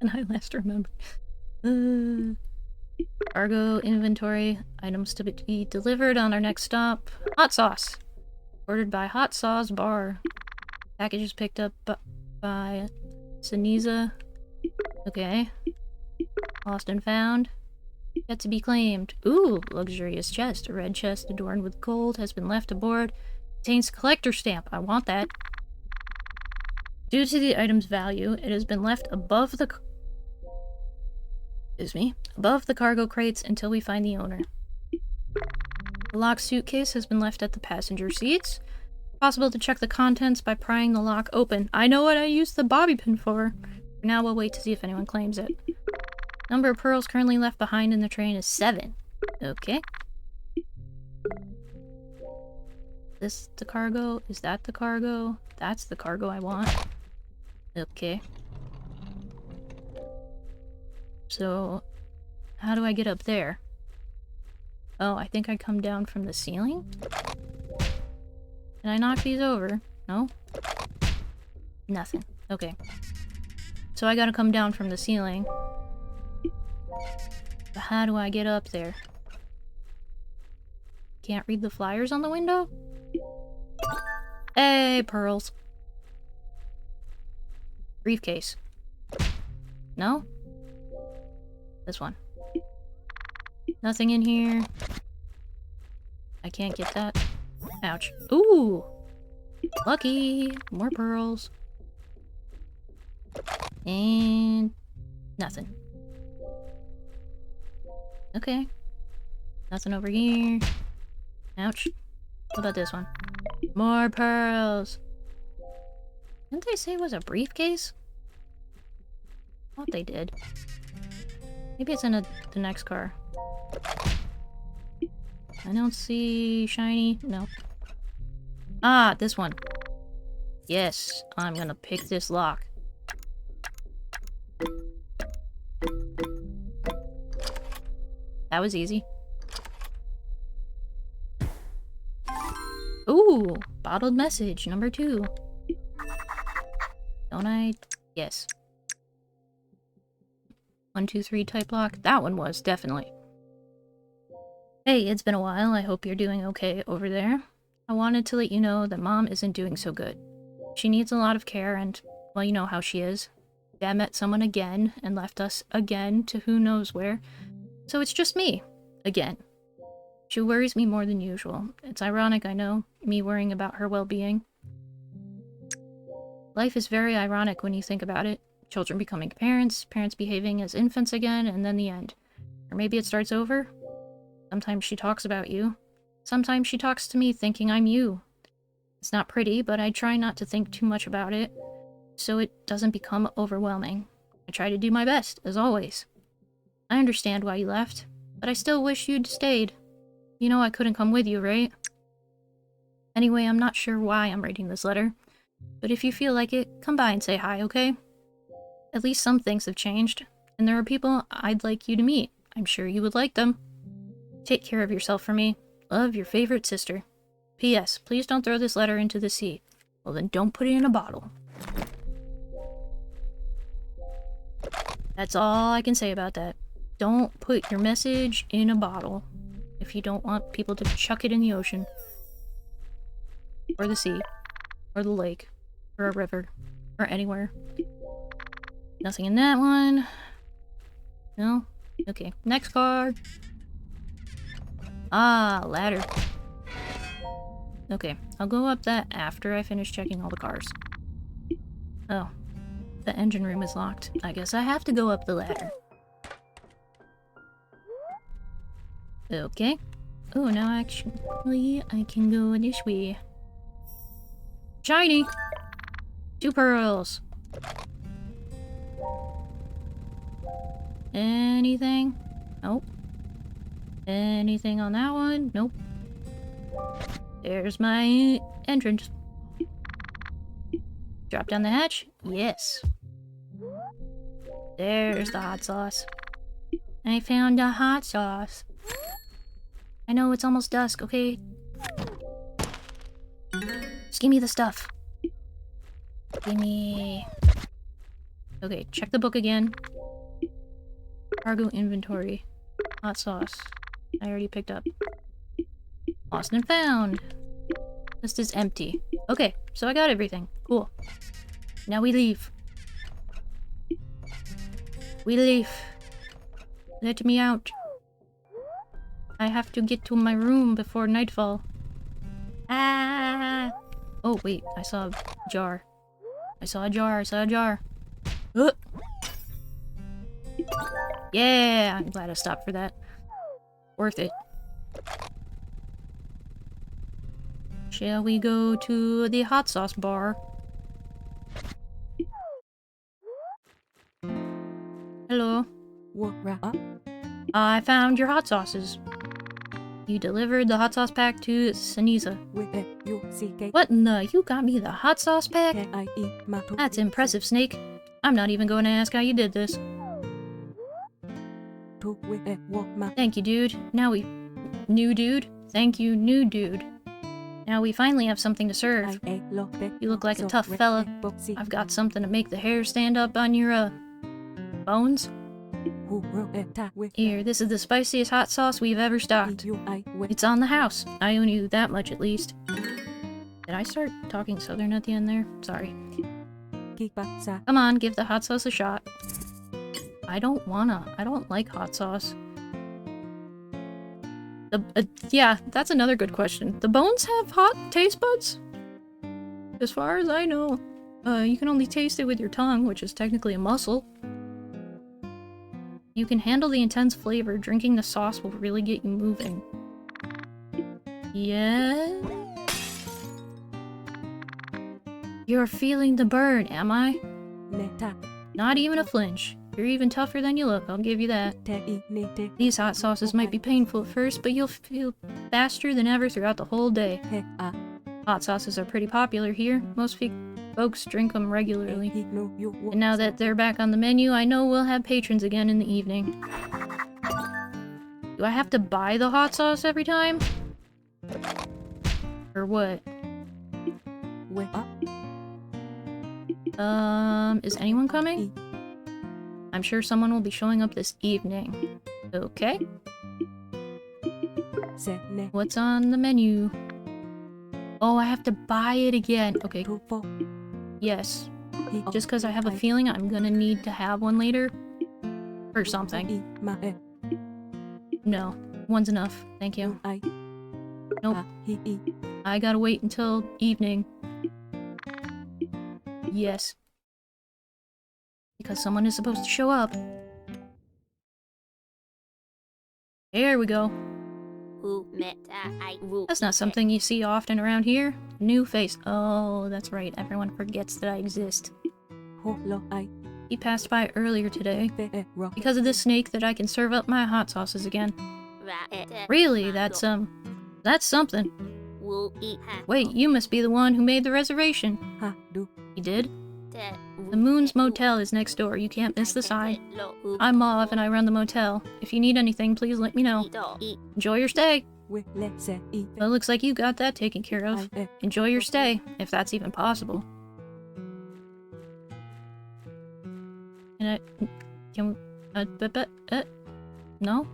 I last remember. Cargo inventory. Items to be delivered on our next stop. Hot sauce. Ordered by Hot Sauce Bar. Packages picked up by Saniza. Okay. Lost and found. Yet to be claimed. Ooh, luxurious chest. A red chest adorned with gold has been left aboard. Contains collector stamp. I want that. Due to the item's value, it has been left above the cargo crates until we find the owner. The locked suitcase has been left at the passenger seats. Possible to check the contents by prying the lock open. I know what I used the bobby pin for. For now, we'll wait to see if anyone claims it. Number of pearls currently left behind in the train is 7. Okay. This the cargo? Is that the cargo? That's the cargo I want. Okay. So, how do I get up there? Oh, I think I come down from the ceiling? Can I knock these over? No? Nothing. Okay. So I gotta come down from the ceiling. But how do I get up there? Can't read the flyers on the window? Hey, pearls. Briefcase. No? This one. Nothing in here. I can't get that. Ouch. Ooh! Lucky! More pearls. And... nothing. Okay. Nothing over here. Ouch. What about this one? More pearls! Didn't they say it was a briefcase? I thought they did. Maybe it's in the next car. I don't see shiny. No. Ah, this one. Yes, I'm gonna pick this lock. That was easy. Ooh, bottled message number 2. Don't I? Yes. 1, 2, 3 type lock. That one was, definitely. Hey, it's been a while. I hope you're doing okay over there. I wanted to let you know that Mom isn't doing so good. She needs a lot of care and, well, you know how she is. Dad met someone again and left us again to who knows where. So it's just me. Again. She worries me more than usual. It's ironic, I know, me worrying about her well-being. Life is very ironic when you think about it. Children becoming parents, parents behaving as infants again, and then the end. Or maybe it starts over? Sometimes she talks about you. Sometimes she talks to me thinking I'm you. It's not pretty, but I try not to think too much about it, so it doesn't become overwhelming. I try to do my best, as always. I understand why you left, but I still wish you'd stayed. You know I couldn't come with you, right? Anyway, I'm not sure why I'm writing this letter, but if you feel like it, come by and say hi, okay? At least some things have changed, and there are people I'd like you to meet. I'm sure you would like them. Take care of yourself for me. Love, your favorite sister. P.S. Please don't throw this letter into the sea. Well then don't put it in a bottle. That's all I can say about that. Don't put your message in a bottle if you don't want people to chuck it in the ocean. Or the sea. Or the lake. Or a river. Or anywhere. Nothing in that one. No? Okay, next card. Ah, ladder. Okay, I'll go up that after I finish checking all the cars. Oh, the engine room is locked. I guess I have to go up the ladder. Okay. Oh, now actually I can go this way. Shiny! 2 pearls. Anything? Nope. Anything on that one? Nope. There's my entrance. Drop down the hatch? Yes. There's the hot sauce. I found the hot sauce. I know it's almost dusk, okay? Just give me the stuff. Give me... Okay, check the book again. Cargo inventory. Hot sauce. I already picked up. Lost and found. List is empty. Okay, so I got everything. Cool. Now we leave. We leave. Let me out. I have to get to my room before nightfall. Ah! Oh, wait. I saw a jar. I saw a jar. I saw a jar. Yeah! I'm glad I stopped for that. Worth it. Shall we go to the hot sauce bar? Hello. I found your hot sauces. You delivered the hot sauce pack to Sinisa. What in the? You got me the hot sauce pack? That's impressive, Snake. I'm not even going to ask how you did this. Thank you, dude. Now we... New dude? Thank you, new dude. Now we finally have something to serve. You look like a tough fella. I've got something to make the hair stand up on your, bones. Here, this is the spiciest hot sauce we've ever stocked. It's on the house. I owe you that much at least. Did I start talking southern at the end there? Sorry. Come on, give the hot sauce a shot. I don't wanna. I don't like hot sauce. Yeah, that's another good question. The bones have hot taste buds? As far as I know. You can only taste it with your tongue, which is technically a muscle. You can handle the intense flavor. Drinking the sauce will really get you moving. Yeah? You're feeling the burn, am I? Not even a flinch. You're even tougher than you look, I'll give you that. These hot sauces might be painful at first, but you'll feel faster than ever throughout the whole day. Hot sauces are pretty popular here. Most folks drink them regularly. And now that they're back on the menu, I know we'll have patrons again in the evening. Do I have to buy the hot sauce every time? Or what? Is anyone coming? I'm sure someone will be showing up this evening. Okay. What's on the menu? Oh, I have to buy it again. Okay. Yes. Just because I have a feeling I'm gonna need to have one later. Or something. No. One's enough. Thank you. Nope. I gotta wait until evening. Yes. Because someone is supposed to show up. There we go. That's not something you see often around here. New face. Oh, that's right. Everyone forgets that I exist. He passed by earlier today. Because of this snake that I can serve up my hot sauces again. Really? That's something. Wait, you must be the one who made the reservation. He did? The Moon's Motel is next door. You can't miss the sign. I'm Mauve and I run the motel. If you need anything, please let me know. Enjoy your stay. Well, it looks like you got that taken care of. Enjoy your stay, if that's even possible. And no?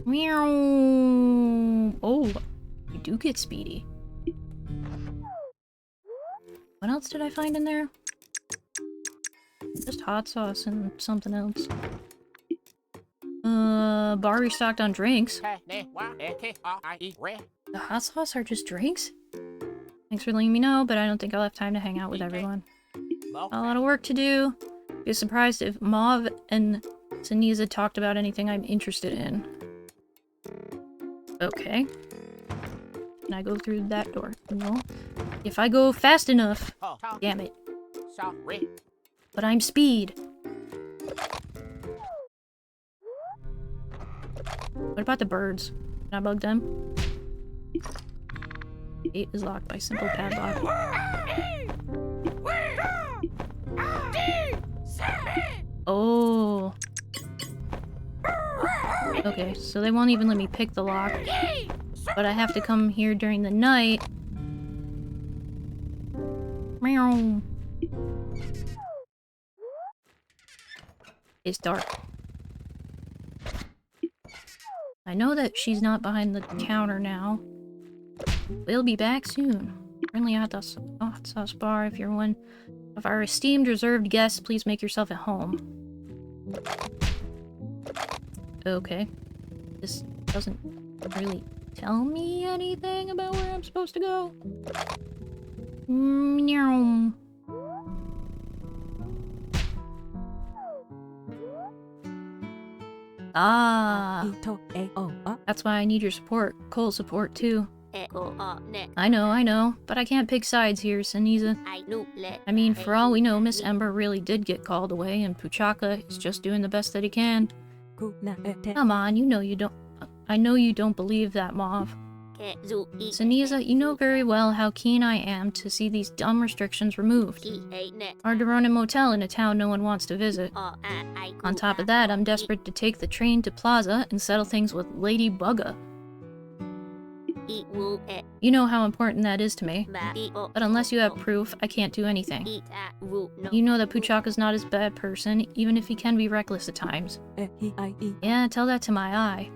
Meow. Oh, you do get speedy. What else did I find in there? Just hot sauce and something else. Bar restocked on drinks. The hot sauce are just drinks? Thanks for letting me know, but I don't think I'll have time to hang out with everyone. A lot of work to do. Be surprised if Mauve and Saniza talked about anything I'm interested in. Okay. Can I go through that door? No. If I go fast enough. Damn it. But I'm speed. What about the birds? Can I bug them? Gate is locked by simple padlock. Oh. Okay, so they won't even let me pick the lock. But I have to come here during the night. Meow. It's dark. I know that she's not behind the counter now. We'll be back soon. Friendly hot sauce bar. If you're one of our esteemed reserved guests, please make yourself at home. Okay. This doesn't really tell me anything about where I'm supposed to go. Meow. Ah. That's why I need your support. Cole's support, too. I know, but I can't pick sides here, Saniza. I mean, for all we know, Miss Ember really did get called away, and Puchaka is just doing the best that he can. Come on, you know you don't... I know you don't believe that, Mauve. Saniza, you know very well how keen I am to see these dumb restrictions removed. Hard to run a motel in a town no one wants to visit. On top of that, I'm desperate to take the train to Plaza and settle things with Lady Bugga. You know how important that is to me. But unless you have proof, I can't do anything. You know that Puchaka's not as bad person, even if he can be reckless at times. Yeah, tell that to my eye.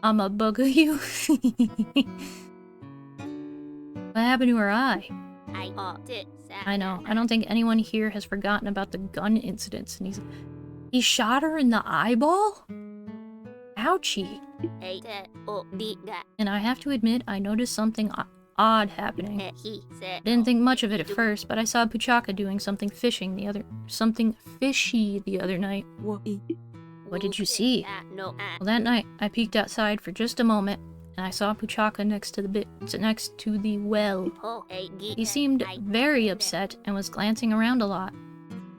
I'ma bugger you. What happened to her eye? I know. I don't think anyone here has forgotten about the gun incidents. And he shot her in the eyeball? Ouchie. And I have to admit, I noticed something odd happening. I didn't think much of it at first, but I saw Puchaka doing something fishy the other night. What did you see? Well, that night, I peeked outside for just a moment, and I saw Puchaka next to the well. He seemed very upset and was glancing around a lot.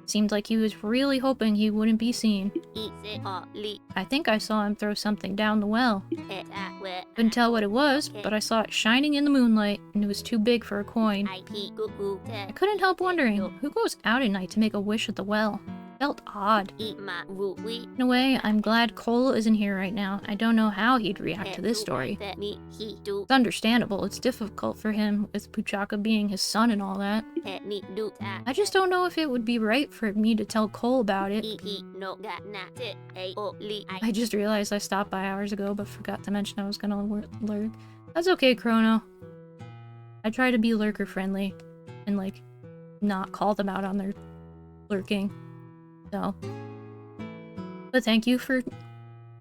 Seemed like he was really hoping he wouldn't be seen. I think I saw him throw something down the well. Couldn't tell what it was, but I saw it shining in the moonlight, and it was too big for a coin. I couldn't help wondering, who goes out at night to make a wish at the well? Felt odd. In a way, I'm glad Cole isn't here right now. I don't know how he'd react to this story. It's understandable. It's difficult for him, with Puchaka being his son and all that. I just don't know if it would be right for me to tell Cole about it. I just realized I stopped by hours ago, but forgot to mention I was gonna lurk. That's okay, Chrono. I try to be lurker friendly and, like, not call them out on their lurking. So, but thank you for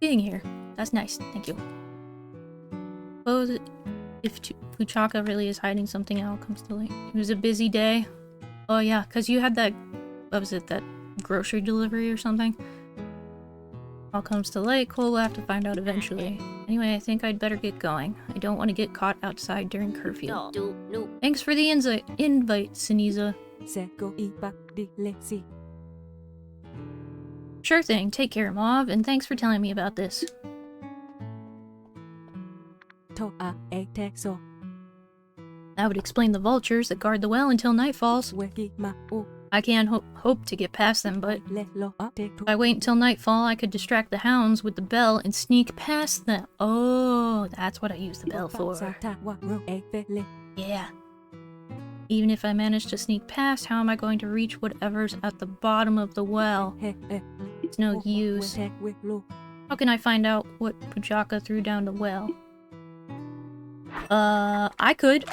being here. That's nice. Thank you. Suppose if Puchaka really is hiding something out, comes to light. It was a busy day. Oh yeah, because you had that, what was it, that grocery delivery or something? All comes to light. Cole will have to find out eventually. Anyway, I think I'd better get going. I don't want to get caught outside during curfew. Thanks for the invite, Siniza. Sure thing. Take care, Mauve, and thanks for telling me about this. That would explain the vultures that guard the well until night falls. I can't hope to get past them, but if I wait until nightfall, I could distract the hounds with the bell and sneak past them. Oh, that's what I use the bell for. Yeah. Even if I manage to sneak past, how am I going to reach whatever's at the bottom of the well? It's no use. How can I find out what Puchaka threw down the well? I could.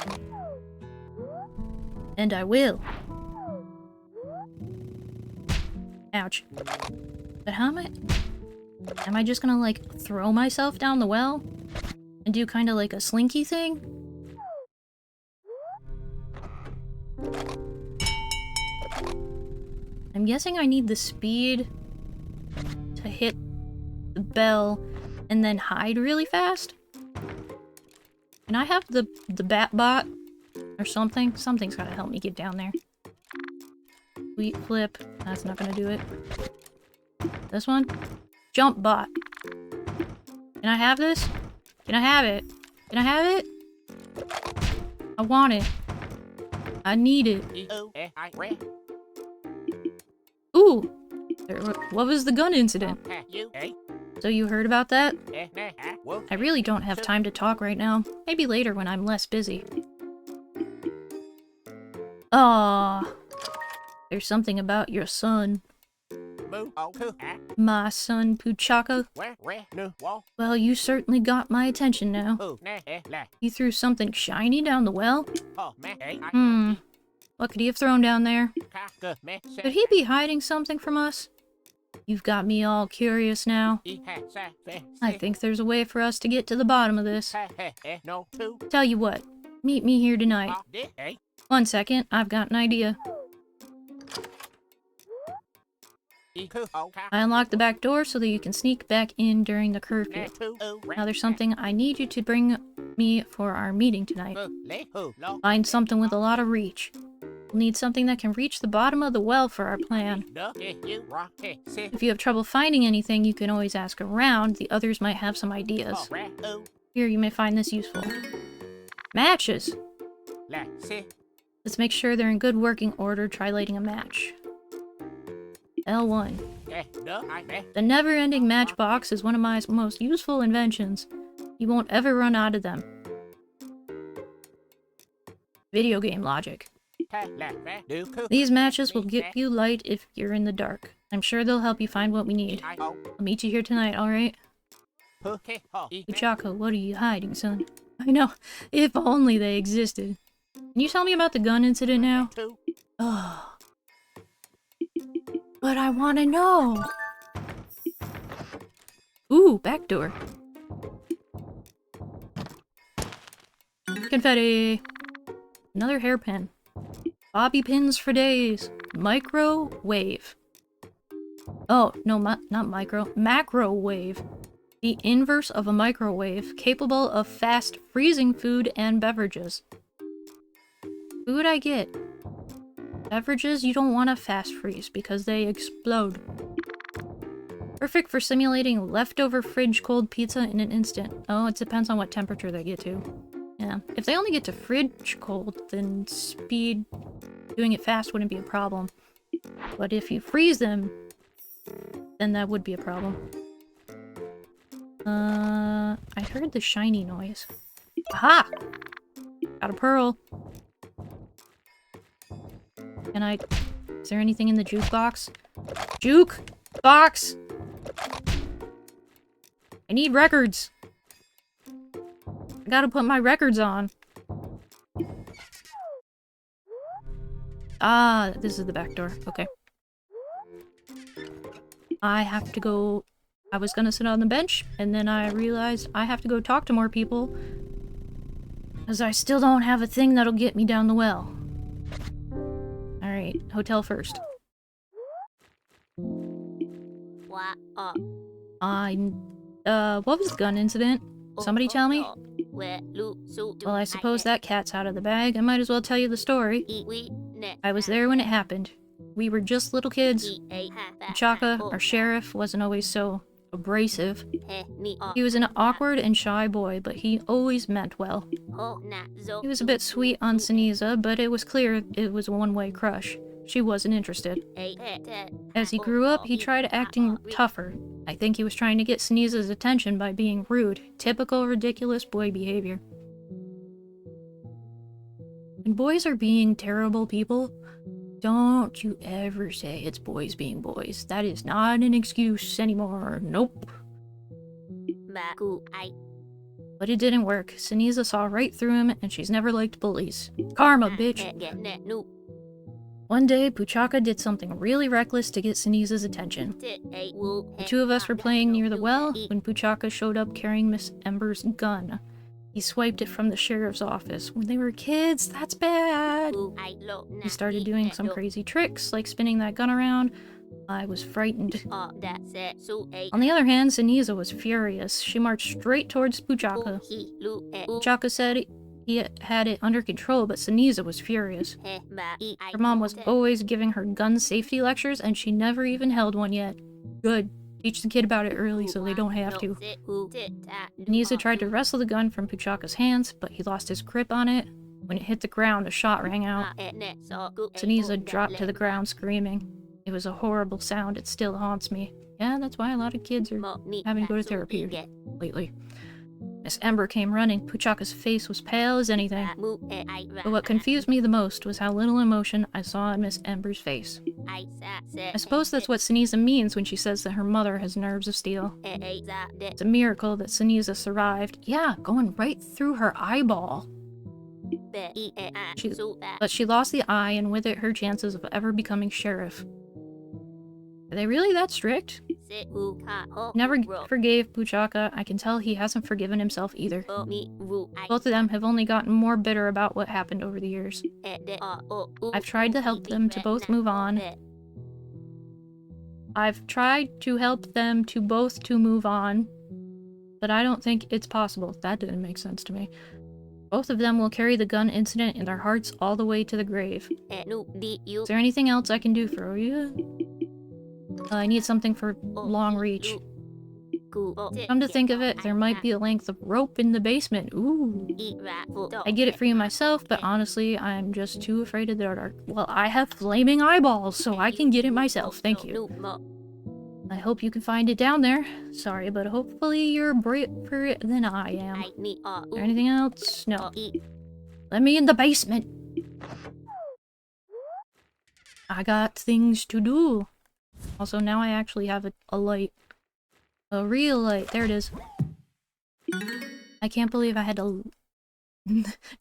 And I will. Ouch. But how am I... Am I just gonna, like, throw myself down the well? And do kind of like a slinky thing? I'm guessing I need the speed to hit the bell and then hide really fast? Can I have the bat bot or something? Something's gotta help me get down there. Sweet flip. That's not gonna do it. This one? Jump bot. Can I have this? Can I have it? Can I have it? I want it. I need it. Ooh! What was the gun incident? So you heard about that? I really don't have time to talk right now. Maybe later when I'm less busy. Aww. There's something about your son. My son, Puchaka. Well, you certainly got my attention now. You threw something shiny down the well? What could he have thrown down there? Could he be hiding something from us? You've got me all curious now. I think there's a way for us to get to the bottom of this. Tell you what, meet me here tonight. 1 second, I've got an idea. I unlocked the back door so that you can sneak back in during the curfew. Now there's something I need you to bring me for our meeting tonight. Find something with a lot of reach. We'll need something that can reach the bottom of the well for our plan. If you have trouble finding anything, you can always ask around. The others might have some ideas. Here, you may find this useful. Matches! Let's make sure they're in good working order. Try lighting a match. L1. The never-ending matchbox is one of my most useful inventions. You won't ever run out of them. Video game logic. These matches will give you light if you're in the dark. I'm sure they'll help you find what we need. I'll meet you here tonight, alright? Puchaka, what are you hiding, son? I know. If only they existed. Can you tell me about the gun incident now? Oh. But I want to know. Ooh, back door. Confetti. Another hairpin. Bobby pins for days. Microwave. Oh, no, not micro. Macrowave. The inverse of a microwave, capable of fast freezing food and beverages. Food I get. Beverages you don't want to fast freeze because they explode. Perfect for simulating leftover fridge cold pizza in an instant. Oh, it depends on what temperature they get to. Yeah, if they only get to fridge cold, then doing it fast wouldn't be a problem. But if you freeze them, then that would be a problem. I heard the shiny noise. Aha! Got a pearl. Is there anything in the jukebox? Juke! Box! I need records! I gotta put my records on. Ah, this is the back door. Okay. I have to go... I was gonna sit on the bench, and then I realized I have to go talk to more people. Because I still don't have a thing that'll get me down the well. Alright, hotel first. What was the gun incident? Somebody tell me? Well, I suppose that cat's out of the bag. I might as well tell you the story. I was there when it happened. We were just little kids. Chaka, our sheriff, wasn't always so abrasive. He was an awkward and shy boy, but he always meant well. He was a bit sweet on Siniza, but it was clear it was a one-way crush. She wasn't interested. As he grew up, he tried acting tougher. I think he was trying to get Siniza's attention by being rude. Typical ridiculous boy behavior. When boys are being terrible people, don't you ever say it's boys being boys. That is not an excuse anymore. Nope. But it didn't work. Siniza saw right through him, and she's never liked bullies. Karma, bitch! One day, Puchaka did something really reckless to get Siniza's attention. The two of us were playing near the well when Puchaka showed up carrying Miss Ember's gun. He swiped it from the sheriff's office. When they were kids, that's bad! He started doing some crazy tricks, like spinning that gun around. I was frightened. On the other hand, Siniza was furious. She marched straight towards Puchaka. Puchaka said he had it under control, but Siniza was furious. Her mom was always giving her gun safety lectures, and she never even held one yet. Good. Teach the kid about it early so they don't have to. Siniza tried to wrestle the gun from Puchaka's hands, but he lost his grip on it. When it hit the ground, a shot rang out. Siniza dropped to the ground screaming. It was a horrible sound. It still haunts me. Yeah, that's why a lot of kids are having to go to therapy lately. Miss Ember came running. Puchaka's face was pale as anything. But what confused me the most was how little emotion I saw in Miss Ember's face. I suppose that's what Siniza means when she says that her mother has nerves of steel. It's a miracle that Siniza survived. Yeah, going right through her eyeball. But she lost the eye, and with it her chances of ever becoming sheriff. Are they really that strict? Never forgave Puchaka. I can tell he hasn't forgiven himself either. Both of them have only gotten more bitter about what happened over the years. I've tried to help them to both move on. But I don't think it's possible. That didn't make sense to me. Both of them will carry the gun incident in their hearts all the way to the grave. Is there anything else I can do for you? I need something for long reach. Come to think of it, there might be a length of rope in the basement. Ooh. I'd get it for you myself, but honestly, I'm just too afraid of the dark. Well, I have flaming eyeballs, so I can get it myself. Thank you. I hope you can find it down there. Sorry, but hopefully you're braver than I am. Is there anything else? No. Let me in the basement. I got things to do. Also, now I actually have a light. A real light. There it is. I can't believe I had to...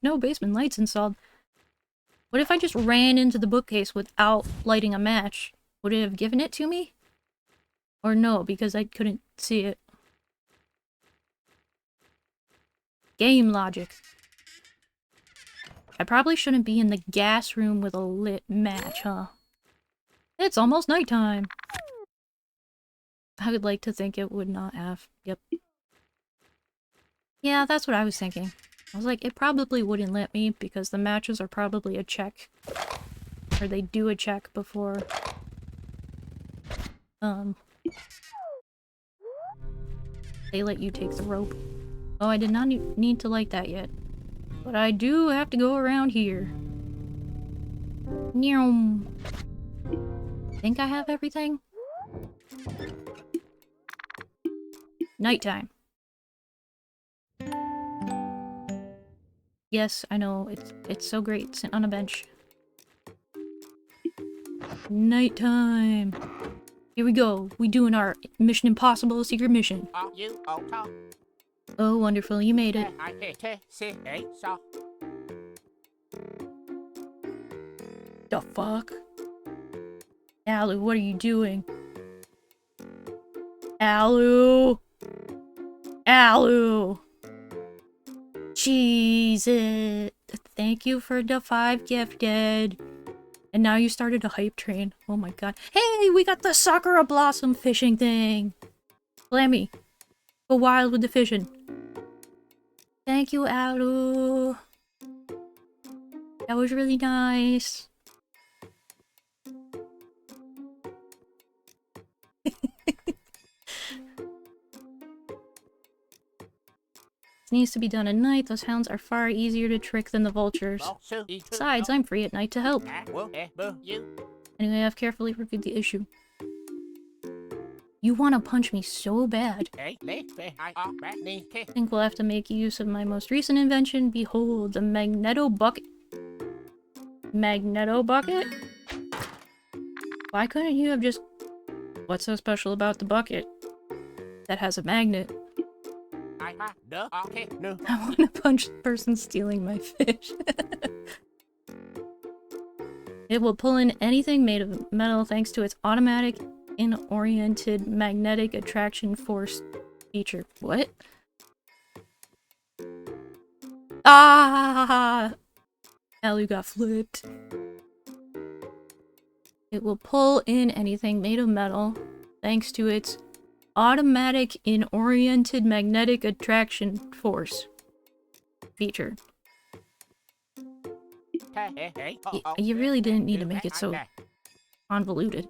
No basement lights installed. What if I just ran into the bookcase without lighting a match? Would it have given it to me? Or no, because I couldn't see it. Game logic. I probably shouldn't be in the gas room with a lit match, huh? It's almost nighttime. I would like to think it would not have. Yep. Yeah, that's what I was thinking. I was like, it probably wouldn't let me because the matches are probably a check. Or they do a check before... they let you take the rope. Oh, I did not need to light that yet. But I do have to go around here. Nyum. Think I have everything? Nighttime. Yes, I know. It's so great. Sit on a bench. Nighttime. Here we go. We doing our Mission Impossible secret mission. Oh, wonderful. You made it. The fuck? Alu, what are you doing? Alu! Alu! Jesus! Thank you for the 5 gifted. And now you started a hype train. Oh my god. Hey, we got the Sakura Blossom fishing thing! Lammy, go wild with the fishing. Thank you, Alu. That was really nice. This needs to be done at night. Those hounds are far easier to trick than the vultures. Besides, I'm free at night to help. Anyway, I've carefully reviewed the issue. You want to punch me so bad. I think we'll have to make use of my most recent invention. Behold, the Magneto Bucket. Magneto Bucket? Why couldn't you have just... What's so special about the bucket that has a magnet? I want to punch the person stealing my fish. It will pull in anything made of metal thanks to its automatic in-oriented magnetic attraction force feature. What? Ah! Alu got flipped. It will pull in anything made of metal thanks to its automatic in-oriented magnetic attraction force feature. You really didn't need to make it so convoluted.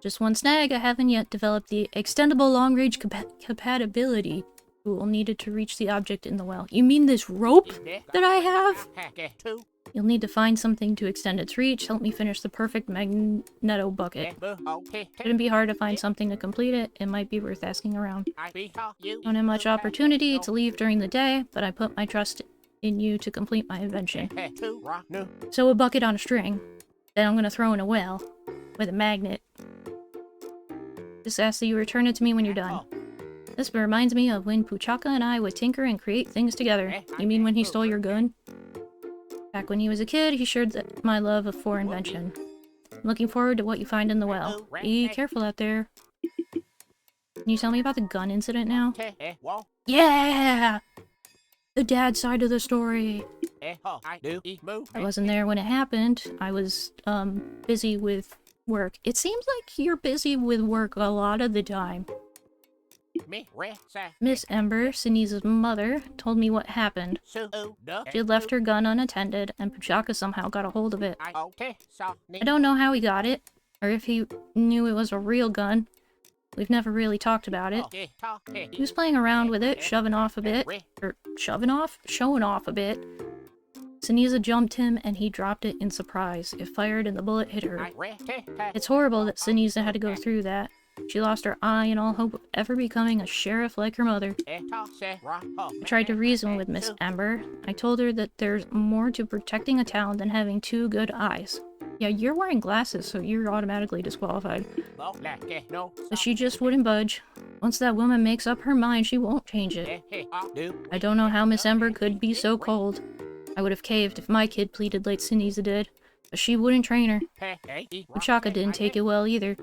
Just one snag, I haven't yet developed the extendable long-range compatibility tool needed to reach the object in the well. You mean this rope that I have? You'll need to find something to extend its reach. Help me finish the perfect magneto bucket. Shouldn't be hard to find something to complete it. It might be worth asking around. Don't have much opportunity to leave during the day, but I put my trust in you to complete my invention. So a bucket on a string that I'm gonna throw in a well with a magnet. Just ask that you return it to me when you're done. This reminds me of when Puchaka and I would tinker and create things together. You mean when he stole your gun? Back when he was a kid, he shared my love for invention. I'm looking forward to what you find in the well. Be careful out there. Can you tell me about the gun incident now? Yeah! The dad side of the story. I wasn't there when it happened. I was, busy with work. It seems like you're busy with work a lot of the time. Miss Ember, Sinise's mother, told me what happened. She had left her gun unattended, and Puchaka somehow got a hold of it. I don't know how he got it, or if he knew it was a real gun. We've never really talked about it. He was playing around with it, shoving off a bit. Or, shoving off? Showing off a bit. Sinisa jumped him, and he dropped it in surprise. It fired, and the bullet hit her. It's horrible that Sinisa had to go through that. She lost her eye and all hope of ever becoming a sheriff like her mother. I tried to reason with Miss Ember. I told her that there's more to protecting a town than having 2 good eyes. Yeah, you're wearing glasses, so you're automatically disqualified. But But she just wouldn't budge. Once that woman makes up her mind, she won't change it. I don't know how Miss Ember could be so cold. I would have caved if my kid pleaded like Sinisa did, but she wouldn't train her. Uchaka didn't take it well either.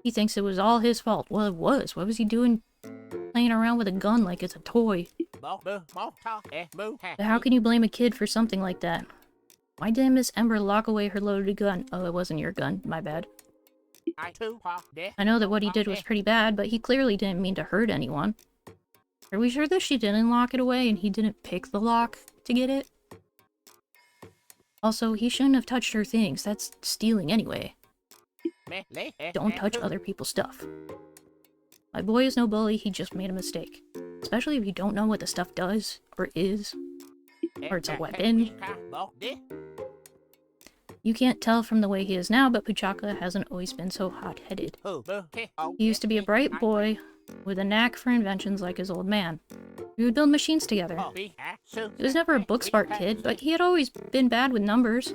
He thinks it was all his fault. Well, it was. What was he doing playing around with a gun like it's a toy? But how can you blame a kid for something like that? Why didn't Miss Ember lock away her loaded gun? Oh, it wasn't your gun. My bad. I know that what he did was pretty bad, but he clearly didn't mean to hurt anyone. Are we sure that she didn't lock it away and he didn't pick the lock to get it? Also, he shouldn't have touched her things. That's stealing anyway. Don't touch other people's stuff. My boy is no bully, he just made a mistake. Especially if you don't know what the stuff does, or is, or it's a weapon. You can't tell from the way he is now, but Puchaka hasn't always been so hot-headed. He used to be a bright boy, with a knack for inventions like his old man. We would build machines together. He was never a book-smart kid, but he had always been bad with numbers.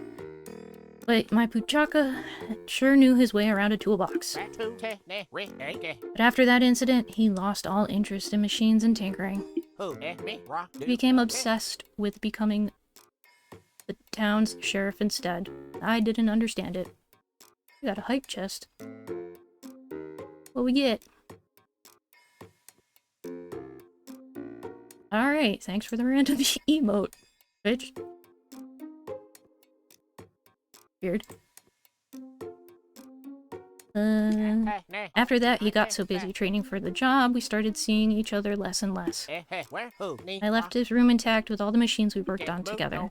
But my Puchaka sure knew his way around a toolbox. But after that incident, he lost all interest in machines and tinkering. He became obsessed with becoming the town's sheriff instead. I didn't understand it. We got a hype chest. What we get? Alright, thanks for the random emote, bitch. Weird. After that, he got so busy training for the job, we started seeing each other less and less. I left his room intact with all the machines we worked on together.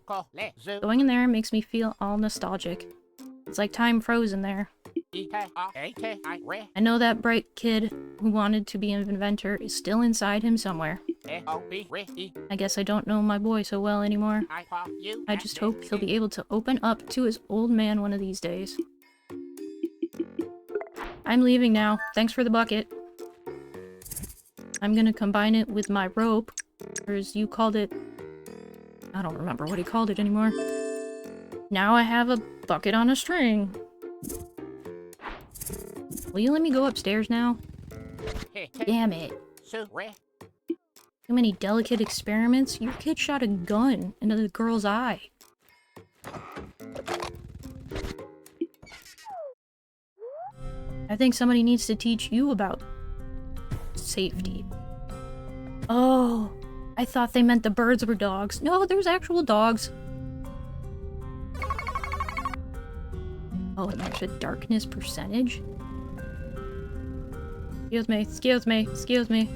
Going in there makes me feel all nostalgic. It's like time froze in there. I know that bright kid who wanted to be an inventor is still inside him somewhere. I guess I don't know my boy so well anymore. I just hope he'll be able to open up to his old man one of these days. I'm leaving now. Thanks for the bucket. I'm gonna combine it with my rope, or as you called it... I don't remember what he called it anymore. Now I have a bucket on a string. Will you let me go upstairs now? Damn it. Too many delicate experiments? Your kid shot a gun into the girl's eye. I think somebody needs to teach you about safety. Oh, I thought they meant the birds were dogs. No, there's actual dogs. Oh, and there's a darkness percentage? Excuse me, excuse me, excuse me.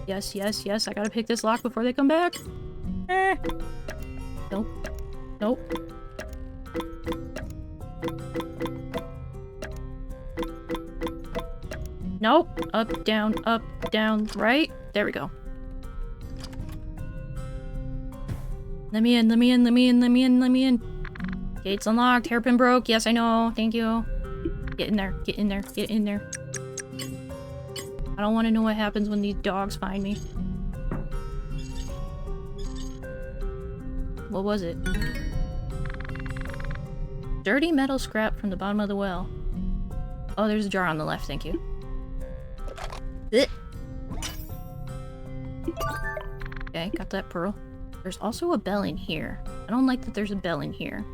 Yes, yes, yes, I gotta pick this lock before they come back. Nope. Nope. Nope. Up, down, right? There we go. Let me in, let me in, let me in, let me in, let me in. Gate's unlocked, hairpin broke. Yes, I know. Thank you. Get in there, get in there, get in there. I don't want to know what happens when these dogs find me. What was it? Dirty metal scrap from the bottom of the well. Oh, there's a jar on the left, thank you. Blech. Okay, got that pearl. There's also a bell in here. I don't like that there's a bell in here.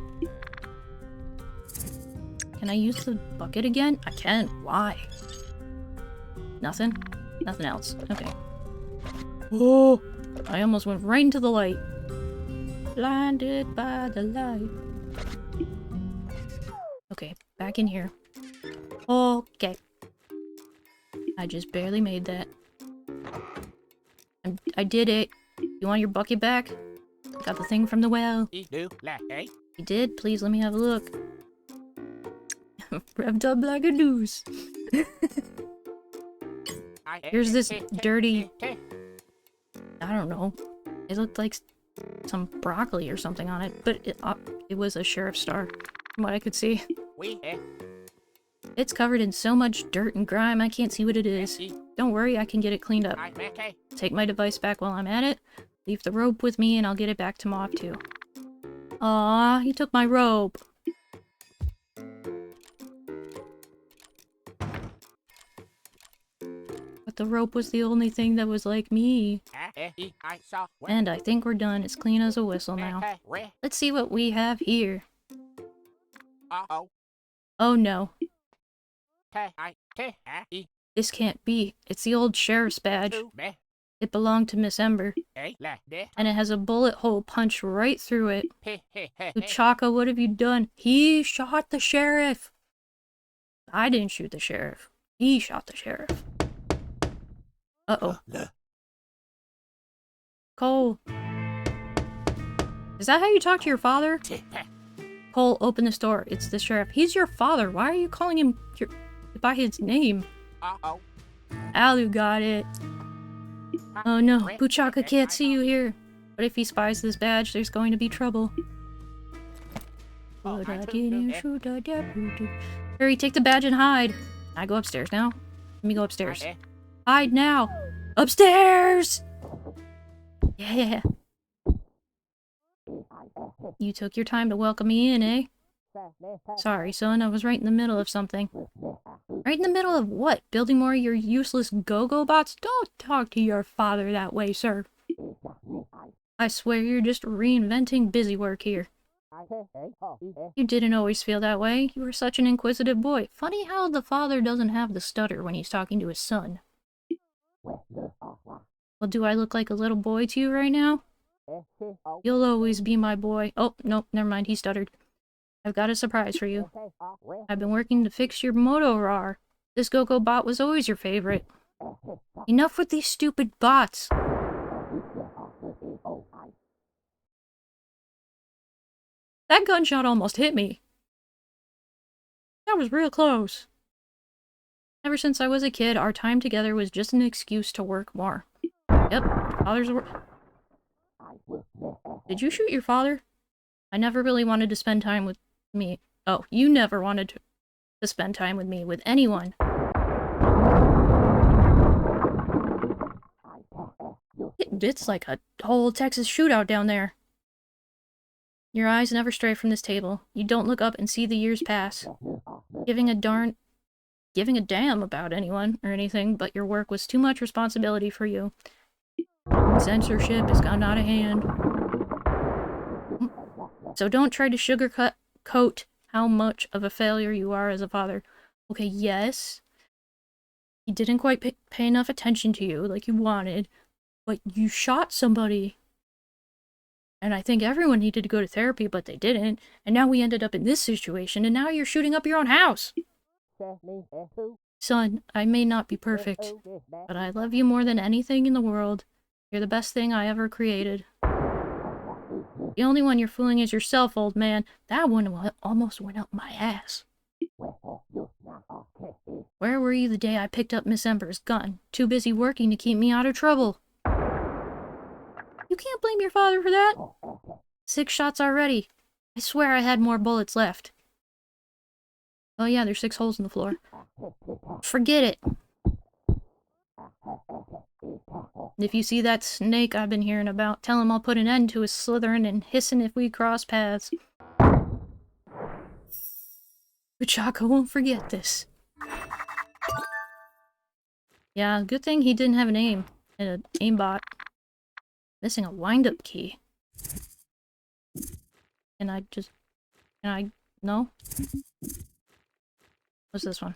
Can I use the bucket again? I can. Why? Nothing? Nothing else. Okay. Oh! I almost went right into the light. Blinded by the light. Okay, back in here. Okay. I just barely made that. I did it. You want your bucket back? Got the thing from the well. You did? Please let me have a look. Revved up like a noose. Here's this dirty... I don't know. It looked like some broccoli or something on it, but it was a sheriff's star, from what I could see. It's covered in so much dirt and grime, I can't see what it is. Don't worry, I can get it cleaned up. Take my device back while I'm at it. Leave the rope with me and I'll get it back to Mauve too. Aw, he took my rope. But the rope was the only thing that was like me. And I think we're done. It's clean as a whistle now. Let's see what we have here. Oh no. This can't be. It's the old sheriff's badge. It belonged to Miss Ember. And it has a bullet hole punched right through it. Uchaka, what have you done? He shot the sheriff! I didn't shoot the sheriff. He shot the sheriff. Uh-oh. Cole. Is that how you talk to your father? Cole, open this door. It's the sheriff. He's your father. Why are you calling him by his name? Alu got it. Oh no, Buchaka can't see you here. But if he spies this badge, there's going to be trouble. Hurry, take the badge and hide. Can I go upstairs now? Let me go upstairs. Hide now! Upstairs! Yeah. You took your time to welcome me in, eh? Sorry, son, I was right in the middle of something. Right in the middle of what? Building more of your useless go-go bots? Don't talk to your father that way, sir. I swear you're just reinventing busy work here. You didn't always feel that way. You were such an inquisitive boy. Funny how the father doesn't have the stutter when he's talking to his son. Well, do I look like a little boy to you right now? You'll always be my boy. Oh, nope, never mind, he stuttered. I've got a surprise for you. I've been working to fix your Moto RAR. This Go-Go bot was always your favorite. Enough with these stupid bots. That gunshot almost hit me. That was real close. Ever since I was a kid, our time together was just an excuse to work more. Yep, father's work. Did you shoot your father? I never really wanted to spend time with me. Oh, you never wanted to spend time with me, with anyone. It's like a whole Texas shootout down there. Your eyes never stray from this table. You don't look up and see the years pass. Giving a damn about anyone or anything, but your work was too much responsibility for you. Censorship has gotten out of hand. So don't try to sugarcoat how much of a failure you are as a father. Okay, yes, he didn't quite pay enough attention to you like you wanted, but you shot somebody. And I think everyone needed to go to therapy, but they didn't. And now we ended up in this situation, and now you're shooting up your own house. Son, I may not be perfect, but I love you more than anything in the world. You're the best thing I ever created. The only one you're fooling is yourself, old man. That one almost went up my ass. Where were you the day I picked up Miss Ember's gun? Too busy working to keep me out of trouble. You can't blame your father for that. 6 shots already. I swear I had more bullets left. Oh yeah, there's 6 holes in the floor. Forget it. If you see that snake I've been hearing about, tell him I'll put an end to his slithering and hissing if we cross paths. Uchaka won't forget this. Yeah, good thing he didn't have an aim. And an aimbot. Missing a wind-up key. No? What's this one?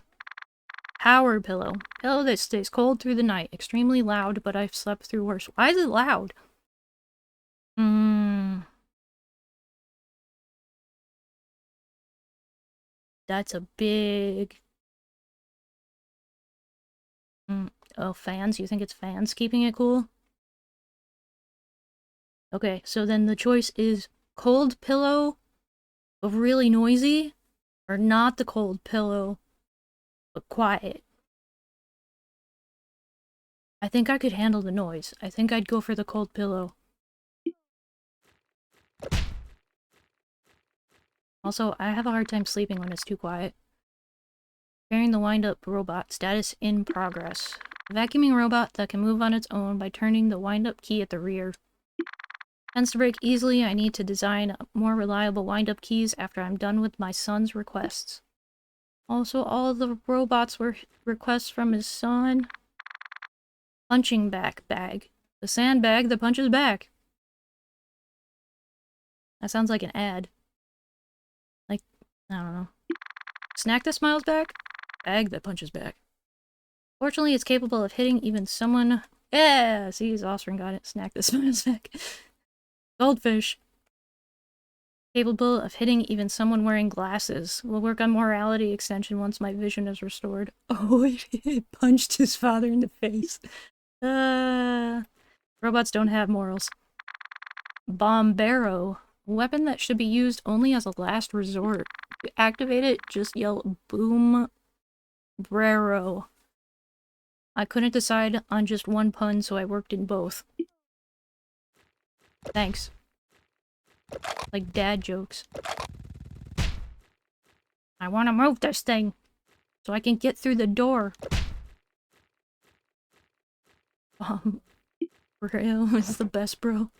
Power pillow. Pillow that stays cold through the night. Extremely loud, but I've slept through worse. Why is it loud? That's a big... Oh, fans? You think it's fans keeping it cool? Okay, so then the choice is cold pillow, but really noisy, or not the cold pillow, but quiet. I think I could handle the noise. I think I'd go for the cold pillow. Also, I have a hard time sleeping when it's too quiet. Repairing the wind-up robot. Status in progress. A vacuuming robot that can move on its own by turning the wind-up key at the rear. Tends to break easily. I need to design more reliable wind-up keys after I'm done with my son's requests. Also, all of the robots were requests from his son. Punching bag. The sandbag that punches back. That sounds like an ad. Like, I don't know. Snack that smiles back? Bag that punches back. Fortunately, it's capable of hitting even someone... Yeah! See, his offspring got it. Snack that smiles back. Goldfish. Capable of hitting even someone wearing glasses. Will work on morality extension once my vision is restored. Oh, it punched his father in the face. Robots don't have morals. Bombero. A weapon that should be used only as a last resort. To activate it, just yell boom brero. I couldn't decide on just one pun, so I worked in both. Thanks. Like dad jokes. I want to move this thing so I can get through the door. Bro is the best, bro.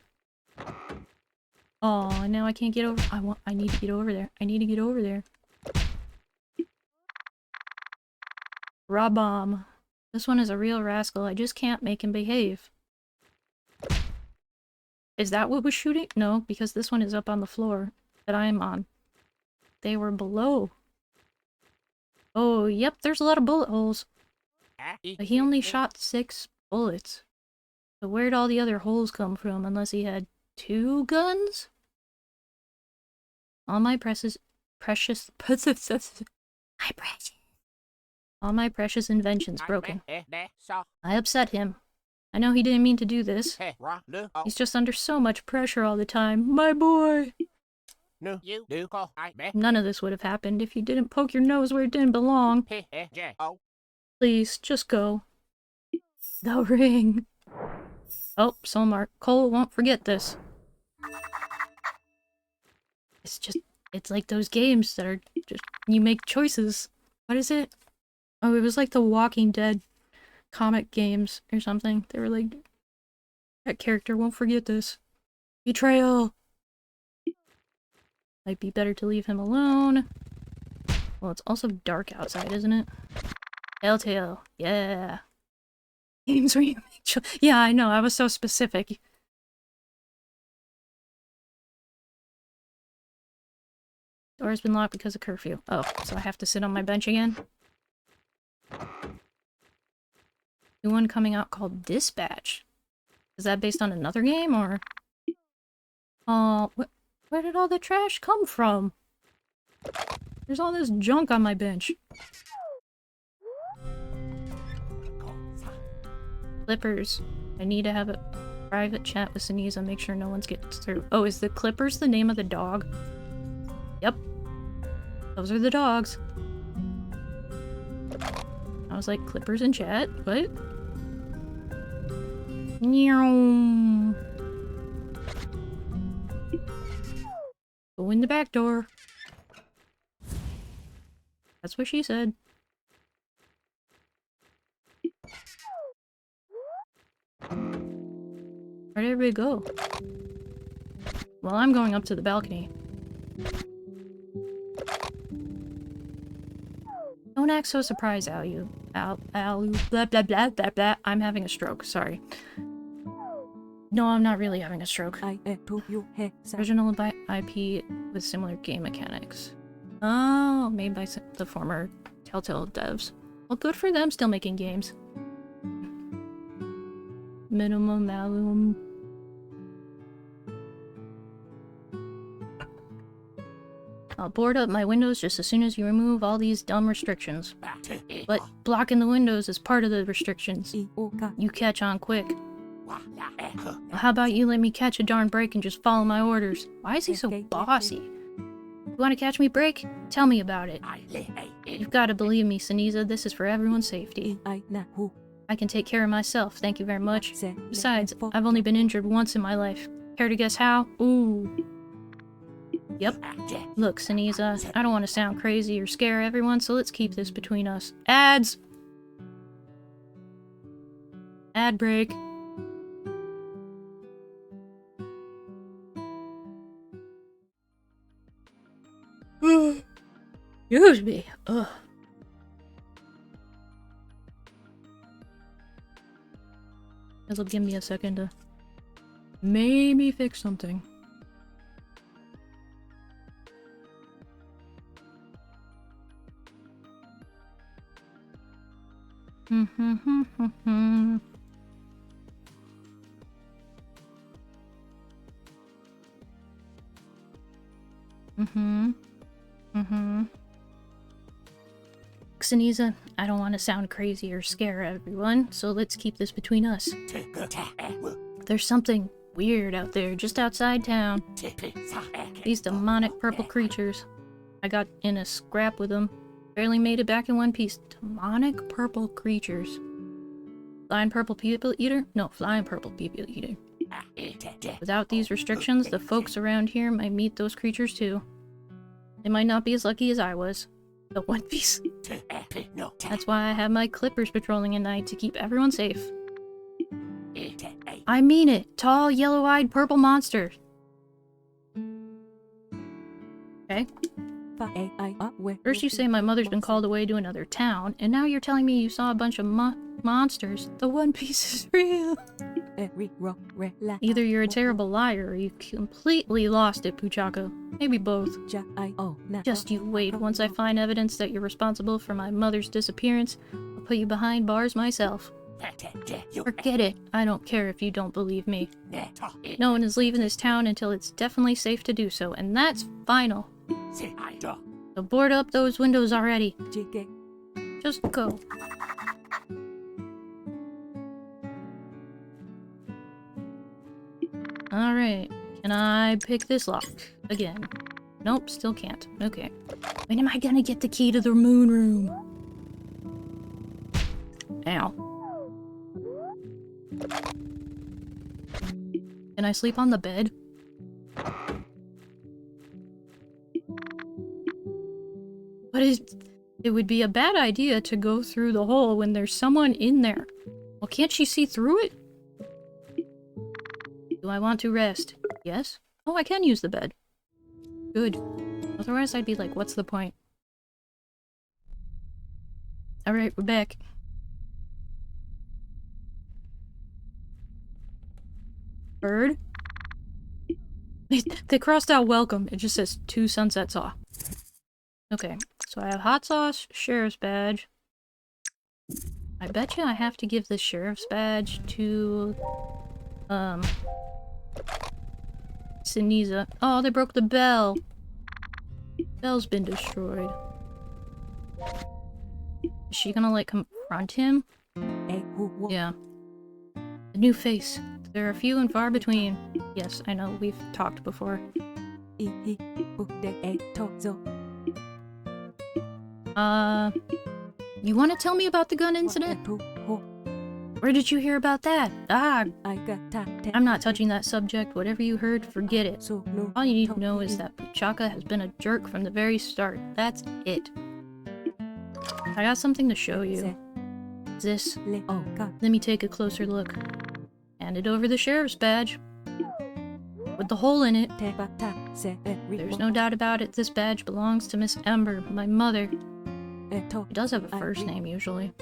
Oh, now I can't get over. I need to get over there. I need to get over there. Rob-bomb. This one is a real rascal. I just can't make him behave. Is that what was shooting? No, because this one is up on the floor that I'm on. They were below. Oh, yep, there's a lot of bullet holes. But he only shot 6 bullets. So where'd all the other holes come from, unless he had 2 guns? All my precious... All my precious inventions broken. I upset him. I know he didn't mean to do this. He's just under so much pressure all the time. My boy! None of this would have happened if you didn't poke your nose where it didn't belong. Please, just go. The ring. Oh, Solmar. Cole won't forget this. It's like those games that are just, you make choices. What is it? Oh, it was like the Walking Dead comic games or something. They were like, that character won't forget this. Betrayal! Might be better to leave him alone. Well, it's also dark outside, isn't it? Telltale. Yeah. Games where you make yeah, I know. I was so specific. Door's been locked because of curfew. Oh, so I have to sit on my bench again? New one coming out called Dispatch. Is that based on another game, or...? Oh, where did all the trash come from? There's all this junk on my bench. Clippers. I need to have a private chat with Siniza, make sure no one gets through. Oh, is the Clippers the name of the dog? Yep. Those are the dogs. I was like, Clippers in chat? What? Meow. Go in the back door. That's what she said. Where'd everybody go? Well, I'm going up to the balcony. Don't act so surprised, Alu. Alu, blah blah blah blah blah. I'm having a stroke, sorry. No, I'm not really having a stroke. Original IP with similar game mechanics. Oh, made by the former Telltale devs. Well, good for them still making games. Minimum alum. I'll board up my windows just as soon as you remove all these dumb restrictions. But blocking the windows is part of the restrictions. You catch on quick. Well, how about you let me catch a darn break and just follow my orders? Why is he so bossy? You want to catch me break? Tell me about it. You've got to believe me, Siniza. This is for everyone's safety. I can take care of myself, thank you very much. Besides, I've only been injured once in my life. Care to guess how? Ooh. Yep. Look, Siniza, I don't want to sound crazy or scare everyone, so let's keep this between us. Ads! Ad break. Excuse me. Ugh. This'll give me a second to maybe fix something. Siniza, I don't want to sound crazy or scare everyone, so let's keep this between us. There's something weird out there, just outside town. These demonic purple creatures. I got in a scrap with them. Barely made it back in one piece. Demonic purple creatures. Flying purple people eater? No, flying purple people eater. Without these restrictions, the folks around here might meet those creatures too. They might not be as lucky as I was. The One Piece. That's why I have my clippers patrolling at night to keep everyone safe. I mean it! Tall, yellow-eyed purple monster! Okay. First you say my mother's been called away to another town, and now you're telling me you saw a bunch of monsters. The One Piece is real! Either you're a terrible liar or you completely lost it, Puchaka. Maybe both. Just you wait. Once I find evidence that you're responsible for my mother's disappearance, I'll put you behind bars myself. Forget it. I don't care if you don't believe me. No one is leaving this town until it's definitely safe to do so, and that's final. So board up those windows already. Just go. Alright. Can I pick this lock? Again. Nope, still can't. Okay. When am I gonna get the key to the moon room? Ow. Can I sleep on the bed? But it would be a bad idea to go through the hole when there's someone in there. Well, can't she see through it? Do I want to rest? Yes? Oh, I can use the bed. Good. Otherwise I'd be like, what's the point? Alright, we're back. Bird? They crossed out welcome. It just says 2 sunsets off. Okay, so I have hot sauce, sheriff's badge. I bet you I have to give this sheriff's badge to... Siniza. Oh, they broke the bell. Bell's been destroyed. Is she gonna, like, confront him? Yeah. A new face. There are few and far between. Yes, I know, we've talked before. You want to tell me about the gun incident? Where did you hear about that? Ah, I'm not touching that subject. Whatever you heard, forget it. All you need to know is that Puchaka has been a jerk from the very start. That's it. I got something to show you. This. Let me take a closer look. Handed over the sheriff's badge. With the hole in it. There's no doubt about it, this badge belongs to Miss Ember, my mother. She does have a first name, usually.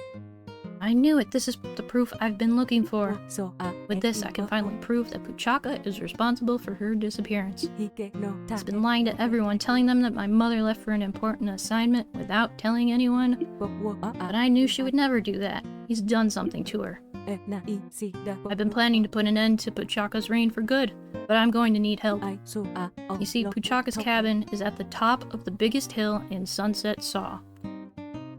I knew it. This is the proof I've been looking for. With this, I can finally prove that Puchaka is responsible for her disappearance. He's been lying to everyone, telling them that my mother left for an important assignment without telling anyone. But I knew she would never do that. He's done something to her. I've been planning to put an end to Puchaka's reign for good, but I'm going to need help. You see, Puchaka's cabin is at the top of the biggest hill in Sunset Saw.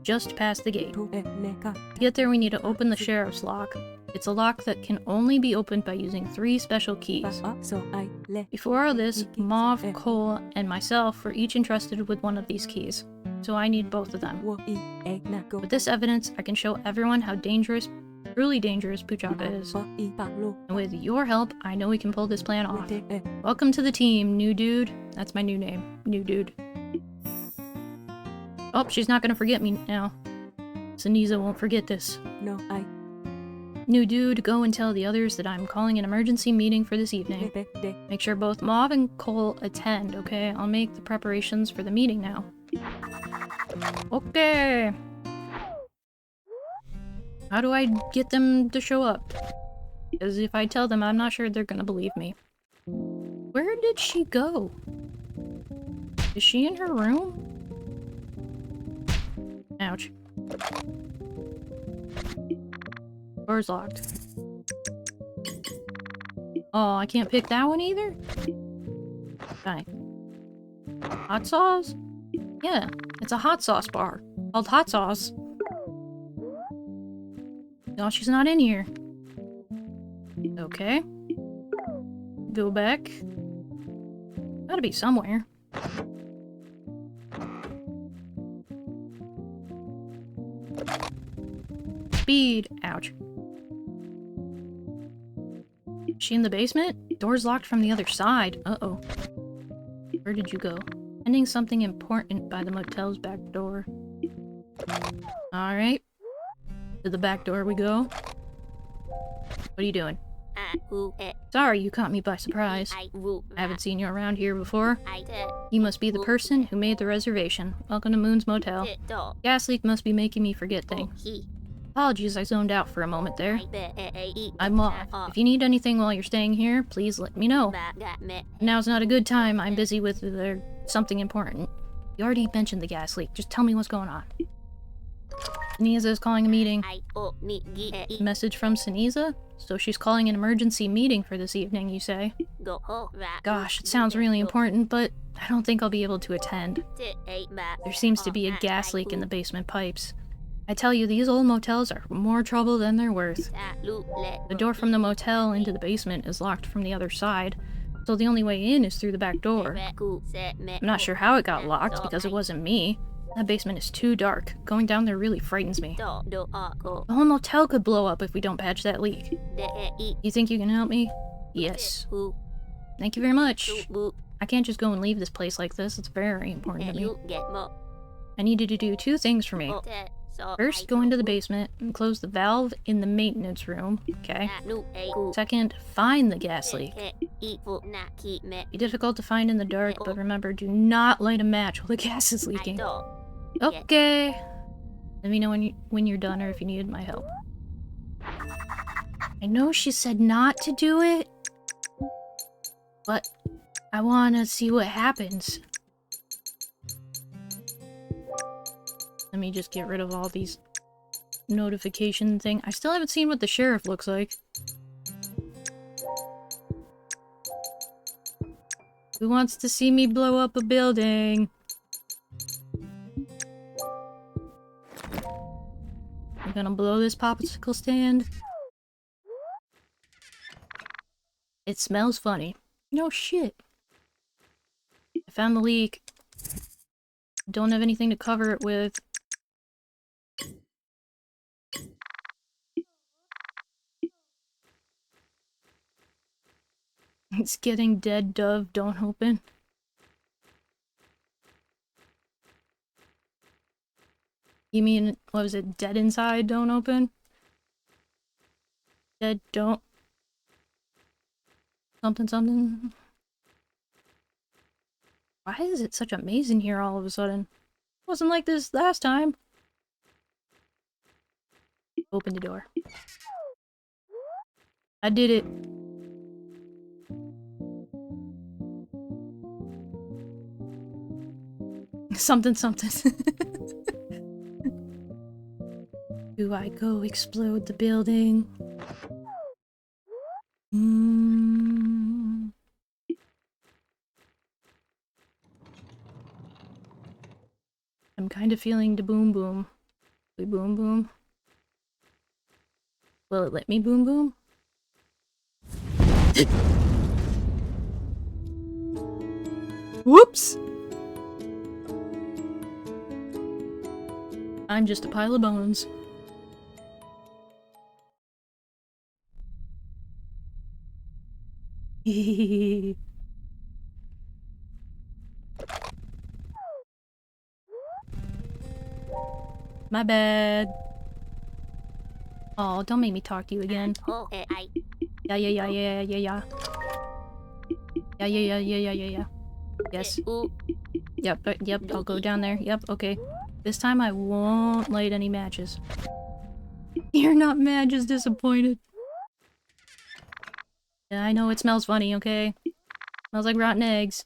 Just past the gate. To get there, we need to open the sheriff's lock. It's a lock that can only be opened by using 3 special keys. Before all this, Mauve, Cole, and myself were each entrusted with one of these keys, so I need both of them. With this evidence, I can show everyone how dangerous Truly dangerous, Puchaka is. And with your help, I know we can pull this plan off. Welcome to the team, new dude. That's my new name, new dude. Oh, she's not gonna forget me now. Siniza won't forget this. No, New dude, go and tell the others that I'm calling an emergency meeting for this evening. Make sure both Mauve and Cole attend, okay? I'll make the preparations for the meeting now. Okay. How do I get them to show up? Because if I tell them, I'm not sure they're gonna believe me. Where did she go? Is she in her room? Ouch. Door's locked. Oh, I can't pick that one either? Fine. Hot sauce? Yeah, it's a hot sauce bar. Called Hot Sauce. No, she's not in here. Okay. Go back. Gotta be somewhere. Speed. Ouch. Is she in the basement? Door's locked from the other side. Uh-oh. Where did you go? Ending something important by the motel's back door. Alright. To the back door we go. What are you doing? Sorry, you caught me by surprise. I haven't seen you around here before. You must be the person who made the reservation. Welcome to Moon's Motel. Gas leak must be making me forget things. Apologies, I zoned out for a moment there. I'm off. If you need anything while you're staying here, please let me know. Now's not a good time. I'm busy with something important. You already mentioned the gas leak. Just tell me what's going on. Siniza is calling a meeting. Message from Siniza? So she's calling an emergency meeting for this evening, you say? Gosh, it sounds really important, but I don't think I'll be able to attend. There seems to be a gas leak in the basement pipes. I tell you, these old motels are more trouble than they're worth. The door from the motel into the basement is locked from the other side, so the only way in is through the back door. I'm not sure how it got locked, because it wasn't me. That basement is too dark. Going down there really frightens me. The whole motel could blow up if we don't patch that leak. You think you can help me? Yes. Thank you very much. I can't just go and leave this place like this. It's very important to me. I need you to do two things for me. First, go into the basement and close the valve in the maintenance room, okay? Second, find the gas leak. Be difficult to find in the dark, but remember, do not light a match while the gas is leaking. Okay. Let me know when you're done or if you needed my help. I know she said not to do it, but I want to see what happens. Let me just get rid of all these notification thing. I still haven't seen what the sheriff looks like. Who wants to see me blow up a building? I'm gonna blow this popsicle stand. It smells funny. No shit. I found the leak. Don't have anything to cover it with. It's getting dead dove, don't open. You mean, what was it, dead inside, don't open? Dead, don't... Something, something... Why is it such a maze in here all of a sudden? It wasn't like this last time. Open the door. I did it. Something, something. Do I go explode the building? I'm kind of feeling the boom boom. We boom boom. Will it let me boom boom? Whoops! I'm just a pile of bones. My bad. Oh, don't make me talk to you again. Yeah, yeah, yeah, yeah, yeah, yeah. Yeah, yeah, yeah, yeah, yeah, yeah, yeah. Yes. Yep, yep, I'll go down there. Yep, okay. This time I won't light any matches. You're not mad, just disappointed. Yeah, I know it smells funny, okay? Smells like rotten eggs.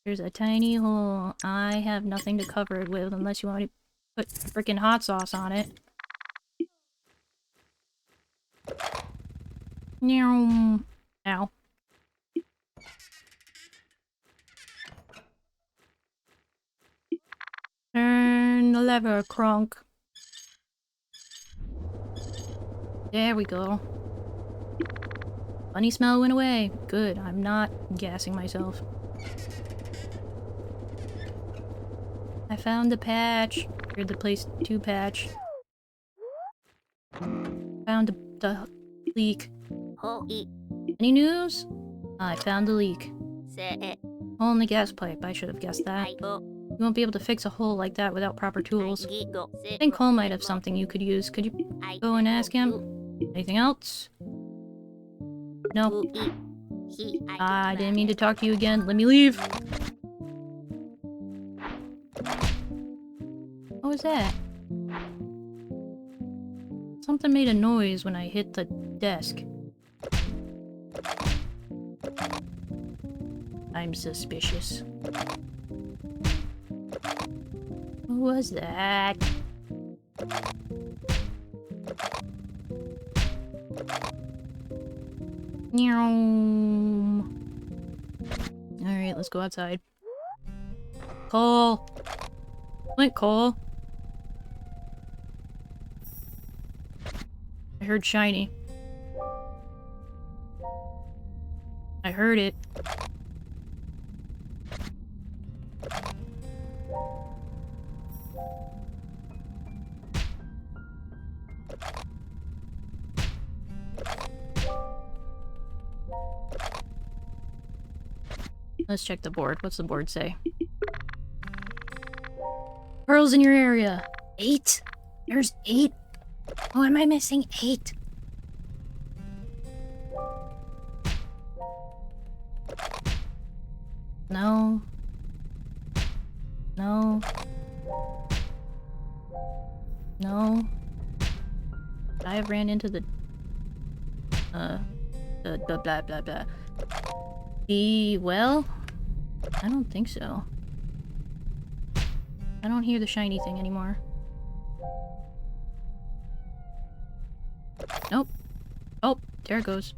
There's a tiny hole. I have nothing to cover it with unless you want to put freaking hot sauce on it. Ow. Turn the lever, Kronk. There we go. Funny smell went away. Good, I'm not gassing myself. I found the patch. Or the place to patch. Found the leak. Any news? I found the leak. Hole in the gas pipe. I should have guessed that. You won't be able to fix a hole like that without proper tools. I think Cole might have something you could use. Could you go and ask him? Anything else? No. I didn't mean to talk to you again. Let me leave. What was that? Something made a noise when I hit the desk. I'm suspicious. What was that? Alright, let's go outside. Cole! Wait, Cole. I heard shiny. I heard it. Let's check the board. What's the board say? Pearls in your area. 8? There's 8? Oh, am I missing 8? No. No. No. I have ran into the blah blah blah. The well? I don't think so. I don't hear the shiny thing anymore. Nope. Oh, there it goes.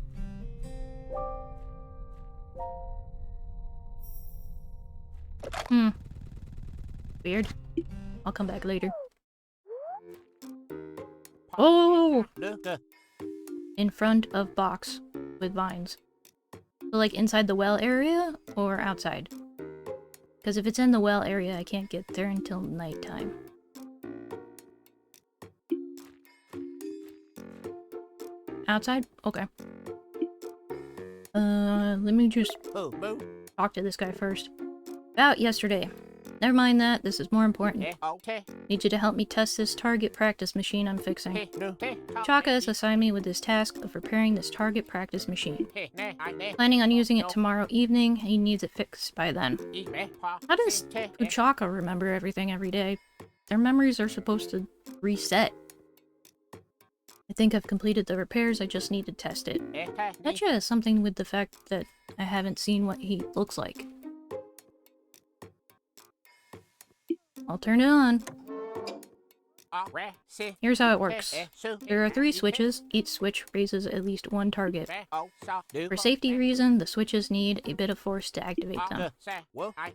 Weird. I'll come back later. Oh! In front of box with vines. So like inside the well area or outside? Because if it's in the well area, I can't get there until nighttime. Outside? Okay. Let me just talk to this guy first. About yesterday. Never mind that, this is more important. Need you to help me test this target practice machine I'm fixing. Chaka has assigned me with this task of repairing this target practice machine. Planning on using it tomorrow evening, he needs it fixed by then. How does Chaka remember everything every day? Their memories are supposed to reset. I think I've completed the repairs, I just need to test it. Betcha has something with the fact that I haven't seen what he looks like. I'll turn it on. Here's how it works. There are 3 switches. Each switch raises at least 1 target. For safety reason, the switches need a bit of force to activate them.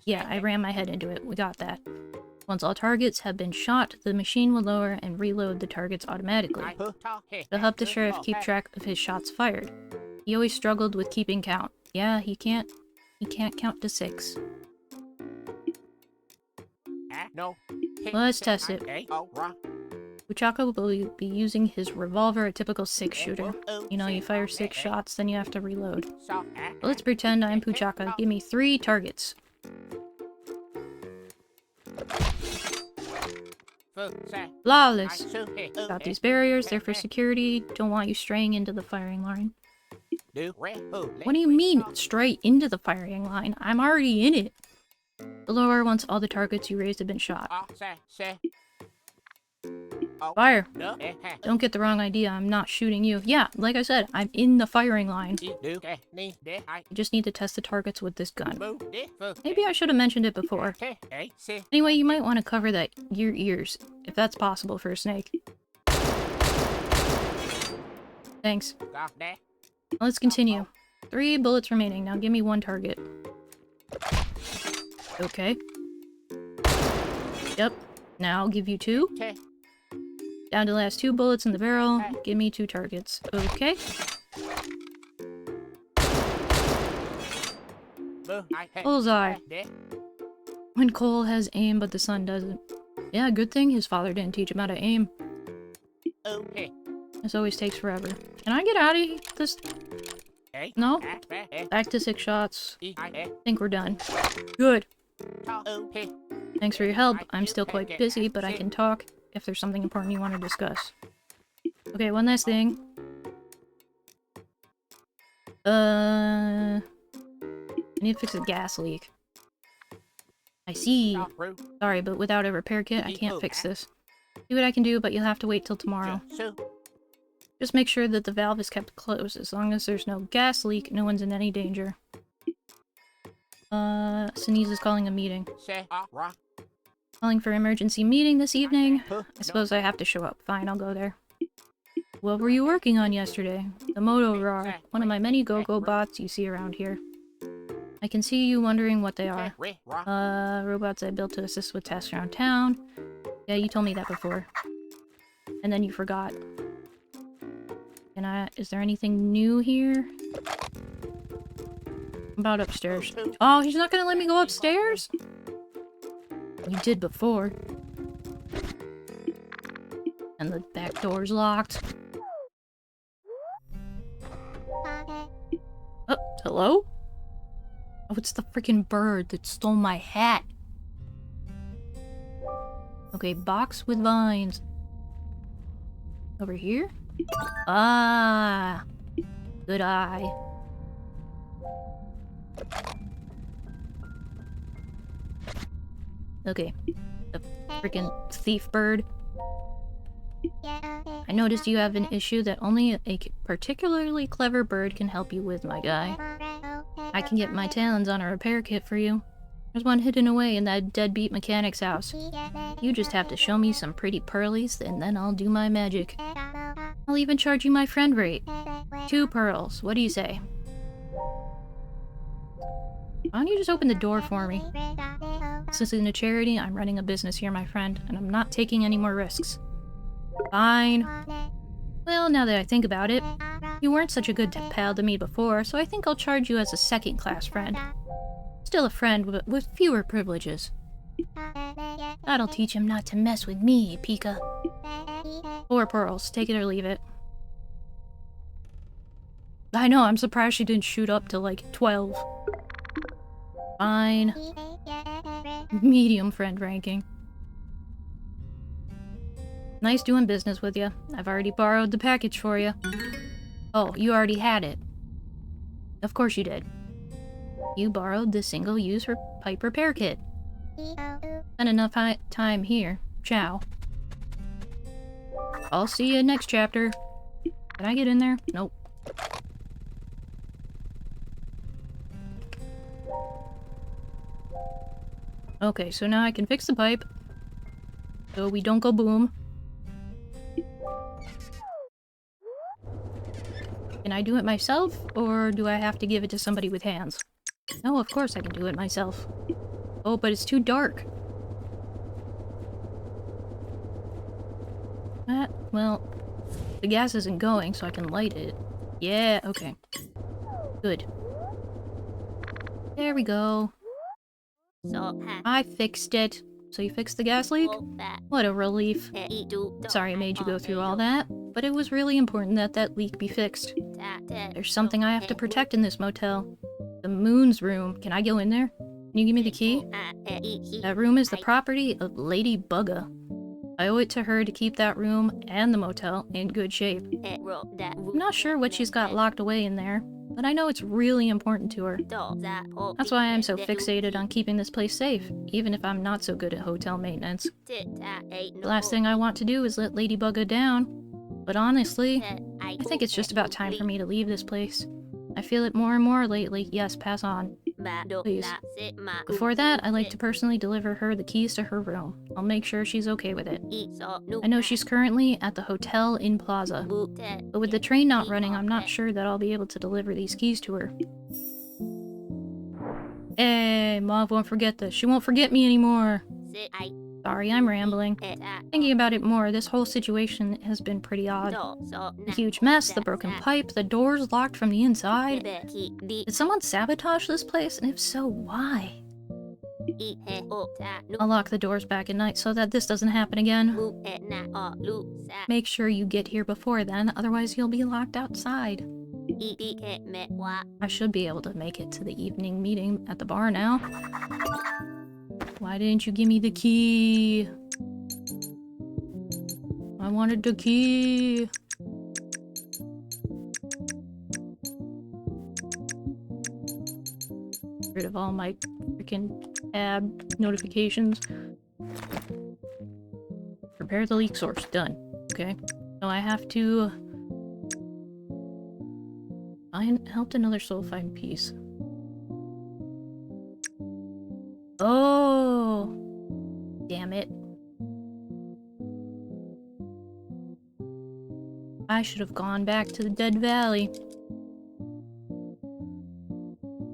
Yeah, I ran my head into it. We got that. Once all targets have been shot, the machine will lower and reload the targets automatically. It'll help the sheriff keep track of his shots fired. He always struggled with keeping count. Yeah, he can't count to 6. Let's test it. Puchaka will be using his revolver, a typical 6-shooter. You know, you fire 6 shots, then you have to reload. But let's pretend I'm Puchaka. Give me 3 targets. Flawless. Got these barriers, they're for security. Don't want you straying into the firing line. What do you mean, stray into the firing line? I'm already in it. The lower once all the targets you raised have been shot. Fire. Don't get the wrong idea, I'm not shooting you. Yeah, like I said, I'm in the firing line. You just need to test the targets with this gun. Maybe I should have mentioned it before. Anyway, you might want to cover your ears, if that's possible for a snake. Thanks. Let's continue. 3 bullets remaining, now give me 1 target. Okay. Yep. Now I'll give you 2. Down to the last 2 bullets in the barrel. Give me 2 targets. Okay. Bullseye. When Cole has aim, but the son doesn't. Yeah, good thing his father didn't teach him how to aim. This always takes forever. Can I get out of this? No? Back to 6 shots. Think we're done. Good. Thanks for your help. I'm still quite busy, but I can talk if there's something important you want to discuss. Okay, one last thing. I need to fix a gas leak. I see. Sorry, but without a repair kit, I can't fix this. See what I can do, but you'll have to wait till tomorrow. Just make sure that the valve is kept closed. As long as there's no gas leak, no one's in any danger. Sinise is calling a meeting. Calling for emergency meeting this evening. I suppose I have to show up. Fine, I'll go there. What were you working on yesterday? The Moto Rar, one of my many go-go bots you see around here. I can see you wondering what they are. Robots I built to assist with tasks around town. Yeah, you told me that before. And then you forgot. Is there anything new here? About upstairs. Oh, he's not gonna let me go upstairs? You did before. And the back door's locked. Oh, hello? Oh, it's the freaking bird that stole my hat. Okay, box with vines. Over here? Ah, good eye. Okay, the freaking thief bird. I noticed you have an issue that only a particularly clever bird can help you with, my guy. I can get my talons on a repair kit for you. There's one hidden away in that deadbeat mechanic's house. You just have to show me some pretty pearlies, and then I'll do my magic. I'll even charge you my friend rate. 2 pearls, what do you say? Why don't you just open the door for me? This isn't a charity, I'm running a business here, my friend, and I'm not taking any more risks. Fine. Well, now that I think about it, you weren't such a good pal to me before, so I think I'll charge you as a second-class friend. Still a friend, but with fewer privileges. That'll teach him not to mess with me, Pika. 4 pearls, take it or leave it. I know, I'm surprised she didn't shoot up to like 12. Fine. Medium friend ranking. Nice doing business with you. I've already borrowed the package for you. Oh, you already had it. Of course you did. You borrowed the single-use pipe repair kit. Spent enough time here. Ciao. I'll see you next chapter. Can I get in there? Nope. Okay, so now I can fix the pipe. So we don't go boom. Can I do it myself, or do I have to give it to somebody with hands? No, of course I can do it myself. Oh, but it's too dark. Well, the gas isn't going, so I can light it. Yeah, okay. Good. There we go. So, I fixed it. So you fixed the gas leak? What a relief. Sorry I made you go through all that, but it was really important that that leak be fixed. There's something I have to protect in this motel. The Moon's room. Can I go in there? Can you give me the key? That room is the property of Lady Bugga. I owe it to her to keep that room and the motel in good shape. I'm not sure what she's got locked away in there, but I know it's really important to her. That's why I'm so fixated on keeping this place safe, even if I'm not so good at hotel maintenance. The last thing I want to do is let Lady Bugga down, but honestly, I think it's just about time for me to leave this place. I feel it more and more lately. Yes, pass on. Please. Before that, I'd like to personally deliver her the keys to her room. I'll make sure she's okay with it. I know she's currently at the hotel in Plaza, but with the train not running, I'm not sure that I'll be able to deliver these keys to her. Hey, Mauve won't forget this. She won't forget me anymore. Sorry, I'm rambling. Thinking about it more, this whole situation has been pretty odd. The huge mess, the broken pipe, the doors locked from the inside. Did someone sabotage this place? And if so, why? I'll lock the doors back at night so that this doesn't happen again. Make sure you get here before then, otherwise you'll be locked outside. I should be able to make it to the evening meeting at the bar now. Why didn't you give me the key? I wanted the key. Get rid of all my freaking tab notifications. Prepare the leak source. Done. Okay. So I have to helped another soul find peace. Oh, damn it. I should have gone back to the Dead Valley.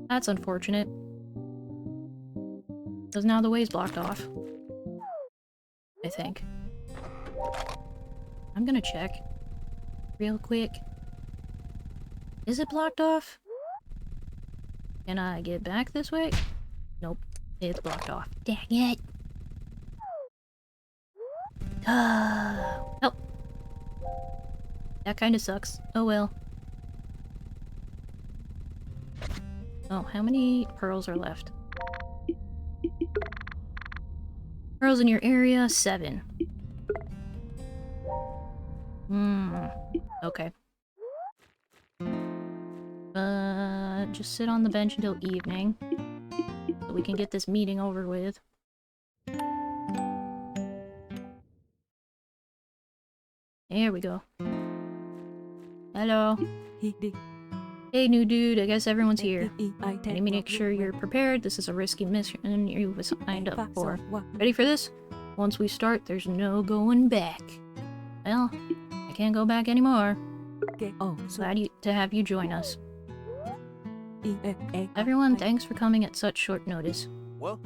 That's unfortunate. Because now the way's blocked off. I think. I'm gonna check real quick. Is it blocked off? Can I get back this way? Nope. It's blocked off. Dang it! Oh. That kinda sucks. Oh well. Oh, how many pearls are left? Pearls in your area, 7. Okay. Just sit on the bench until evening. So we can get this meeting over with. There we go. Hello. Hey, new dude. I guess everyone's here. Let me make sure you're prepared. This is a risky mission you've signed up for. Ready for this? Once we start, there's no going back. Well, I can't go back anymore. Glad to have you join us. Everyone, thanks for coming at such short notice. Well,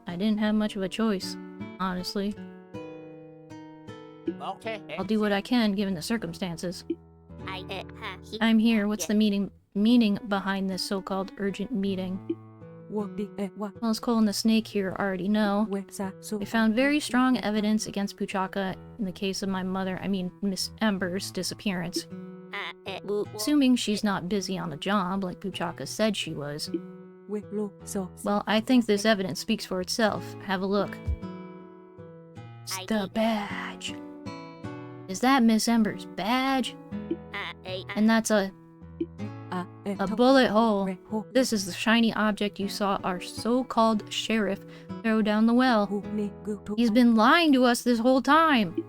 I didn't have much of a choice, honestly. I'll do what I can given the circumstances. I'm here. What's the meaning behind this so-called urgent meeting? Well, as Cole and the Snake here already know, we found very strong evidence against Puchaka in the case of my mother, Miss Ember's disappearance. Assuming she's not busy on the job like Puchaka said she was. Well, I think this evidence speaks for itself. Have a look. It's the badge. Is that Miss Ember's badge? And that's a bullet hole. This is the shiny object you saw our so-called sheriff throw down the well. He's been lying to us this whole time.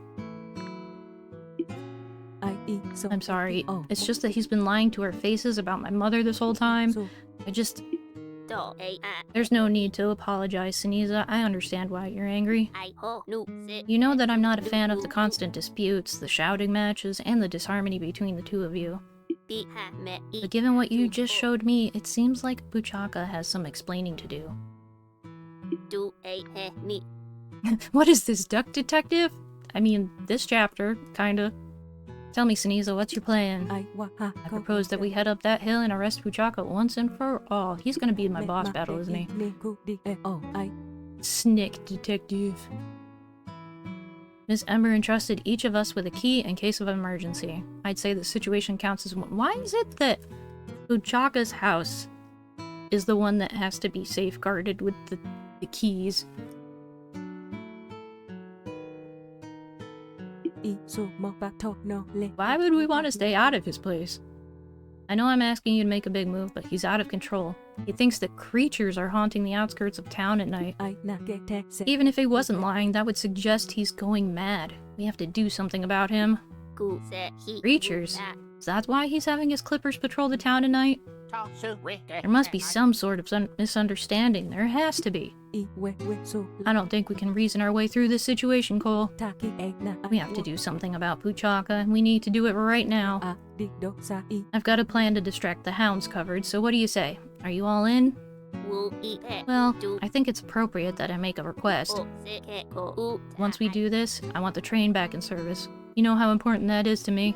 I'm sorry. It's just that he's been lying to our faces about my mother this whole time. There's no need to apologize, Siniza. I understand why you're angry. You know that I'm not a fan of the constant disputes, the shouting matches, and the disharmony between the two of you. But given what you just showed me, it seems like Puchaka has some explaining to do. What is this, Duck Detective? This chapter, kinda. Tell me, Siniza, what's your plan? I propose that we head up that hill and arrest Puchaka once and for all. He's gonna be my boss battle, isn't he? Snick detective. Miss Ember entrusted each of us with a key in case of emergency. I'd say the situation counts as one. Why is it that Uchaka's house is the one that has to be safeguarded with the keys? Why would we want to stay out of his place? I know I'm asking you to make a big move, but he's out of control. He thinks that creatures are haunting the outskirts of town at night. Even if he wasn't lying, that would suggest he's going mad. We have to do something about him. Creatures? Is that why he's having his clippers patrol the town at night? There must be some sort of misunderstanding. There has to be. I don't think we can reason our way through this situation, Cole. We have to do something about Puchaka, and we need to do it right now. I've got a plan to distract the hounds covered, so what do you say? Are you all in? Well, I think it's appropriate that I make a request. Once we do this, I want the train back in service. You know how important that is to me.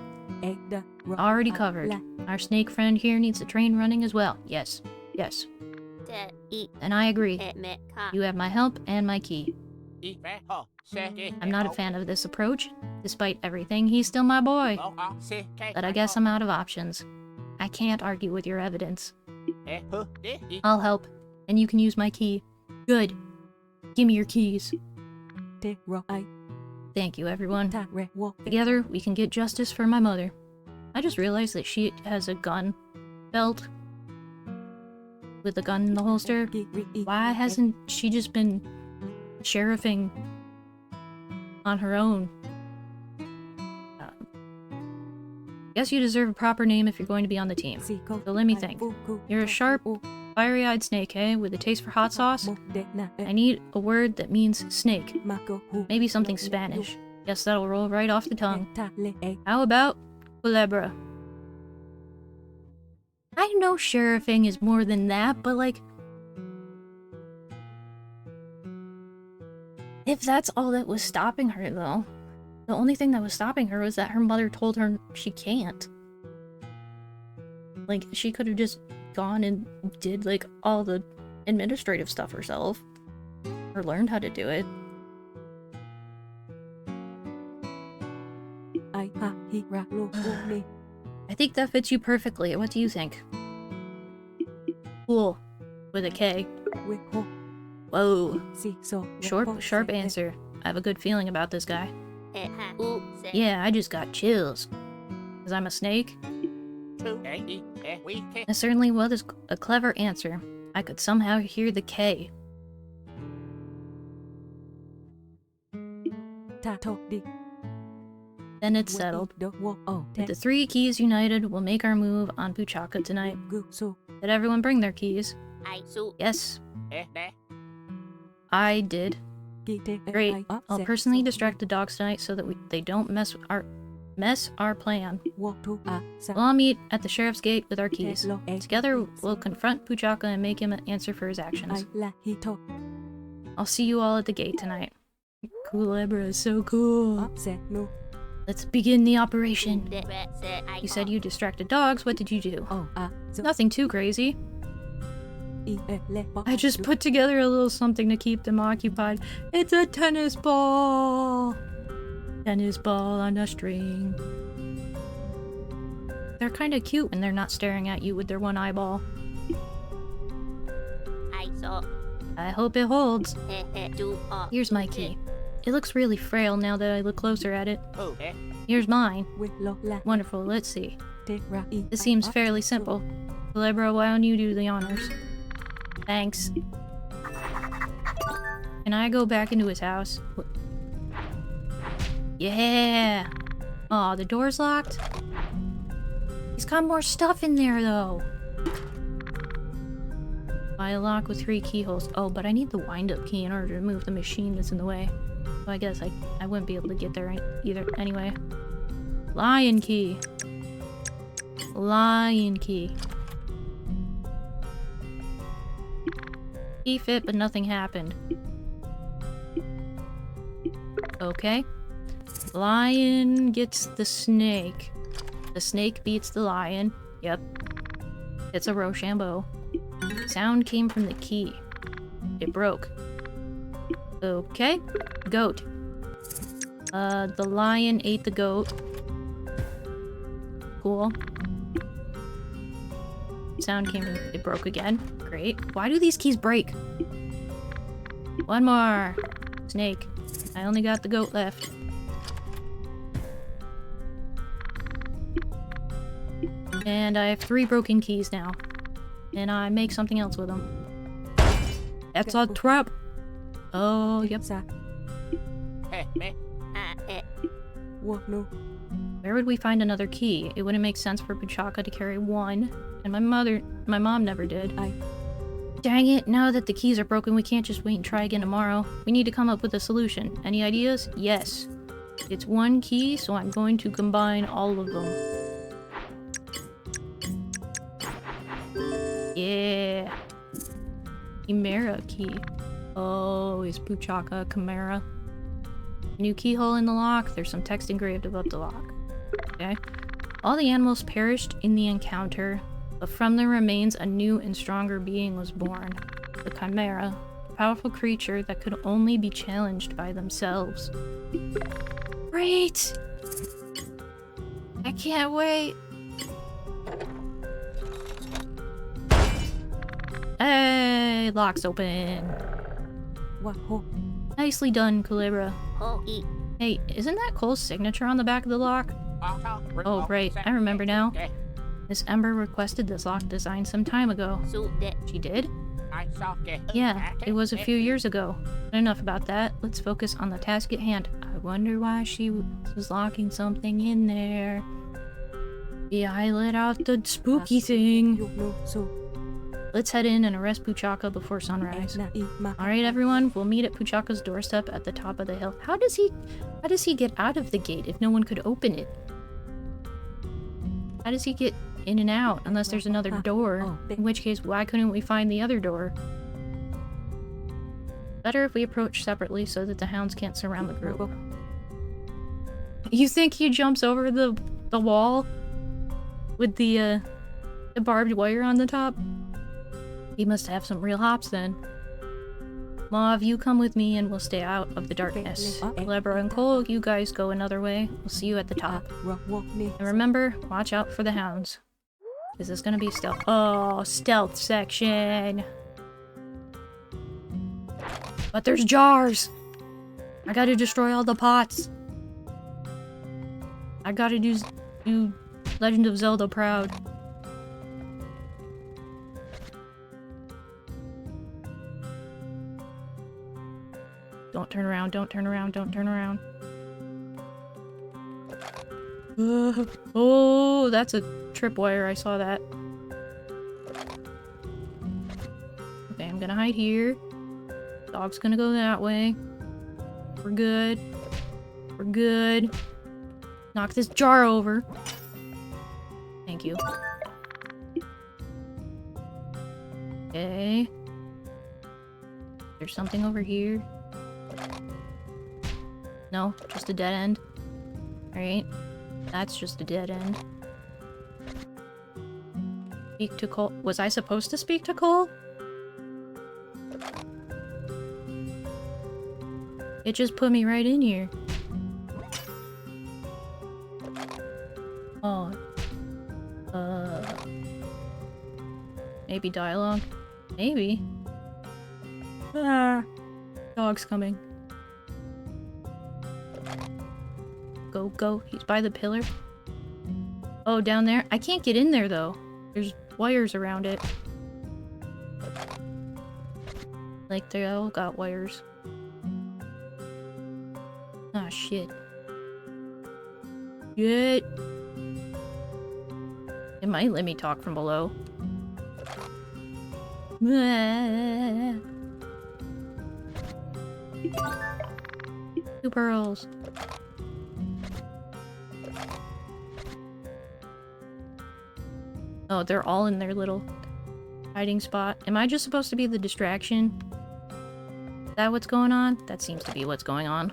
Already covered. Our snake friend here needs the train running as well. Yes. Yes. And I agree. You have my help and my key. I'm not a fan of this approach. Despite everything, he's still my boy. But I guess I'm out of options. I can't argue with your evidence. I'll help, and you can use my key. Good. Give me your keys. Thank you, everyone. Together, we can get justice for my mother. I just realized that she has a gun belt with a gun in the holster. Why hasn't she just been sheriffing on her own? Guess you deserve a proper name if you're going to be on the team. So let me think. You're a sharp, fiery-eyed snake, eh? With a taste for hot sauce? I need a word that means snake. Maybe something Spanish. Guess that'll roll right off the tongue. How about Kulebra? I know sheriffing is more than that, but like... if that's all that was stopping her, though... the only thing that was stopping her was that her mother told her she can't. Like, she could have just gone and did, like, all the administrative stuff herself. Or learned how to do it. I think that fits you perfectly. What do you think? Cool. With a K. Whoa. Sharp answer. I have a good feeling about this guy. Yeah, I just got chills. Because I'm a snake? That certainly was a clever answer. I could somehow hear the K. Then it's settled. With the 3 keys united, we'll make our move on Puchaka tonight. Did everyone bring their keys? Yes. I did. Great. I'll personally distract the dogs tonight so that they don't mess our plan. We'll all meet at the sheriff's gate with our keys. Together, we'll confront Puchaka and make him answer for his actions. I'll see you all at the gate tonight. Kulebra is so cool. Let's begin the operation. You said you distracted dogs. What did you do? Nothing too crazy. I just put together a little something to keep them occupied. It's a tennis ball! Tennis ball on a string. They're kind of cute when they're not staring at you with their one eyeball. I hope it holds. Here's my key. It looks really frail now that I look closer at it. Here's mine. Wonderful, let's see. This seems fairly simple. Kulebra, why don't you do the honors? Thanks. Can I go back into his house? Yeah! Aw, the door's locked? He's got more stuff in there, though. Buy a lock with 3 keyholes. Oh, but I need the wind-up key in order to move the machine that's in the way. So I guess I wouldn't be able to get there either. Anyway. Lion key. Lion key. Key fit, but nothing happened. Okay. Lion gets the snake. The snake beats the lion. Yep. It's a Rochambeau. Sound came from the key. It broke. Okay. Goat. The lion ate the goat. Cool. Sound came from... It broke again. Great. Why do these keys break? One more. Snake. I only got the goat left. And I have 3 broken keys now. And I make something else with them. That's a trap! Oh, yep. What? No. Where would we find another key? It wouldn't make sense for Puchaka to carry 1. And my mom never did. Dang it, now that the keys are broken, we can't just wait and try again tomorrow. We need to come up with a solution. Any ideas? Yes. It's 1 key, so I'm going to combine all of them. Yeah. Chimera key. Oh, is Puchaka a chimera? New keyhole in the lock. There's some text engraved above the lock. Okay. All the animals perished in the encounter, but from their remains a new and stronger being was born. The chimera. A powerful creature that could only be challenged by themselves. Great! I can't wait! Hey! Lock's open! What? Oh. Nicely done, Kulebra. Hey, isn't that Cole's signature on the back of the lock? Oh, right. I remember now. Miss Ember requested this lock design some time ago. She did? Yeah, it was a few years ago. But enough about that. Let's focus on the task at hand. I wonder why she was locking something in there. Yeah, I let out the spooky thing. Let's head in and arrest Puchaka before sunrise. Alright everyone, we'll meet at Puchaka's doorstep at the top of the hill. How does he get out of the gate if no one could open it? How does he get in and out unless there's another door? In which case, why couldn't we find the other door? Better if we approach separately so that the hounds can't surround the group. You think he jumps over the wall with the barbed wire on the top? He must have some real hops then. Mauve, you come with me and we'll stay out of the darkness. Kulebra and Cole, you guys go another way. We'll see you at the top. And remember, watch out for the hounds. Is this gonna be stealth? Oh, stealth section! But there's jars! I gotta destroy all the pots! I gotta do Legend of Zelda proud. Don't turn around, don't turn around, don't turn around. Oh, that's a tripwire, I saw that. Okay, I'm gonna hide here. Dog's gonna go that way. We're good. We're good. Knock this jar over. Thank you. Okay. There's something over here. No, just a dead end. Alright. That's just a dead end. Speak to Cole. Was I supposed to speak to Cole? It just put me right in here. Oh. Maybe dialogue? Maybe. Ah. Dog's coming. Go, go. He's by the pillar. Oh, down there? I can't get in there, though. There's wires around it. Like, they all got wires. Ah, shit. Shit! It might let me talk from below. 2 pearls. Oh, they're all in their little hiding spot. Am I just supposed to be the distraction? Is that what's going on? That seems to be what's going on.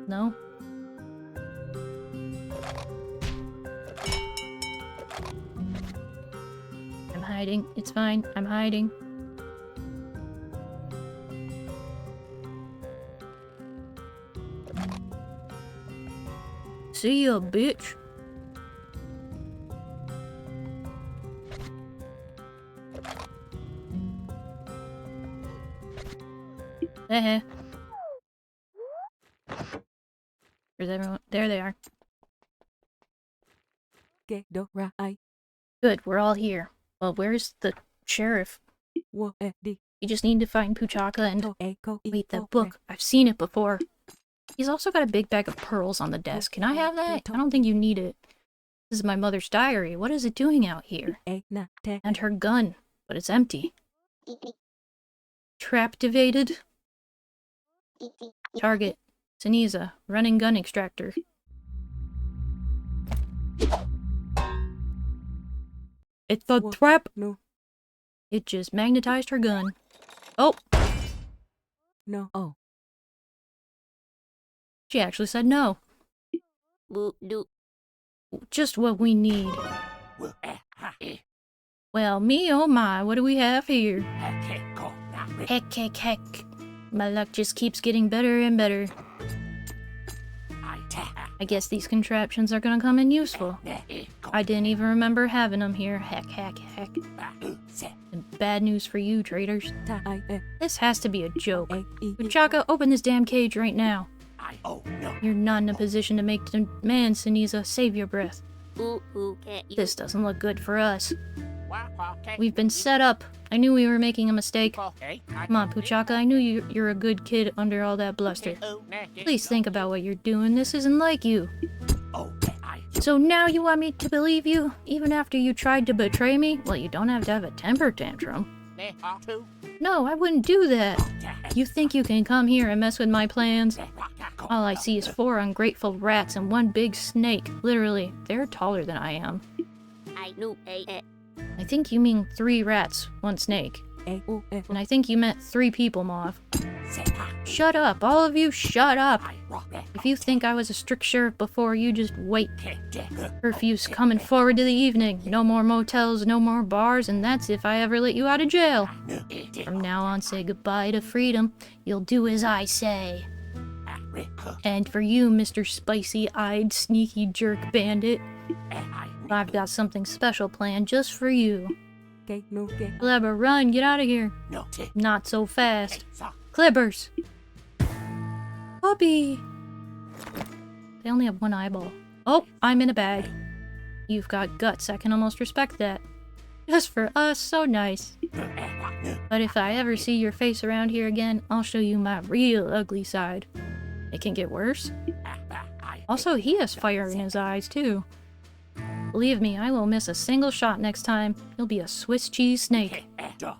No? hiding. It's fine. I'm hiding. See ya, bitch. Where's everyone? There they are. Ke do ra ai. Good, we're all here. Well, where's the sheriff? Wo e di. You just need to find Puchaka and... To e ko I Wait, o that book. I've seen it before. He's also got a big bag of pearls on the desk. Can I have that? I don't think you need it. This is my mother's diary. What is it doing out here? E na te. And her gun, but it's empty. Traptivated. Target. Siniza. Running gun extractor. It's a Wo- trap. No. It just magnetized her gun. Oh, No. Oh. she actually said no. Just what we need. Well, me oh my, what do we have here? Heck, heck, heck. My luck just keeps getting better and better. I guess these contraptions are gonna come in useful. I didn't even remember having them here. Heck, heck, heck. And bad news for you, traders. Ta ai e. This has to be a joke. E I. Puchaka, open this damn cage right now. You're not in a position to make demands, Siniza. Save your breath. This doesn't look good for us. We've been set up. I knew we were making a mistake. Come on, Puchaka, I knew you're a good kid under all that bluster. Please think about what you're doing. This isn't like you. So now you want me to believe you, even after you tried to betray me? Well, you don't have to have a temper tantrum. No, I wouldn't do that. You think you can come here and mess with my plans? All I see is 4 ungrateful rats and 1 big snake. Literally, they're taller than I am. I think you mean 3 rats, 1 snake. E o e. And I think you meant 3 people, Moth. Shut up, all of you, shut up! If you think I was a strict sheriff before, you just wait. Curfew's coming forward to the evening. No more motels, no more bars, and that's if I ever let you out of jail. From now on, say goodbye to freedom. You'll do as I say. And for you, Mr. Spicy-eyed, sneaky jerk bandit, I've got something special planned just for you. Ke no ke. Kulebra, run, get out of here. Not so fast. Clippers! Puppy! They only have 1 eyeball. Oh, I'm in a bag. You've got guts, I can almost respect that. Just for us, so nice. But if I ever see your face around here again, I'll show you my real ugly side. It can get worse. Also, he has fire in his eyes, too. Believe me, I will miss a single shot next time. You'll be a Swiss cheese snake.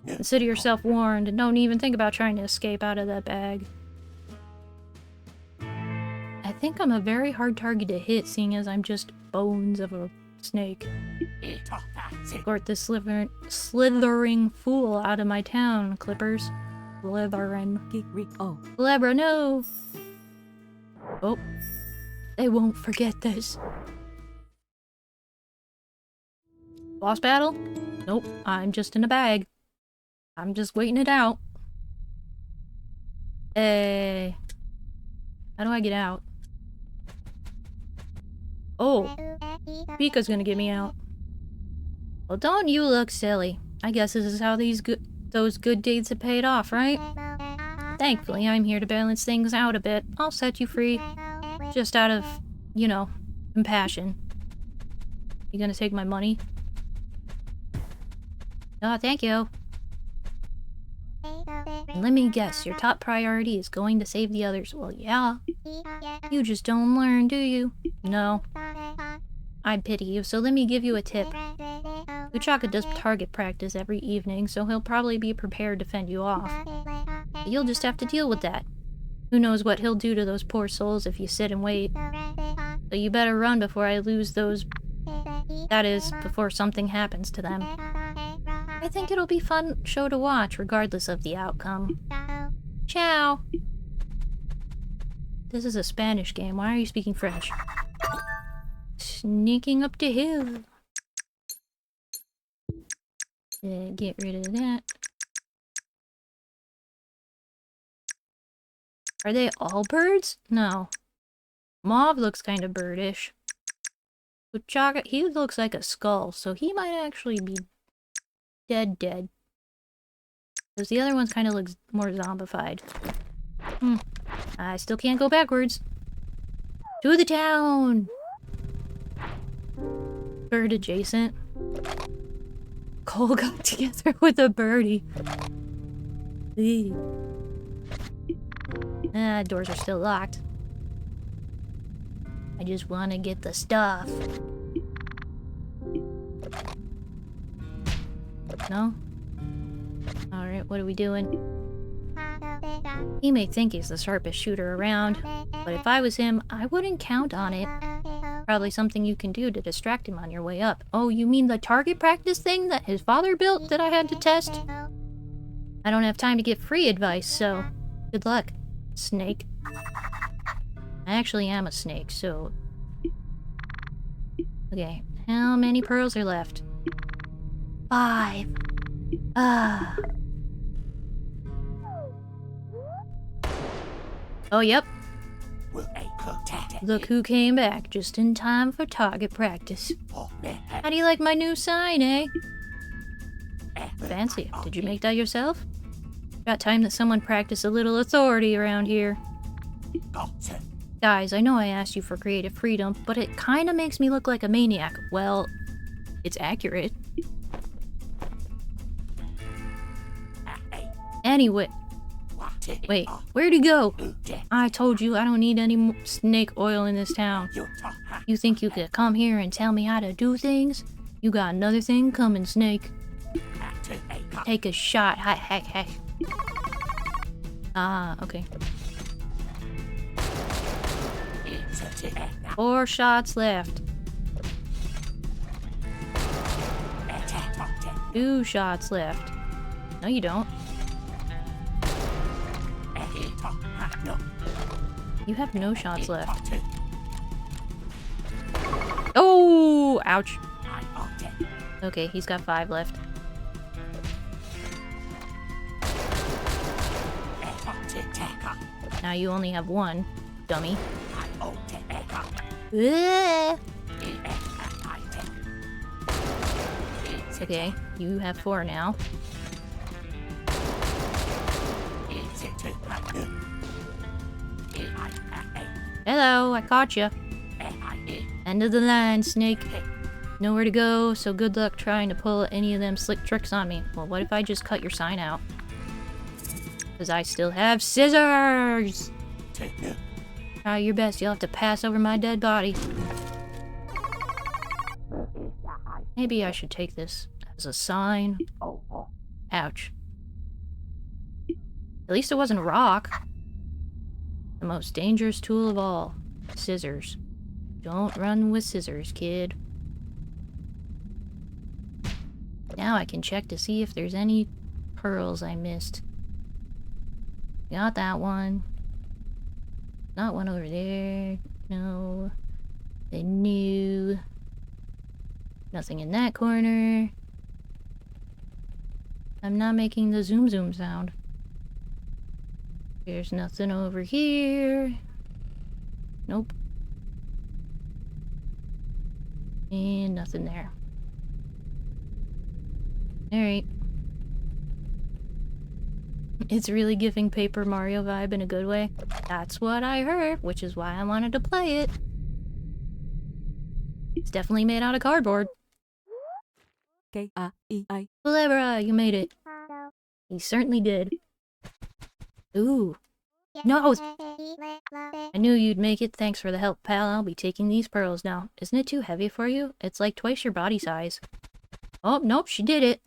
Consider yourself warned, and don't even think about trying to escape out of that bag. I think I'm a very hard target to hit, seeing as I'm just bones of a snake. Escort this slithering fool out of my town, Clippers. Slytherin. Ki ri o. Kulebra, no! Oh. They won't forget this. Boss battle? Nope, I'm just in a bag. I'm just waiting it out. Hey. How do I get out? Oh. Pika's gonna get me out. Well, don't you look silly. I guess this is how those good deeds have paid off, right? Thankfully, I'm here to balance things out a bit. I'll set you free. Just out of, you know, compassion. You gonna take my money? Oh, thank you. And let me guess, your top priority is going to save the others. Well, yeah. You just don't learn, do you? No. I pity you, so let me give you a tip. Puchaka does target practice every evening, so he'll probably be prepared to fend you off. But you'll just have to deal with that. Who knows what he'll do to those poor souls if you sit and wait. So you better run before I lose those... That is, before something happens to them. I think it'll be a fun show to watch, regardless of the outcome. Ciao! This is a Spanish game. Why are you speaking French? Sneaking up the hill. Get rid of that. Are they all birds? No. Mauve looks kind of birdish. Uchaga, he looks like a skull, so he might actually be dead. Because the other ones kind of looks more zombified. I still can't go backwards. To the town! Bird adjacent. Cole got together with a birdie. Eee. Doors are still locked. I just want to get the stuff. No? Alright, what are we doing? He may think he's the sharpest shooter around, but if I was him, I wouldn't count on it. Probably something you can do to distract him on your way up. Oh, you mean the target practice thing that his father built that I had to test? I don't have time to get free advice, so good luck, snake. I actually am a snake, so... Okay, how many pearls are left? 5. Oh, yep. Look who came back just in time for target practice. How do you like my new sign, eh? Fancy. Did you make that yourself? About time that someone practiced a little authority around here. Guys, I know I asked you for creative freedom, but it kinda makes me look like a maniac. Well, it's accurate. Anyway. Wait, where'd he go? I told you I don't need any snake oil in this town. You think you could come here and tell me how to do things? You got another thing coming, snake. Take a shot. Heck. Ah, okay. 4 shots left. 2 shots left. No, you don't. You have no shots left. Oh! Ouch. Okay, he's got 5 left. Now you only have 1, dummy. Okay, you have 4 now. Hello, I caught you. End of the line, snake. Nowhere to go, so good luck trying to pull any of them slick tricks on me. Well, what if I just cut your sign out? Because I still have scissors! Try your best, you'll have to pass over my dead body. Maybe I should take this as a sign. Ouch. At least it wasn't a rock. The most dangerous tool of all. Scissors. Don't run with scissors, kid. Now I can check to see if there's any pearls I missed. Got that one. Not one over there. No. No. Nothing in that corner. I'm not making the zoom sound. There's nothing over here. Nope. And nothing there. Alright. It's really giving Paper Mario vibe in a good way. That's what I heard, which is why I wanted to play it. It's definitely made out of cardboard. K-I-E-I. Kulebra, you made it. He certainly did. Ooh. No! I knew you'd make it. Thanks for the help, pal. I'll be taking these pearls now. Isn't it too heavy for you? It's like twice your body size. Oh, nope, she did it.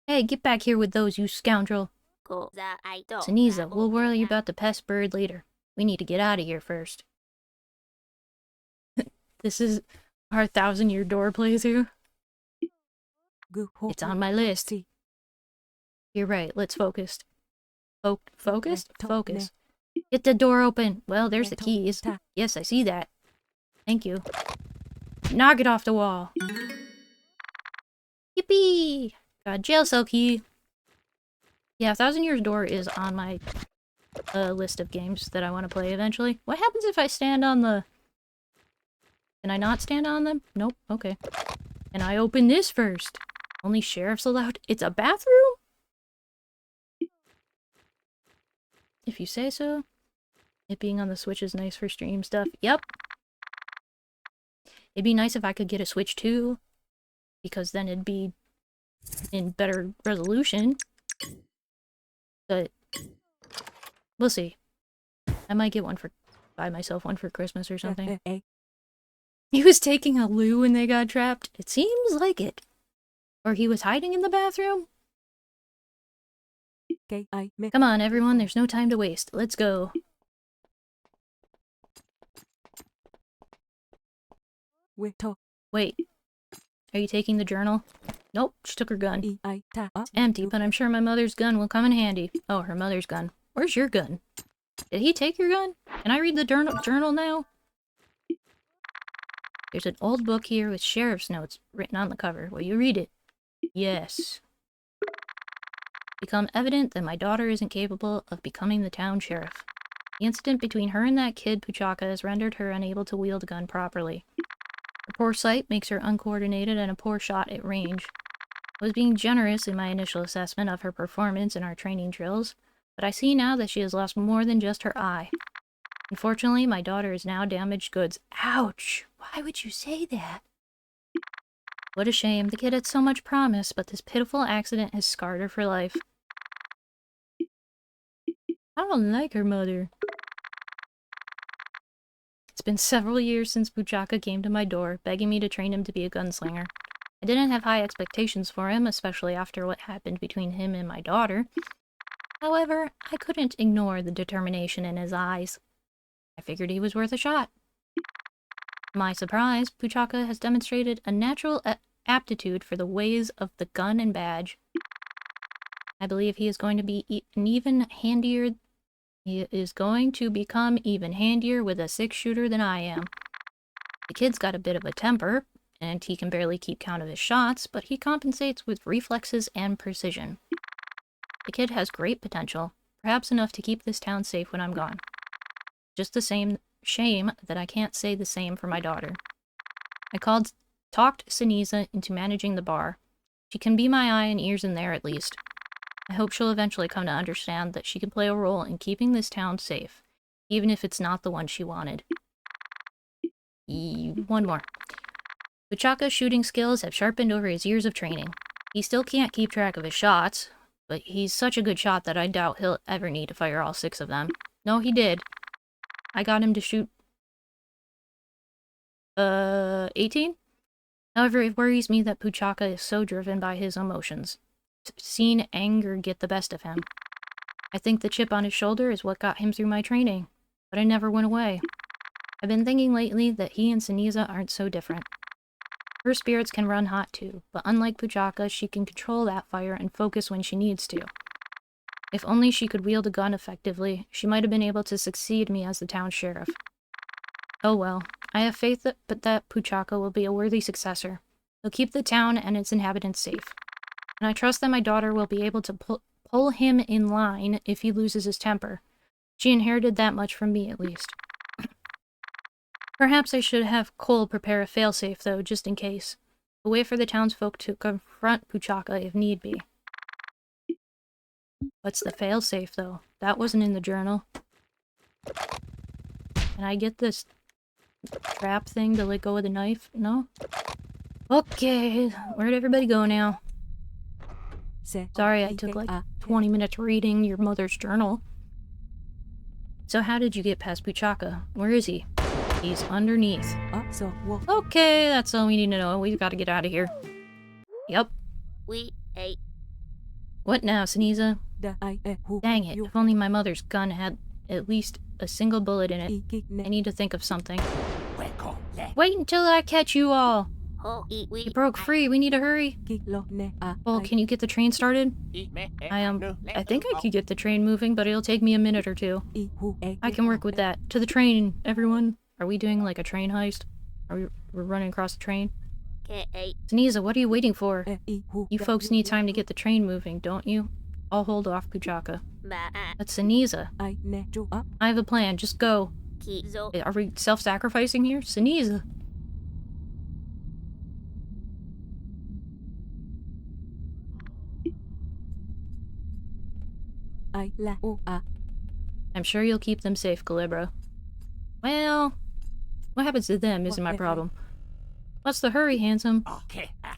Hey, get back here with those, you scoundrel. Saniza, we'll worry about the pest bird later. We need to get out of here first. This is our 1,000-year door playthrough. It's on my list. You're right, let's focus. Focused? Focus. Get the door open. Well, there's the keys. Yes, I see that. Thank you. Knock it off the wall. Yippee! Got a jail cell key. Yeah, Thousand Years Door is on my list of games that I want to play eventually. What happens if I stand on the... Can I not stand on them? Nope, okay. Can I open this first? Only sheriffs allowed? It's a bathroom? If you say so. It being on the Switch is nice for stream stuff. Yep. It'd be nice if I could get a Switch too, because then it'd be in better resolution. But we'll see. I might get one for... buy myself one for Christmas or something. He was taking a loo when they got trapped. It seems like it. Or he was hiding in the bathroom? Come on, everyone. There's no time to waste. Let's go. Wait. Are you taking the journal? Nope, she took her gun. It's empty, but I'm sure my mother's gun will come in handy. Oh, her mother's gun. Where's your gun? Did he take your gun? Can I read the journal now? There's an old book here with sheriff's notes written on the cover. Will you read it? Yes. Become evident that my daughter isn't capable of becoming the town sheriff. The incident between her and that kid, Puchaka, has rendered her unable to wield a gun properly. Her poor sight makes her uncoordinated and a poor shot at range. I was being generous in my initial assessment of her performance in our training drills, but I see now that she has lost more than just her eye. Unfortunately, my daughter is now damaged goods. Ouch! Why would you say that? What a shame. The kid had so much promise, but this pitiful accident has scarred her for life. I don't like her mother. It's been several years since Puchaka came to my door, begging me to train him to be a gunslinger. I didn't have high expectations for him, especially after what happened between him and my daughter. However, I couldn't ignore the determination in his eyes. I figured he was worth a shot. To my surprise, Puchaka has demonstrated a natural aptitude for the ways of the gun and badge. I believe he is going to be He is going to become even handier with a 6-shooter than I am. The kid's got a bit of a temper, and he can barely keep count of his shots, but he compensates with reflexes and precision. The kid has great potential, perhaps enough to keep this town safe when I'm gone. Just the same shame that I can't say the same for my daughter. I talked Sinisa into managing the bar. She can be my eye and ears in there at least. I hope she'll eventually come to understand that she can play a role in keeping this town safe, even if it's not the one she wanted. One more. Puchaka's shooting skills have sharpened over his years of training. He still can't keep track of his shots, but he's such a good shot that I doubt he'll ever need to fire all 6 of them. No, he did. I got him to shoot 18? However, it worries me that Puchaka is so driven by his emotions. Seen anger get the best of him. I think the chip on his shoulder is what got him through my training, but I never went away. I've been thinking lately that he and Sinisa aren't so different. Her spirits can run hot too, but unlike Puchaka, she can control that fire and focus when she needs to. If only she could wield a gun effectively, she might have been able to succeed me as the town sheriff. Oh well, I have faith that Puchaka will be a worthy successor. He'll keep the town and its inhabitants safe. And I trust that my daughter will be able to pull him in line if he loses his temper. She inherited that much from me, at least. Perhaps I should have Cole prepare a failsafe, though, just in case. A way for the townsfolk to confront Puchaka if need be. What's the failsafe, though? That wasn't in the journal. Can I get this trap thing to let go of the knife? No? Okay, where'd everybody go now? Sorry I took like 20 minutes reading your mother's journal. So how did you get past Puchaka? Where is he? He's underneath. Okay, that's all we need to know. We've got to get out of here. Yep. What now, Sinisa? Dang it, if only my mother's gun had at least a single bullet in it. I need to think of something. Wait until I catch you all! You broke free, we need to hurry. Well, can you get the train started? I think I could get the train moving, but it'll take me a minute or two. I can work with that. To the train, everyone. Are we doing like a train heist? We're running across the train? Sneeza, what are you waiting for? I hu You folks need time to get the train moving, don't you? I'll hold off Puchaka. But Sneeza, I ne chu up. I have a plan. Just go. Are we self-sacrificing here? Sneeza. I la o a. I'm sure you'll keep them safe, Kulebra. Well, what happens to them isn't my problem. What's the hurry, handsome?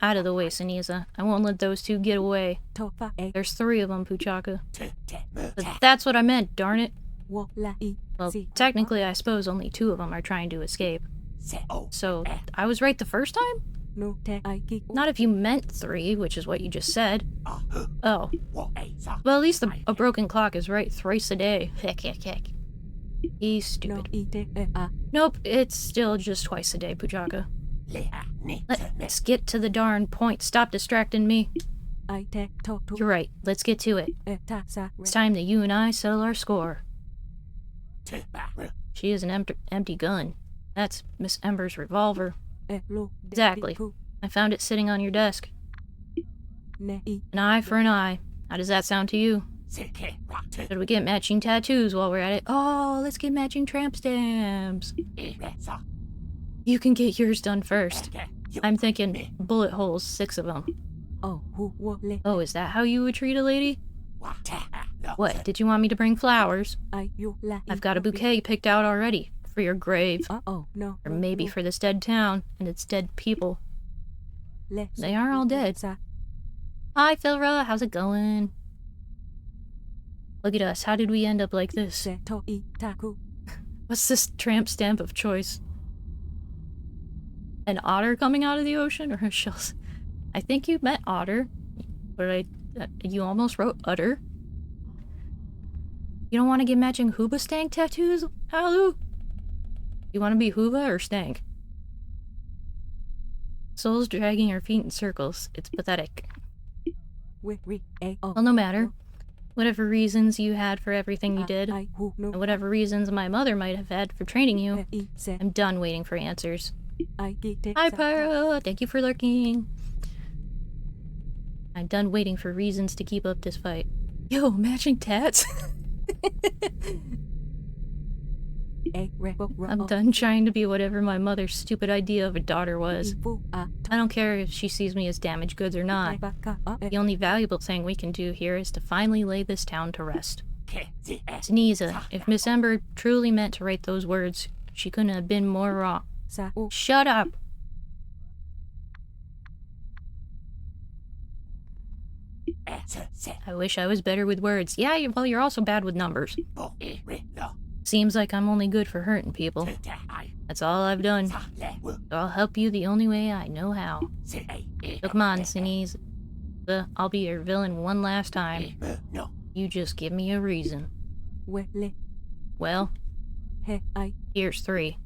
Out of the way, Sneeza. I won't let those two get away. Tofa e. There's 3 of them, Puchaka. But that's what I meant, darn it. Wo la I. Well, Si. technically, I suppose only 2 of them are trying to escape. So, I was right the first time? No te I ki. Not if you meant 3, which is what you just said. Oh. Well, at least a broken clock is right thrice a day. Heck, heck, heck. He's No stupid. I te e a. Nope, it's still just twice a day, Puchaka. Let's get to the darn point. Stop distracting me. I te to tu. You're right. Let's get to it. E ta sa. It's time that you and I settle our score. She is an empty gun. That's Miss Ember's revolver. E lo. Exactly. I found it sitting on your desk. Ne I. An eye for an eye. How does that sound to you? Should we get matching tattoos while we're at it? Oh, let's get matching tramp stamps. You can get yours done first. I'm thinking bullet holes, 6 of them. Oh hu wo le. Oh, is that how you would treat a lady? What, did you want me to bring flowers? I you la. I've got a bouquet picked out already. For your grave. Oh no. Or maybe for this dead town and its dead people. Le. They are all dead. Sa. Hi, Philra. How's it going? Look at us. How did we end up like this? Se to I taku. What's this tramp stamp of choice? An otter coming out of the ocean or a shell? I think you meant otter. But you almost wrote udder. You don't want to get matching Hooba Stank tattoos, Halu? You want to be Hooba or Stank? Soul's dragging her feet in circles. It's pathetic. We re a. Oh. Well, no matter. Whatever reasons you had for everything you did, I hu no. and whatever reasons my mother might have had for training you, I se. I'm done waiting for answers. I ki te. Hi, sa. Pyro! Thank you for lurking. I'm done waiting for reasons to keep up this fight. Yo, matching tats? E re bo ro. I'm done trying to be whatever my mother's stupid idea of a daughter was. Fu a. I don't care if she sees me as damaged goods or not. Ba ka a. The only valuable thing we can do here is to finally lay this town to rest. Sneeza, if Miss Ember truly meant to write those words, she couldn't have been more wrong. Sa o. Shut up! I wish I was better with words. Yeah, well, you're also bad with numbers. Seems like I'm only good for hurting people. That's all I've done. So I'll help you the only way I know how. So come on, Sneeze. I'll be your villain one last time. You just give me a reason. We le. Well, He I. here's 3.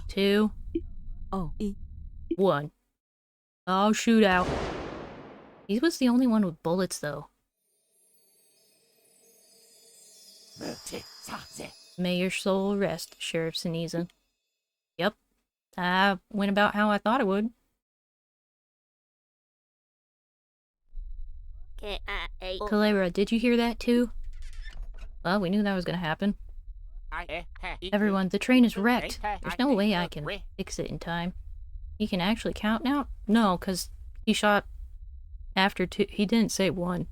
2, Oh I. 1. Oh, shoot out. He was the only one with bullets, though. May your soul rest, Sheriff Sneeza. Yep. I went about how I thought it would. Kulebra, did you hear that too? Well, we knew that was gonna happen. Everyone, the train is wrecked. There's no way I can fix it in time. He can actually count now? No, because he shot after 2. He didn't say 1.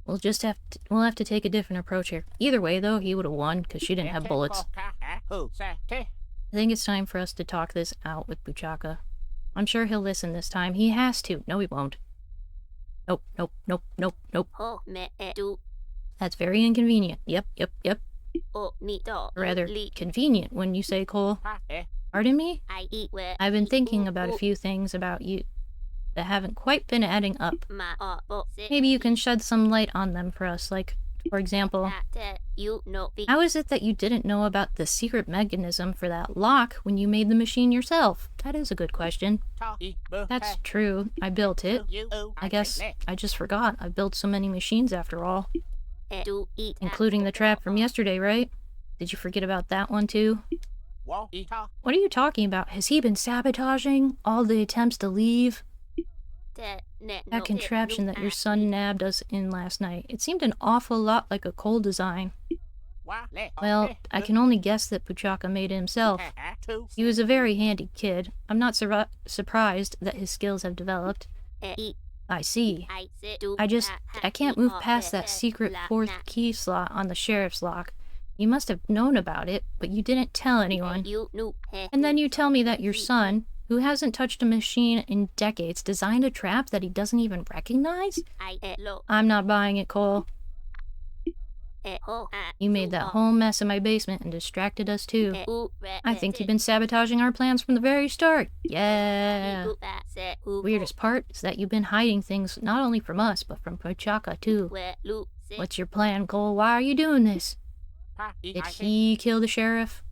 We'll have to take a different approach here. Either way, though, he would have won because she didn't have bullets. I think it's time for us to talk this out with Puchaka. I'm sure he'll listen this time. He has to. No, he won't. Nope, nope, nope, nope, nope. That's very inconvenient. Yep. Rather convenient when you say, Cole. Pardon me? I've been thinking about a few things about you that haven't quite been adding up. Maybe you can shed some light on them for us, like, for example, how is it that you didn't know about the secret mechanism for that lock when you made the machine yourself? That is a good question. That's true. I built it. I guess I just forgot. I built so many machines after all. Including the trap from yesterday, right? Did you forget about that one too? What are you talking about? Has he been sabotaging all the attempts to leave? That contraption that your son nabbed us in last night. It seemed an awful lot like a coal design. Well, I can only guess that Puchaka made it himself. He was a very handy kid. I'm not surprised that his skills have developed. I see. I can't move past that secret fourth key slot on the sheriff's lock. You must have known about it, but you didn't tell anyone. And then you tell me that your son, who hasn't touched a machine in decades, designed a trap that he doesn't even recognize? I'm not buying it, Cole. You made that whole mess in my basement and distracted us too. I think you've been sabotaging our plans from the very start. Yeah. Weirdest part is that you've been hiding things not only from us, but from Puchaka too. What's your plan, Cole? Why are you doing this? Did he kill the sheriff?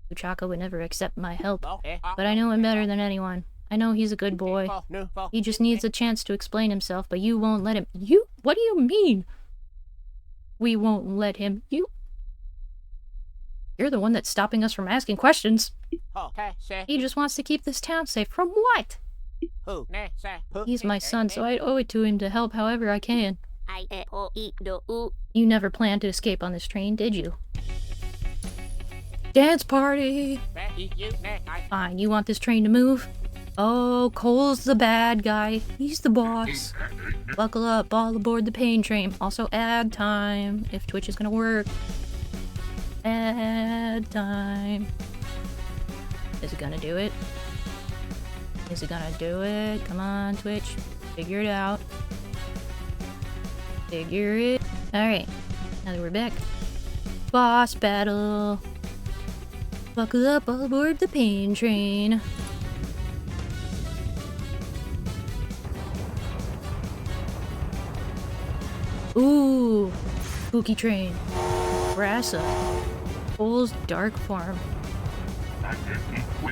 Puchaka would never accept my help, but I know him better than anyone. I know he's a good boy. He just needs a chance to explain himself, but you won't let him. You? What do you mean? We won't let him. You're the one that's stopping us from asking questions. He just wants to keep this town safe. From what? He's my son, so I owe it to him to help however I can. You never planned to escape on this train, did you? Dance party! Fine, you want this train to move? Oh, Cole's the bad guy. He's the boss. Buckle up, all aboard the pain train. Also add time, if Twitch is gonna work. Add time. Is it gonna do it? Is it gonna do it? Come on, Twitch. Figure it out. Figure it. Alright, now that we're back. Boss battle. Buckle up, all aboard the pain train. Ooh, spooky train. Brassa. Cole's dark form.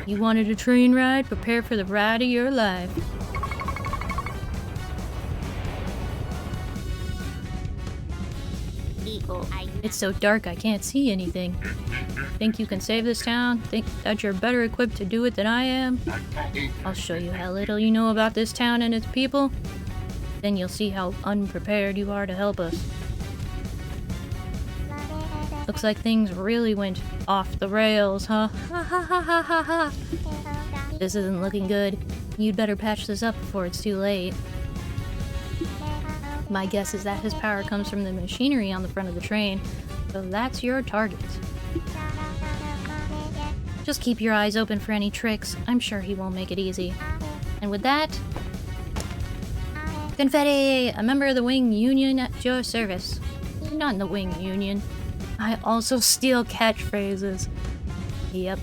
You wanted a train ride? Prepare for the ride of your life. It's so dark I can't see anything. Think you can save this town? Think that you're better equipped to do it than I am? I'll show you how little you know about this town and its people. Then you'll see how unprepared you are to help us. Looks like things really went off the rails, huh? Ha ha ha ha ha ha. This isn't looking good. You'd better patch this up before it's too late. My guess is that his power comes from the machinery on the front of the train, so that's your target. Just keep your eyes open for any tricks. I'm sure he won't make it easy. And with that... Confetti! A member of the Wing Union at your service. Not in the Wing Union. I also steal catchphrases. Yep.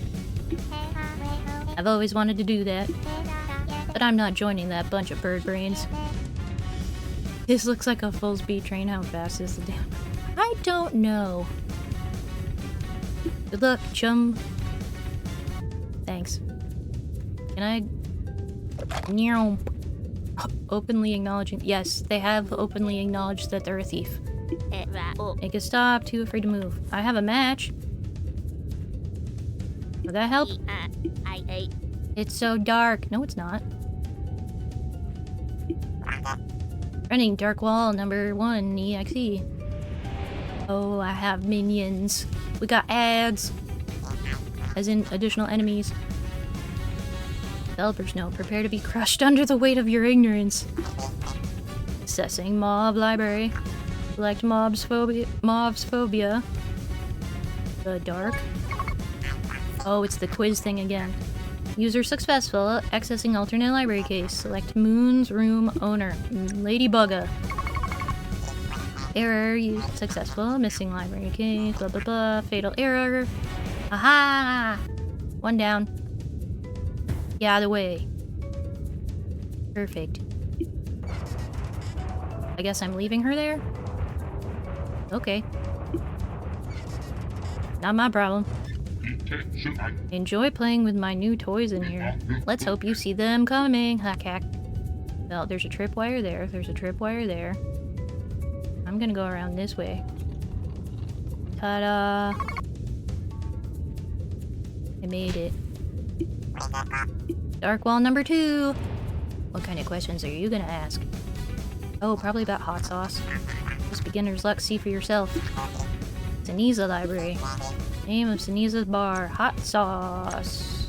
I've always wanted to do that. But I'm not joining that bunch of bird brains. This looks like a full speed train. How fast is the damn... I don't know. Good luck, chum. Thanks. Can I... Meow. Openly acknowledging... Yes, they have openly acknowledged that they're a thief. Make a stop, too afraid to move. I have a match. Would that help? It's so dark. No, it's not. Running Dark Wall number 1 EXE. Oh, I have minions. We got ads. As in additional enemies. Developers note, prepare to be crushed under the weight of your ignorance. Assessing mob library. Select mobs phobia. The dark. Oh, it's the quiz thing again. User successful. Accessing alternate library case. Select Moon's room owner. Ladybugga. Error. Used successful. Missing library case. Blah blah blah. Fatal error. Aha! One down. Get out of the way. Perfect. I guess I'm leaving her there? Okay. Not my problem. Enjoy playing with my new toys in here. Let's hope you see them coming. Hack hack. Well, there's a tripwire there. There's a tripwire there. I'm gonna go around this way. Ta-da! I made it. Dark wall number 2. What kind of questions are you gonna ask? Oh, probably about hot sauce. Just beginner's luck, see for yourself. Siniza Library. Name of Siniza's bar, hot sauce.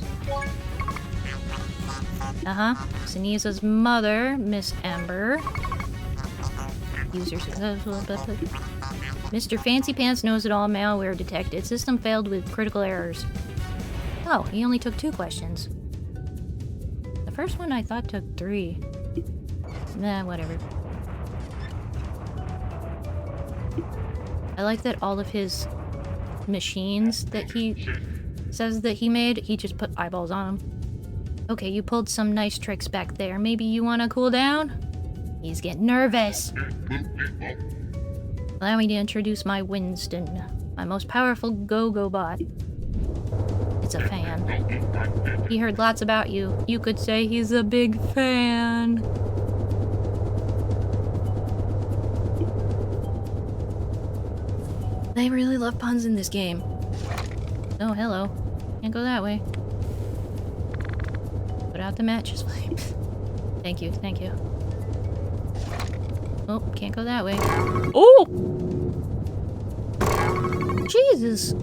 Uh-huh. Siniza's mother, Miss Amber. User successful. Mr. Fancy Pants knows it all, malware detected. System failed with critical errors. Oh, he only took 2 questions. The first one I thought took 3. Nah, whatever. I like that all of his machines that he says that he made, he just put eyeballs on them. Okay, you pulled some nice tricks back there. Maybe you want to cool down? He's getting nervous. Allow me to introduce my Winston, my most powerful go-go bot. It's a fan. He heard lots about you. You could say he's a big fan. They really love puns in this game. Oh, hello. Can't go that way. Put out the matches, please. Thank you, thank you. Oh, can't go that way. Oh! Jesus!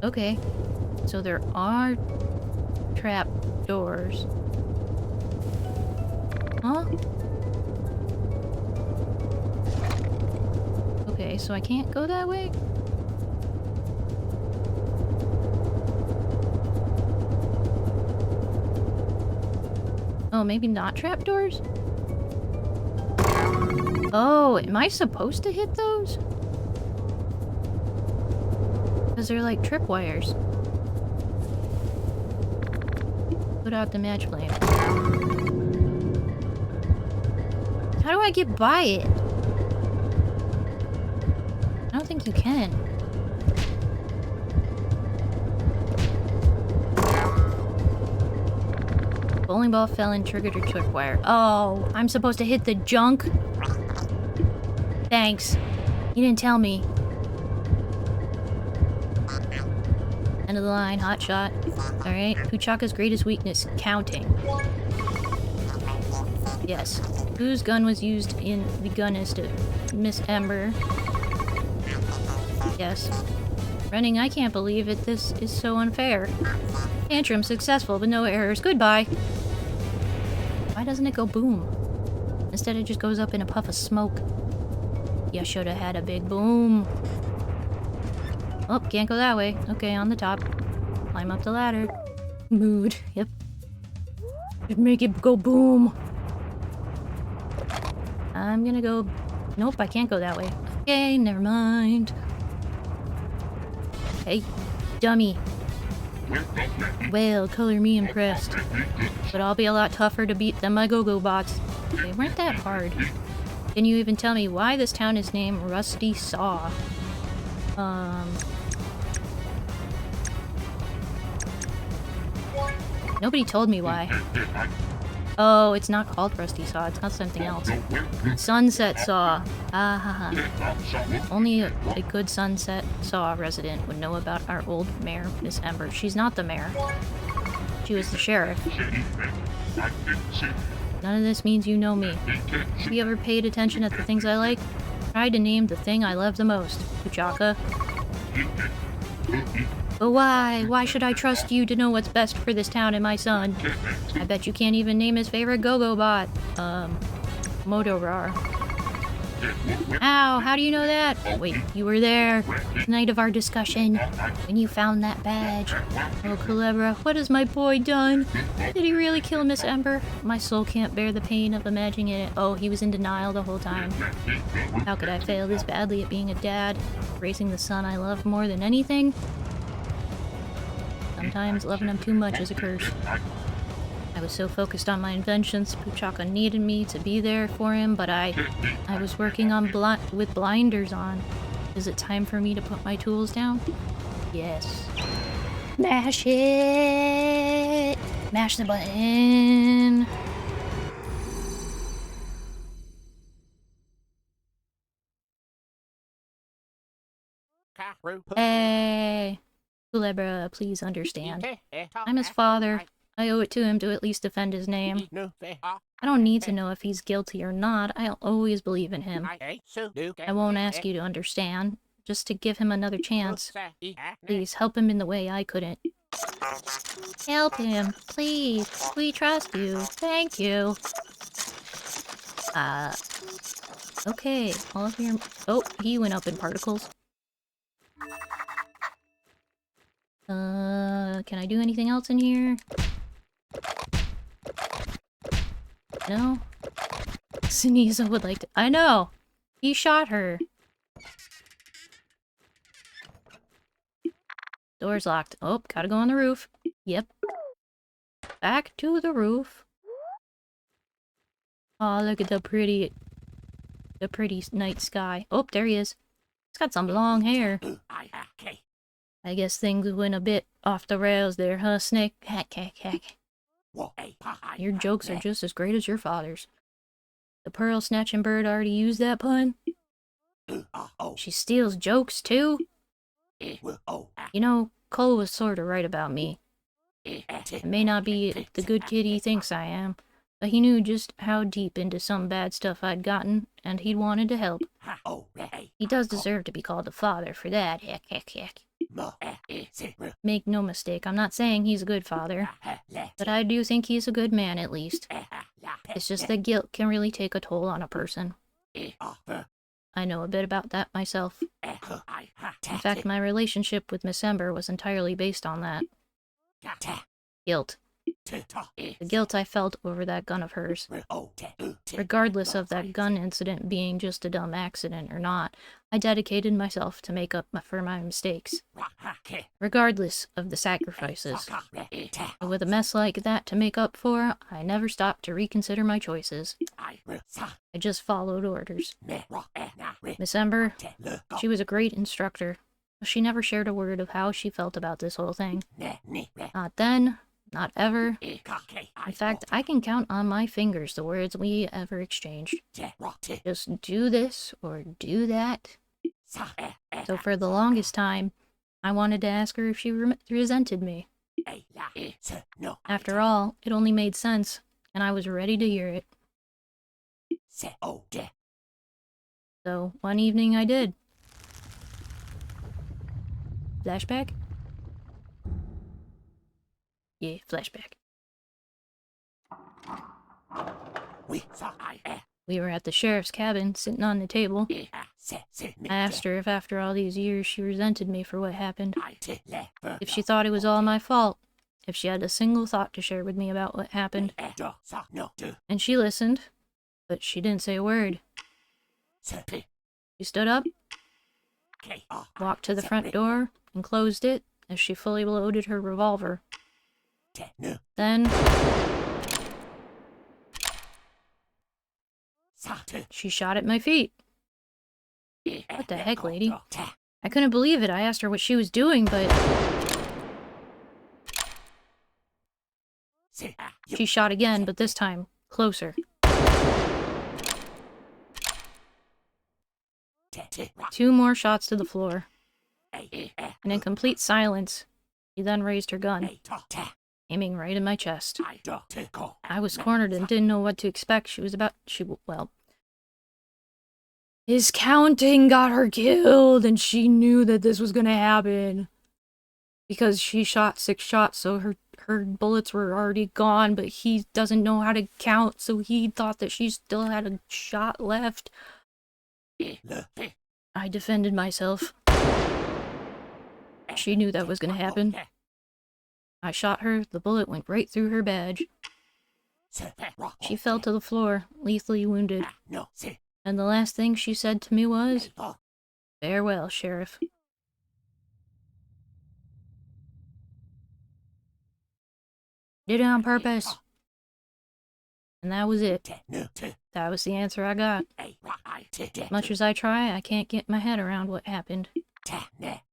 Okay. So there are trap doors. Huh? Okay, so I can't go that way? Oh, maybe not trapdoors? Oh, am I supposed to hit those? Because they're like tripwires. Put out the match flame. How do I get by it? I don't think you can. Bowling ball fell and triggered a tripwire. Oh, I'm supposed to hit the junk? Thanks. You didn't tell me. End of the line, hot shot. Alright, Puchaka's greatest weakness, counting. Yes. Whose gun was used in the gunist of Miss Amber? Yes. Running, I can't believe it. This is so unfair. Tantrum successful, but no errors. Goodbye. Why doesn't it go boom? Instead, it just goes up in a puff of smoke. You should have had a big boom. Oh, can't go that way. Okay, on the top. Climb up the ladder. Mood. Yep. Just make it go boom. I'm gonna go... Nope, I can't go that way. Okay, never mind. Hey, dummy. Well, color me impressed. But I'll be a lot tougher to beat than my go-go bots. They weren't that hard. Can you even tell me why this town is named Rusty Saw? Nobody told me why. Oh, it's not called Rusty Saw. It's called something else. Sunset Saw. Ah ha ha. Only a good Sunset Saw resident would know about our old mayor, Miss Amber. She's not the mayor. She was the sheriff. None of this means you know me. Have you ever paid attention at the things I like? Tried to name the thing I love the most. Puchaka. But why? Why should I trust you to know what's best for this town and my son? I bet you can't even name his favorite go-go bot. Modorar. Ow, how do you know that? Wait, you were there. The night of our discussion. When you found that badge. Oh, Kulebra, what has my boy done? Did he really kill Miss Amber? My soul can't bear the pain of imagining it. Oh, he was in denial the whole time. How could I fail this badly at being a dad? Raising the son I love more than anything? Sometimes loving him too much is a curse. I was so focused on my inventions, Puchaka needed me to be there for him, but I was working on with blinders on. Is it time for me to put my tools down? Yes. Mash it! Mash the button! Hey! Kulebra, please understand. I'm his father. I owe it to him to at least defend his name. I don't need to know if he's guilty or not. I'll always believe in him. I won't ask you to understand, just to give him another chance. Please, help him in the way I couldn't. Help him, please. We trust you. Thank you. Okay, all of your... Oh, he went up in particles. Can I do anything else in here? No? Sinisa would like to... I know! He shot her. Door's locked. Oh, gotta go on the roof. Yep. Back to the roof. Oh, look at the pretty night sky. Oh, there he is. He's got some long hair. I guess things went a bit off the rails there, huh, Snake? Hack, hack, hack. Your jokes are just as great as your father's. The pearl-snatching bird already used that pun? She steals jokes, too? You know, Cole was sorta right about me. I may not be the good kid he thinks I am, but he knew just how deep into some bad stuff I'd gotten, and he wanted to help. He does deserve to be called a father for that, heck, heck, heck. Make no mistake, I'm not saying he's a good father, but I do think he's a good man, at least. It's just that guilt can really take a toll on a person. I know a bit about that myself. In fact, my relationship with Miss Ember was entirely based on that. Guilt. The guilt I felt over that gun of hers. Regardless of that gun incident being just a dumb accident or not, I dedicated myself to make up for my mistakes. Regardless of the sacrifices. And with a mess like that to make up for, I never stopped to reconsider my choices. I just followed orders. Miss Ember, she was a great instructor. She never shared a word of how she felt about this whole thing. Not then, not ever. In fact, I can count on my fingers the words we ever exchanged. Just do this or do that. So for the longest time, I wanted to ask her if she resented me. After all, it only made sense, and I was ready to hear it. So one evening I did. Flashback? Yeah, flashback. We were at the sheriff's cabin, sitting on the table. I asked her if after all these years she resented me for what happened. If she thought it was all my fault. If she had a single thought to share with me about what happened. And she listened, but she didn't say a word. She stood up, walked to the front door, and closed it as she fully loaded her revolver. Then she shot at my feet. What the heck, lady? I couldn't believe it. I asked her what she was doing, but... She shot again, but this time, closer. Two more shots to the floor. And in complete silence, she then raised her gun, aiming right in my chest. I was cornered and didn't know what to expect. Well... His counting got her killed, and she knew that this was gonna happen. Because she shot 6 shots, so her bullets were already gone, but he doesn't know how to count, so he thought that she still had a shot left. I defended myself. She knew that was gonna happen. I shot her, the bullet went right through her badge. She fell to the floor, lethally wounded. And the last thing she said to me was, "Farewell, Sheriff." Did it on purpose. And that was it. That was the answer I got. Much as I try, I can't get my head around what happened.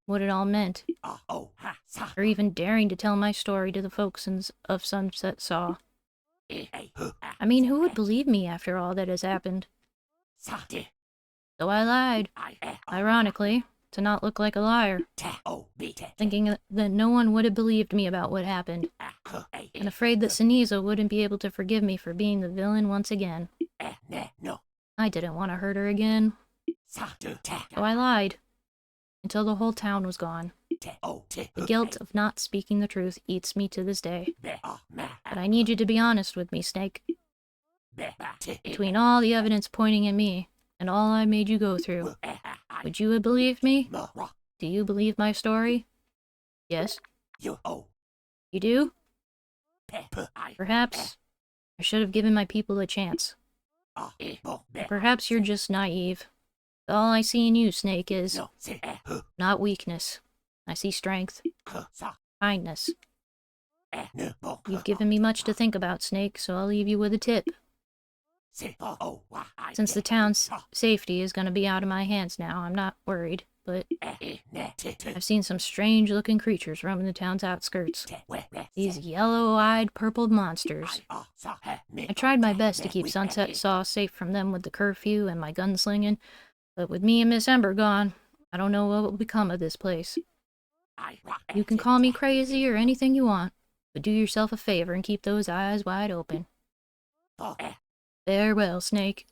What it all meant. Or even daring to tell my story to the folks of Sunset Saw. I mean, who would believe me after all that has happened? So I lied. Ironically. to not look like a liar, thinking that no one would have believed me about what happened, and afraid that Sneasel wouldn't be able to forgive me for being the villain once again. I didn't want to hurt her again, so I lied, until the whole town was gone. The guilt of not speaking the truth eats me to this day. But I need you to be honest with me, Snake. Between all the evidence pointing at me, and all I made you go through, would you have believed me? Do you believe my story? Yes? You do? Perhaps I should have given my people a chance. Perhaps you're just naive. All I see in you, Snake, is not weakness. I see strength, kindness. You've given me much to think about, Snake, so I'll leave you with a tip. Since the town's safety is going to be out of my hands now, I'm not worried, but I've seen some strange-looking creatures roaming the town's outskirts. These yellow-eyed, purpled monsters. I tried my best to keep Sunset Saw safe from them with the curfew and my gunslinging, but with me and Miss Ember gone, I don't know what will become of this place. You can call me crazy or anything you want, but do yourself a favor and keep those eyes wide open. Farewell, Snake.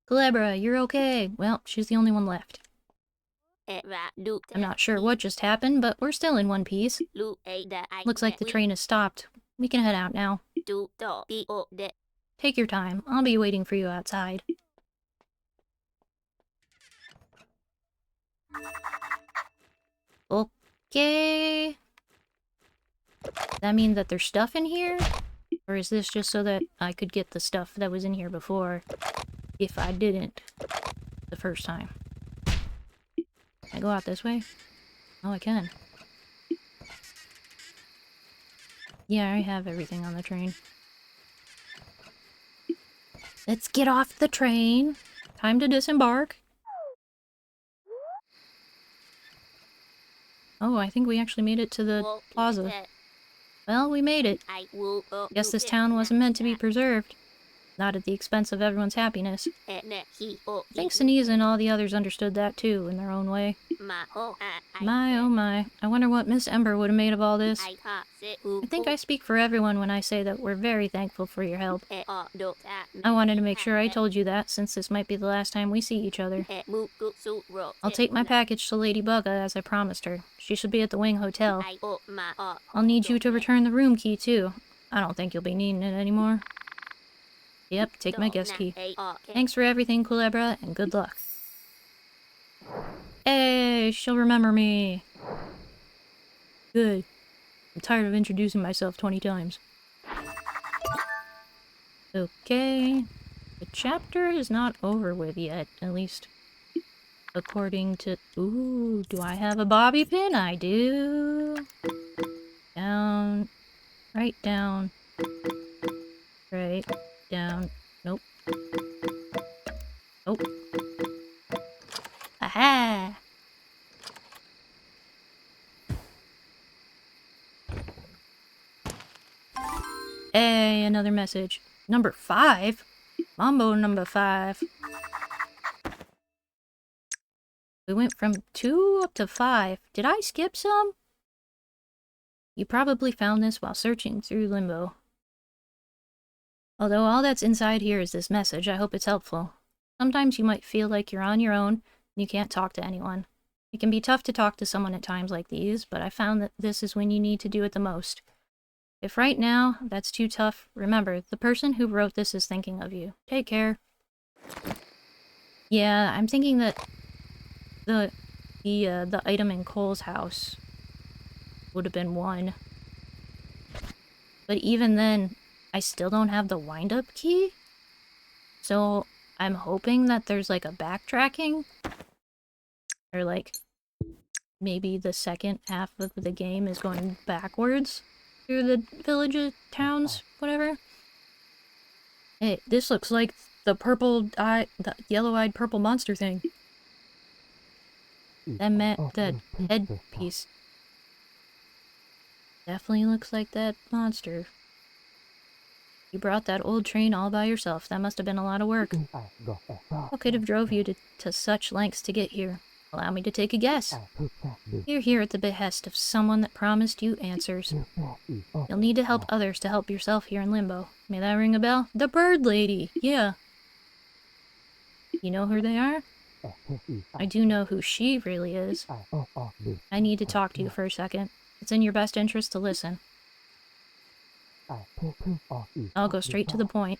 Kulebra, you're okay. Well, she's the only one left. I'm not sure what just happened, but we're still in one piece. Looks like the train has stopped. We can head out now. Take your time. I'll be waiting for you outside. Okay. Does that mean that there's stuff in here? Or is this just so that I could get the stuff that was in here before, if I didn't the first time? Can I go out this way? Oh, I can. Yeah, I have everything on the train. Let's get off the train. Time to disembark. Oh, I think we actually made it to the plaza. Well, we made it. Guess this town wasn't meant to be preserved. Not at the expense of everyone's happiness. I think Sinise and all the others understood that too, in their own way. My, oh my. I wonder what Miss Ember would have made of all this. I think I speak for everyone when I say that we're very thankful for your help. I wanted to make sure I told you that, since this might be the last time we see each other. I'll take my package to Lady Bugga as I promised her. She should be at the Wing Hotel. I'll need you to return the room key too. I don't think you'll be needing it anymore. Yep, take my guest key. Thanks for everything, Kulebra, and good luck. Hey, she'll remember me. Good. I'm tired of introducing myself 20 times. Okay. The chapter is not over with yet, at least according to... Ooh, do I have a bobby pin? I do. Down. Right down. Right. Down. Nope. Nope. Aha! Hey, another message. Number 5? Mambo number 5. We went from 2 up to 5. Did I skip some? You probably found this while searching through Limbo. Although all that's inside here is this message, I hope it's helpful. Sometimes you might feel like you're on your own and you can't talk to anyone. It can be tough to talk to someone at times like these, but I found that this is when you need to do it the most. If right now that's too tough, remember, the person who wrote this is thinking of you. Take care. Yeah, I'm thinking that the item in Cole's house would have been 1. But even then, I still don't have the wind-up key. So I'm hoping that there's like a backtracking. Or like, maybe the second half of the game is going backwards through the villages, towns, whatever. Hey, this looks like the the yellow-eyed purple monster thing. That headpiece. Definitely looks like that monster. You brought that old train all by yourself. That must have been a lot of work. What could have drove you to such lengths to get here? Allow me to take a guess. You're here at the behest of someone that promised you answers. You'll need to help others to help yourself here in Limbo. May that ring a bell? The Bird Lady! Yeah. You know who they are? I do know who she really is. I need to talk to you for a second. It's in your best interest to listen. I'll go straight to the point.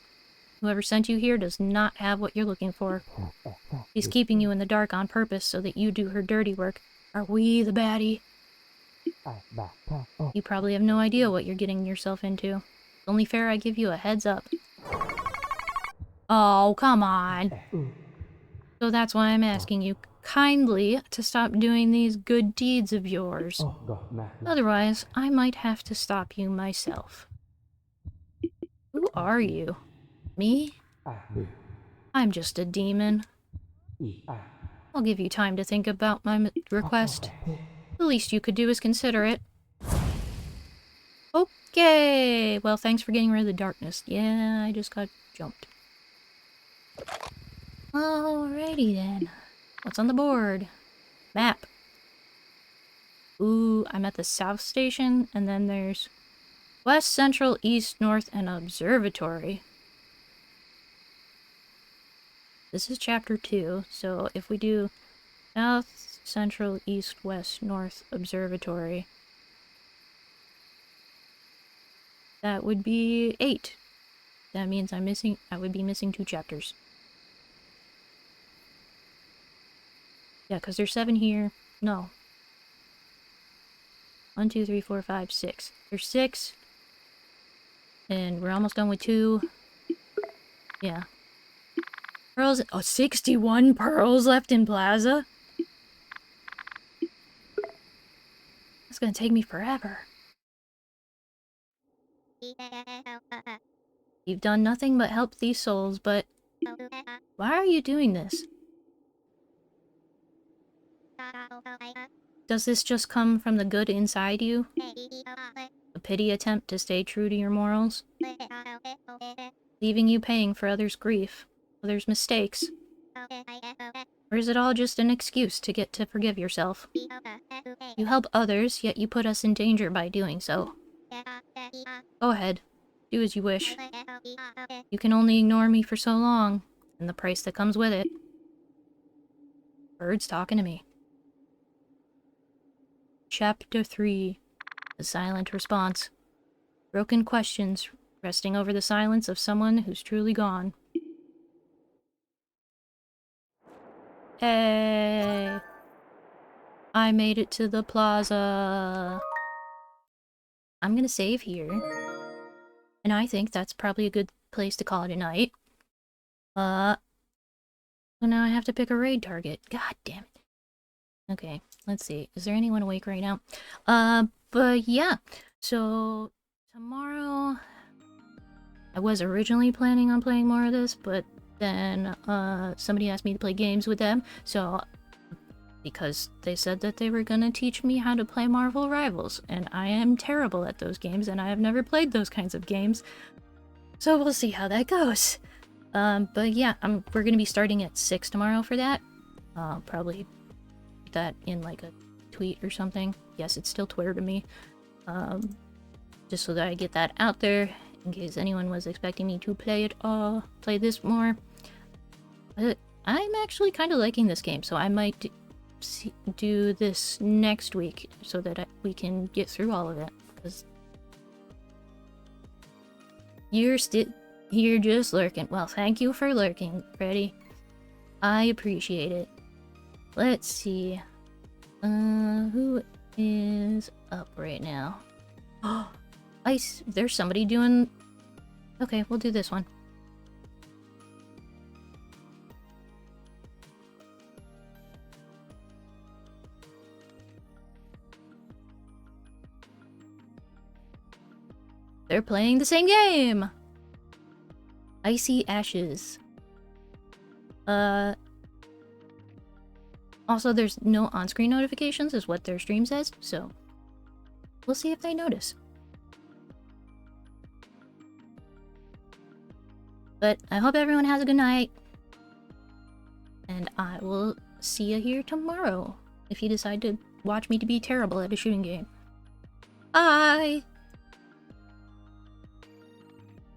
Whoever sent you here does not have what you're looking for. She's keeping you in the dark on purpose so that you do her dirty work. Are we the baddie? You probably have no idea what you're getting yourself into. It's only fair I give you a heads up. Oh, come on. So that's why I'm asking you kindly to stop doing these good deeds of yours. Otherwise, I might have to stop you myself. Who are you? Me? I'm just a demon. I'll give you time to think about my request. The least you could do is consider it. Okay! Well, thanks for getting rid of the darkness. Yeah, I just got jumped. Alrighty then. What's on the board? Map. Ooh, I'm at the South Station, and then there's West, Central, East, North, and Observatory. This is Chapter 2, so if we do South, Central, East, West, North, Observatory, that would be 8. That means I would be missing 2 chapters. Yeah, because there's 7 here. No. 1, 2, 3, 4, 5, 6. There's 6. And we're almost done with 2. Yeah. Pearls. Oh, 61 pearls left in Plaza? That's gonna take me forever. You've done nothing but help these souls, but why are you doing this? Does this just come from the good inside you? A pity attempt to stay true to your morals? Leaving you paying for others' grief, others' mistakes? Or is it all just an excuse to get to forgive yourself? You help others, yet you put us in danger by doing so. Go ahead. Do as you wish. You can only ignore me for so long, and the price that comes with it. Bird's talking to me. Chapter 3. The Silent Response. Broken questions resting over the silence of someone who's truly gone. Hey! I made it to the plaza. I'm gonna save here. And I think that's probably a good place to call it a night. So now I have to pick a raid target. God damn it. Okay, let's see. Is there anyone awake right now? But yeah. So, tomorrow... I was originally planning on playing more of this, but then, somebody asked me to play games with them, so... Because they said that they were gonna teach me how to play Marvel Rivals, and I am terrible at those games, and I have never played those kinds of games. So we'll see how that goes. But yeah, we're gonna be starting at 6 tomorrow for that. Probably put that in like a tweet or something. Yes, it's still Twitter to me. Just so that I get that out there, in case anyone was expecting me to play this more. I'm actually kind of liking this game, so I might do this next week so that we can get through all of it. Because you're just lurking. Well, thank you for lurking, Freddy. I appreciate it. Let's see. Who is up right now? Oh, there's somebody doing... Okay, we'll do this one. They're playing the same game! Icy Ashes. Also, there's no on-screen notifications, is what their stream says, so... we'll see if they notice. But I hope everyone has a good night. And I will see you here tomorrow if you decide to watch me to be terrible at a shooting game. Bye!